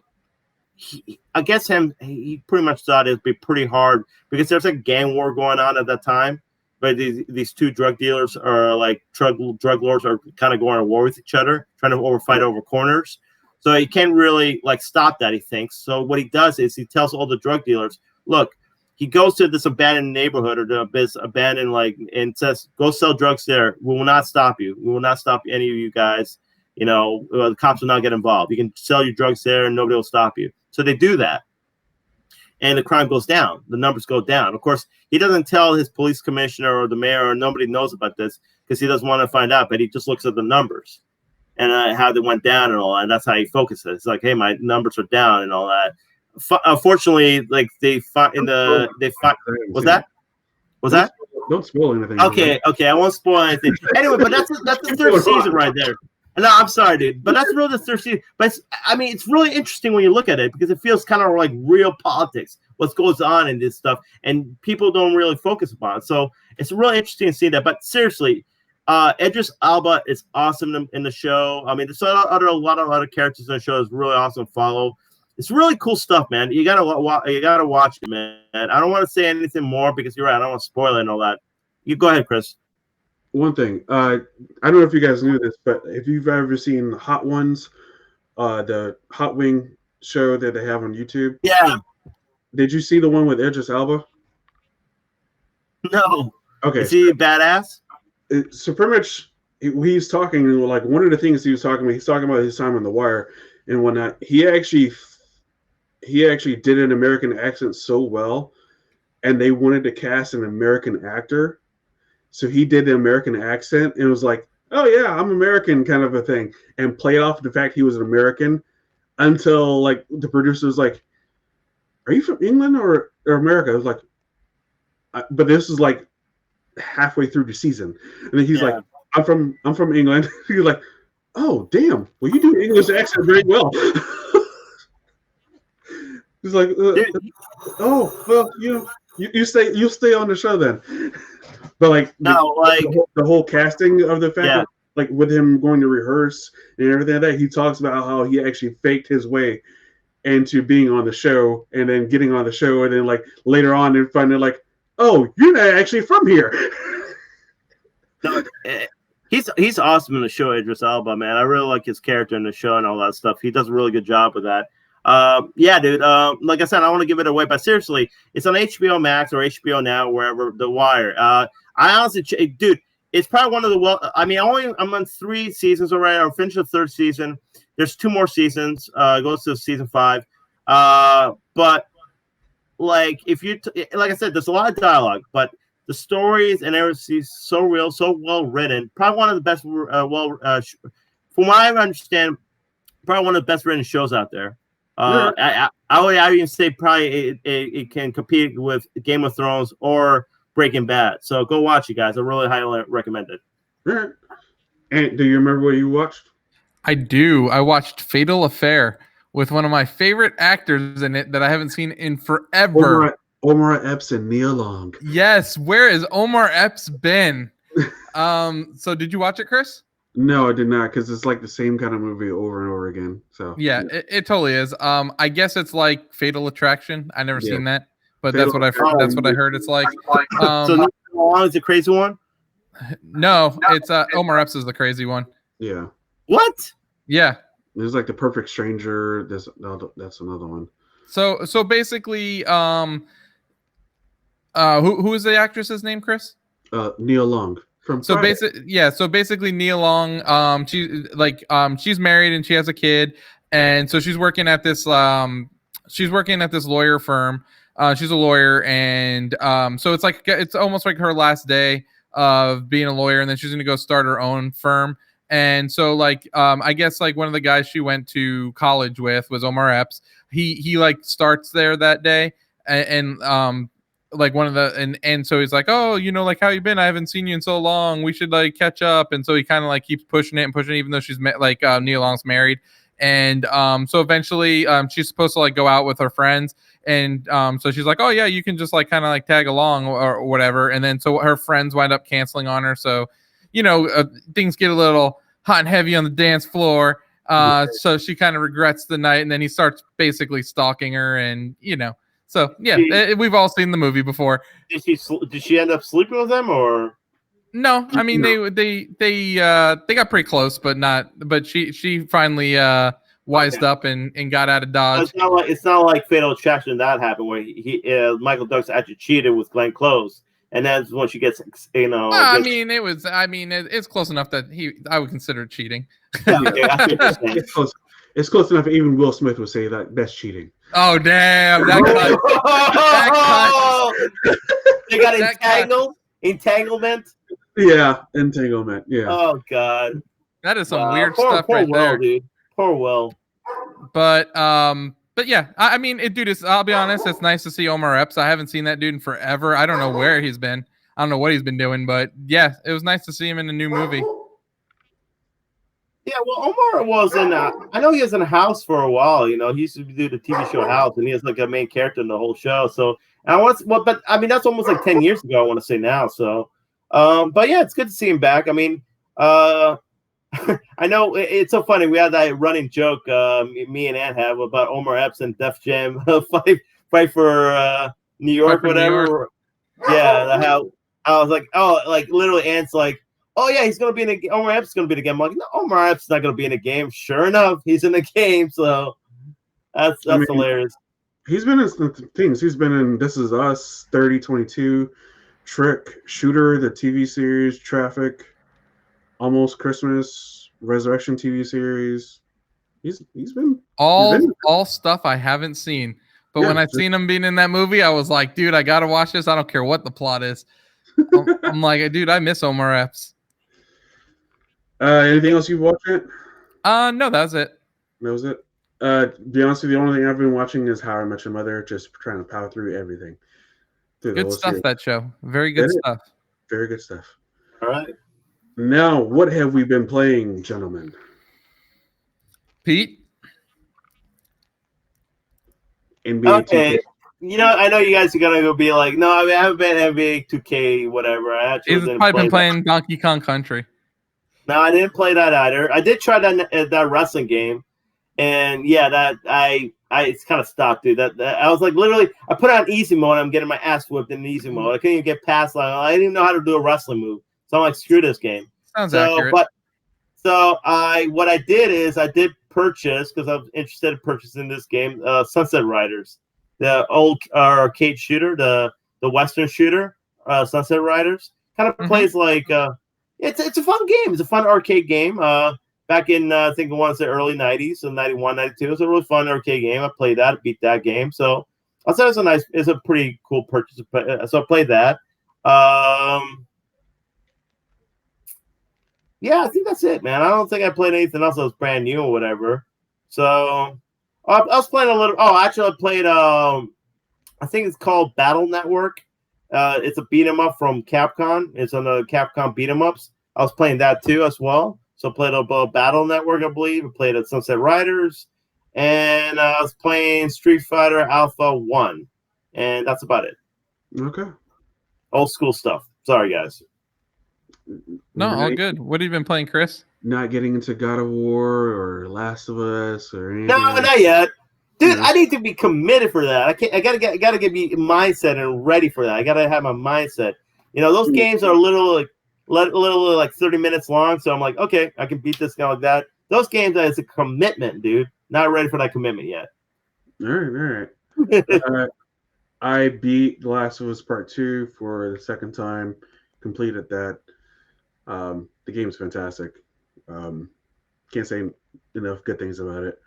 B: guess he pretty much thought it'd be pretty hard because there's a gang war going on at that time. But these two drug dealers are like drug lords are kind of going to war with each other, trying to fight over corners. So he can't really like stop that, he thinks. So what he does is he tells all the drug dealers, look, he goes to this abandoned neighborhood or this abandoned and says, go sell drugs there. We will not stop you. We will not stop any of you guys. The cops will not get involved. You can sell your drugs there and nobody will stop you. So they do that. And the crime goes down. The numbers go down. Of course, he doesn't tell his police commissioner or the mayor, or nobody knows about this because he doesn't want to find out. But he just looks at the numbers and how they went down and all that. And that's how he focuses. It's like, hey, my numbers are down and all that. Unfortunately, like they fought in the was that?
A: Don't spoil anything.
B: Okay, I won't spoil anything. Anyway, but that's the third season right there. No, I'm sorry, dude, but that's really the third season. But it's really interesting when you look at it because it feels kind of like real politics, what goes on in this stuff, and people don't really focus upon it. So it's really interesting to see that. But seriously, Idris Elba is awesome in the show. I mean, there's a lot of other characters in the show is really awesome to follow. It's really cool stuff, man. You gotta watch it, man. I don't want to say anything more because you're right. I don't want to spoil it and all that. You go ahead, Chris.
A: One thing, I don't know if you guys knew this, but if you've ever seen Hot Ones, the Hot Wing show that they have on YouTube.
B: Yeah.
A: Did you see the one with Idris Elba?
B: No.
A: Okay.
B: Is he badass?
A: So pretty much, he's talking like one of the things he's talking about his time on The Wire and whatnot. He actually did an American accent so well, and they wanted to cast an American actor. So he did the American accent and was like, oh, yeah, I'm American kind of a thing, and played off the fact he was an American until like the producer was like, are you from England or America? I was like, but this is like halfway through the season. And then he's like, I'm from England. He's like, oh, damn. Well, you do English accent very well. He's like, oh, well, you stay on the show then. But like the whole casting of the fact, like with him going to rehearse and everything like that, he talks about how he actually faked his way into being on the show and then getting on the show, and then like later on and finding like, oh, you're not actually from here.
B: No, he's awesome in the show, Idris Elba, man. I really like his character in the show and all that stuff. He does a really good job with that. Yeah, dude. Like I said, I don't want to give it away, but seriously, it's on HBO Max or HBO Now, wherever. The Wire. I honestly, dude, it's probably one of the I'm on 3 seasons already. I'll finish the 3rd season. There's 2 more seasons. It goes to season 5. But like if you like I said, there's a lot of dialogue, but the stories and everything is so real, so well written. Probably one of the best. From what I understand, probably one of the best written shows out there. I would even say probably it can compete with Game of Thrones or Breaking Bad. So go watch it, guys. I really highly recommend it.
A: All right. And do you remember what you watched?
C: I do. I watched Fatal Affair with one of my favorite actors in it that I haven't seen in forever.
A: Omar Epps and Nia Long.
C: Yes. Where has Omar Epps been? So did you watch it, Chris?
A: No, I did not, because it's like the same kind of movie over and over again. So
C: yeah, it totally is. I guess it's like Fatal Attraction. I never seen that, but that's what I heard. It's like.
B: So is the crazy one?
C: No, it's Omar Epps is the crazy one.
A: Yeah.
B: What?
C: Yeah.
A: There's like The Perfect Stranger. That's another one.
C: So basically, who is the actress's name, Chris?
A: Neil Long from.
C: So
A: Friday.
C: basically Neil Long, she's married and she has a kid, and so she's working at this lawyer firm. She's a lawyer, and so it's almost like her last day of being a lawyer, and then she's gonna go start her own firm. And so I guess like one of the guys she went to college with was Omar Epps. He like starts there that day, and like one of the and so he's like, oh, like, how you been? I haven't seen you in so long. We should like catch up. And so he kind of like keeps pushing it, even though she's Neil Long's married. And so eventually she's supposed to like go out with her friends, and so she's like, oh yeah, you can just like kind of like tag along or whatever. And then so her friends wind up canceling on her, so things get a little hot and heavy on the dance floor. So she kind of regrets the night, and then he starts basically stalking her, and so yeah, we've all seen the movie before.
B: Did she end up sleeping with him, or
C: no? I mean, they got pretty close, but she finally wised up and got out of Dodge.
B: It's not like Fatal Attraction that happened where Michael Douglas actually cheated with Glenn Close, and that's when she gets
C: it's close enough that I would consider it cheating.
A: It's close enough. Even Will Smith would say that's cheating.
C: Oh damn! That cut.
B: They got entanglement.
A: Yeah, entanglement. Yeah.
B: Oh god,
C: that is some weird stuff right there,
B: dude. Poor Will.
C: But yeah, I mean, I'll be honest. It's nice to see Omar Epps. I haven't seen that dude in forever. I don't know where he's been. I don't know what he's been doing, but yeah, it was nice to see him in a new movie.
B: Yeah, well, Omar was I know he was in House for a while. He used to do the TV show House, and he was like a main character in the whole show. So, but I mean, that's almost like 10 years ago. I want to say now. So, but yeah, it's good to see him back. I mean, I know it's so funny. We had that running joke, me and Ann have about Omar Epps and Def Jam fight for New York, whatever. New York. Yeah, how I was like, oh, like literally, Ann's like, oh yeah, he's gonna be in a Omar Epps is gonna be in a game. I'm like, no, Omar Epps is not gonna be in a game. Sure enough, he's in the game. So that's hilarious.
A: He's been in some things. He's been in This Is Us, 30/22, Trick, Shooter, the TV series, Traffic, Almost Christmas, Resurrection TV series. He's been
C: all stuff I haven't seen. But when I seen him being in that movie, I was like, dude, I gotta watch this. I don't care what the plot is. I'm like, dude, I miss Omar Epps.
A: Anything else you've watched it?
C: No, that was it.
A: That was it. To be honest with you, the only thing I've been watching is How I Met Your Mother, just trying to power through everything.
C: Good stuff, that show. Very good stuff.
A: Very good stuff.
B: All right.
A: Now, what have we been playing, gentlemen?
C: Pete?
A: NBA 2K.
B: I know you guys are gonna go be like, no, I haven't been NBA 2K, whatever. I actually
C: He's probably been playing Donkey Kong Country.
B: No, I didn't play that either. I did try that wrestling game, and yeah, that it's kind of stopped, dude. That I was like, literally, I put on easy mode. I'm getting my ass whipped in easy mode. I couldn't even get past. Like, I didn't even know how to do a wrestling move, so I'm like, screw this game.
C: Sounds accurate.
B: What I did is I did purchase, because I was interested in purchasing this game, Sunset Riders, the old arcade shooter, the Western shooter, Sunset Riders. Kind of plays like it's a fun game. It's a fun arcade game. Back in I think I want to say early 90s, so 91, 92. It was a really fun arcade game. I played that, beat that game. So I thought it's a pretty cool purchase. So I played that. Yeah, I think that's it, man. I don't think I played anything else that was brand new or whatever. So I was playing a little. Oh, actually, I played. I think it's called Battle Network. It's a beat 'em up from Capcom. It's on the Capcom beat 'em ups. I was playing that too as well. So I played a Battle Network, I believe. I played at Sunset Riders, and I was playing Street Fighter Alpha 1, and that's about it.
A: Okay.
B: Old school stuff. Sorry, guys.
C: No, all good. What have you been playing, Chris?
A: Not getting into God of War or Last of Us or anything.
B: No, not yet. Dude, I need to be committed for that. I gotta get me mindset and ready for that. I gotta have my mindset. Those games are a little like 30 minutes long, so I'm like, okay, I can beat this guy like that. Those games is a commitment, dude. Not ready for that commitment yet.
A: All right. I beat The Last of Us Part 2 for the second time, completed that. The game is fantastic. Can't say enough good things about it.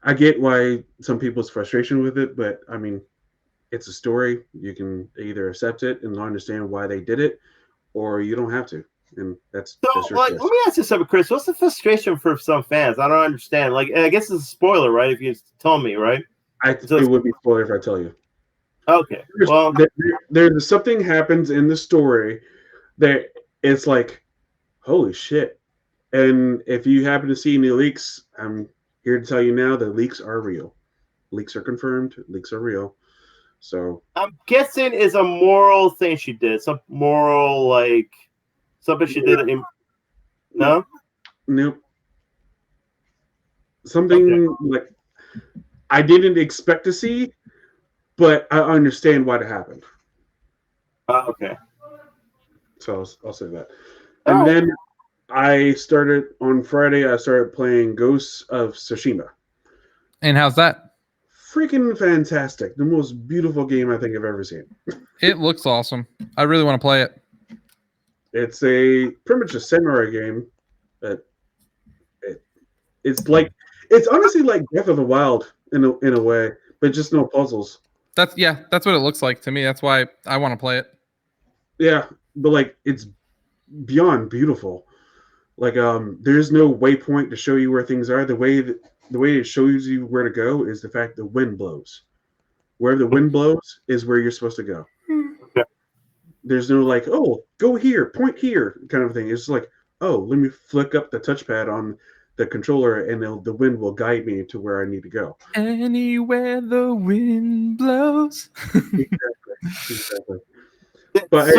A: I get why some people's frustration with it, but I mean, it's a story. You can either accept it and understand why they did it, or you don't have to. And that's your
B: like,
A: choice.
B: let me ask you something, Chris. What's the frustration for some fans? I don't understand. Like, I guess it's a spoiler, right? If you told me, right?
A: It would be spoiler if I tell you.
B: Okay. Well,
A: there's something happens in the story that it's like, holy shit. And if you happen to see any leaks, I'm here to tell you now the leaks are real. Leaks are confirmed. Leaks are real. So
B: I'm guessing is a moral thing she did. Some moral, like something she did. No.
A: Nope. Something like I didn't expect to see, but I understand why it happened.
B: Okay.
A: So I'll say that. And then I started on Friday. I started playing Ghosts of Tsushima.
C: And how's that?
A: Freaking fantastic! The most beautiful game I think I've ever seen.
C: It looks awesome. I really want to play it.
A: It's pretty much a samurai game, but it's honestly like Breath of the Wild in a way, but just no puzzles.
C: That's what it looks like to me. That's why I want to play it.
A: Yeah, but like it's beyond beautiful. Like there's no waypoint to show you where things are. The way it shows you where to go is the fact the wind blows. Wherever the wind blows is where you're supposed to go.
B: Okay.
A: There's no like, oh, go here, point here, kind of thing. It's like, oh, let me flick up the touchpad on the controller, and the wind will guide me to where I need to go.
C: Anywhere the wind blows.
A: Exactly.
B: But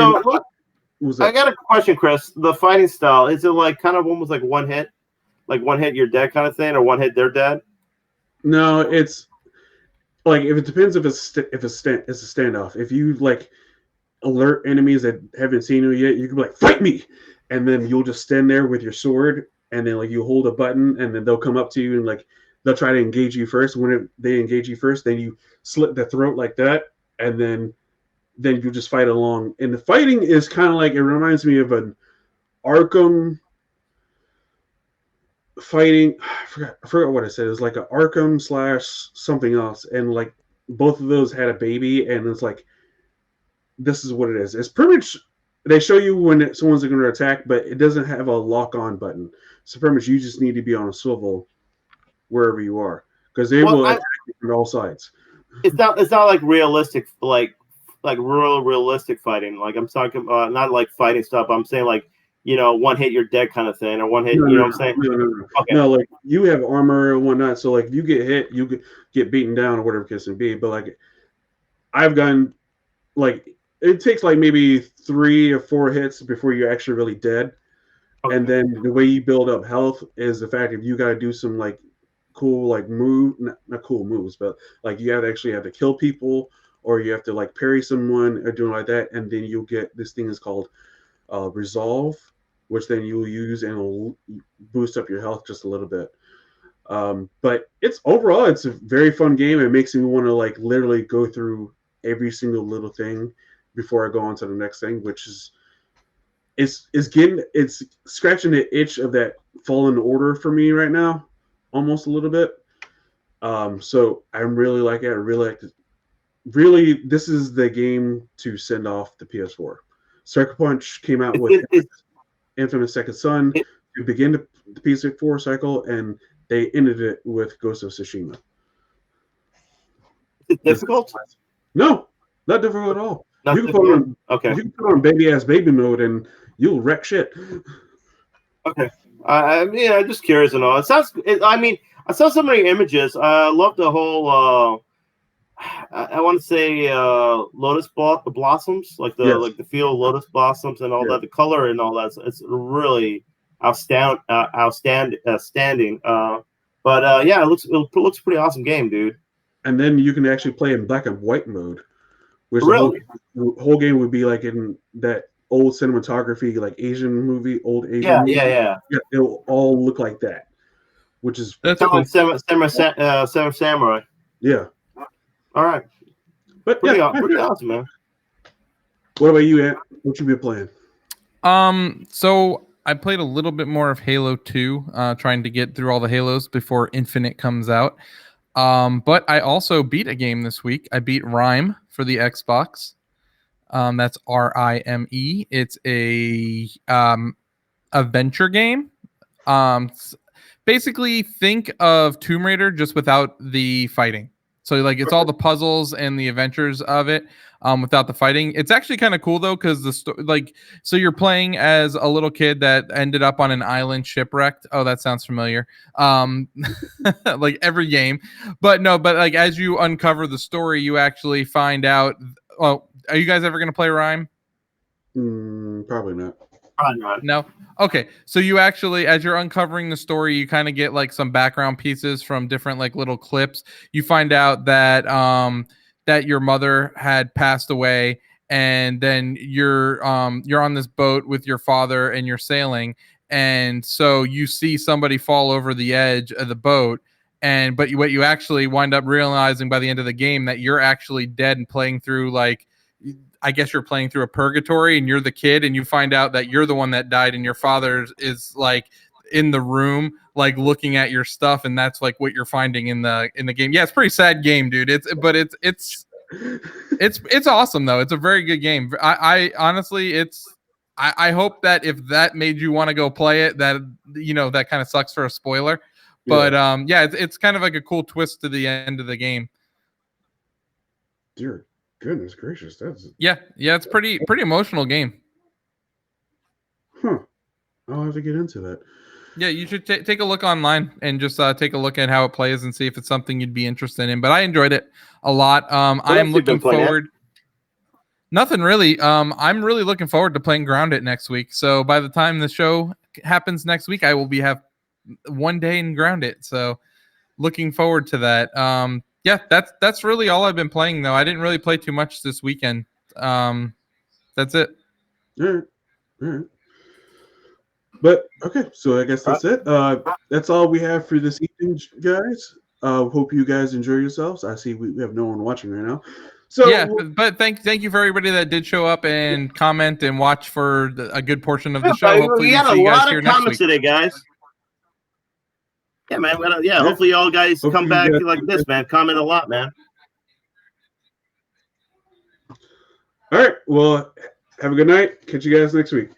B: I got a question, Chris. The fighting style, is it like kind of almost like one hit you're dead kind of thing, or one hit they're dead?
A: No, it's like if it depends if it's a standoff. If you like alert enemies that haven't seen you yet, you can be like, fight me, and then you'll just stand there with your sword, and then like you hold a button, and then they'll come up to you and like they'll try to engage you first. When they engage you first, then you slit the throat like that, and then you just fight along. And the fighting is kind of like, it reminds me of an Arkham fighting. I forgot what I said. It was like an Arkham / something else, and like both of those had a baby, and it's like, this is what it is. It's pretty much, they show you when someone's going to attack, but it doesn't have a lock-on button. So pretty much you just need to be on a swivel wherever you are, because they will attack you from all sides.
B: It's not like realistic, like realistic fighting. Like I'm talking not like fighting stuff. I'm saying like, one hit you're dead kind of thing, or one hit, what I'm saying?
A: No.
B: Okay.
A: No, like you have armor and whatnot, so like if you get hit, you get beaten down or whatever case may be. But like I've gotten, like, it takes like maybe 3 or 4 hits before you're actually really dead. Okay. And then the way you build up health is the fact if you got to do some like cool like not cool moves, but like you have to kill people, or you have to like parry someone or doing like that, and then you'll get this thing is called resolve, which then you'll use and it'll boost up your health just a little bit. But it's a very fun game. It makes me want to like literally go through every single little thing before I go on to the next thing, which is it's scratching the itch of that Fallen Order for me right now, almost a little bit. So I really like it. I really like it. Really, this is the game to send off the PS4. Sucker Punch came out with Infamous Second Son to begin the PS4 cycle, and they ended it with Ghost of Tsushima.
B: Is it difficult?
A: No, not difficult at all.
B: You
A: can put on baby mode and you'll wreck shit.
B: Okay. I mean, I'm just curious and all. I saw so many images. I love the whole. I want to say lotus blossoms, like the field lotus blossoms and all that, the color and all that. It's really outstanding. But yeah, it looks pretty awesome game, dude.
A: And then you can actually play in black and white mode, which
B: really?
A: the whole game would be like in that old cinematography, like Asian movie, old Asian movie.
B: Yeah.
A: It'll all look like that, which is
B: like Seven Samurai.
A: Yeah.
B: All right.
A: But
B: Pretty
A: yeah,
B: pretty awesome, man.
A: What about you, Ant? What you been playing?
C: So I played a little bit more of Halo 2, trying to get through all the Halos before Infinite comes out. But I also beat a game this week. I beat Rime for the Xbox. That's Rime. It's a adventure game. Basically think of Tomb Raider just without the fighting. So like it's all the puzzles and the adventures of it, without the fighting. It's actually kind of cool though, because so you're playing as a little kid that ended up on an island shipwrecked. Oh, that sounds familiar. Like every game, but like as you uncover the story, you actually find out. Well, are you guys ever gonna play Rime?
A: Probably not.
C: No. Okay. So you actually, as you're uncovering the story, you kind of get like some background pieces from different like little clips. You find out that that your mother had passed away, and then you're on this boat with your father and you're sailing, and so you see somebody fall over the edge of the boat. And what you actually wind up realizing by the end of the game, that you're actually dead and playing through like, I guess you're playing through a purgatory, and you're the kid, and you find out that you're the one that died, and your father is like in the room, like looking at your stuff, and that's like what you're finding in the game. Yeah, it's a pretty sad game, dude. It's awesome though. It's a very good game. I honestly, I hope that if that made you want to go play it, that that kind of sucks for a spoiler. But yeah, it's kind of like a cool twist to the end of the game.
A: Dear goodness gracious, that's
C: it's pretty emotional game.
A: I'll have to get into that.
C: Yeah, you should take a look online and just take a look at how it plays and see if it's something you'd be interested in. But I enjoyed it a lot. I am looking forward. Nothing really. I'm really looking forward to playing Grounded next week. So by the time the show happens next week, I will have one day in Grounded. So looking forward to that. Yeah, that's really all I've been playing though. I didn't really play too much this weekend. That's it.
A: All right. But okay, so I guess that's it. That's all we have for this evening, guys. Hope you guys enjoy yourselves. I see we have no one watching right now. So
C: yeah, but thank you for everybody that did show up and comment and watch for a good portion of the show. Hopefully
B: we got a lot of comments today, guys. Yeah, man. Hopefully y'all guys come back like this, man. Comment a lot, man.
A: All right. Well, have a good night. Catch you guys next week.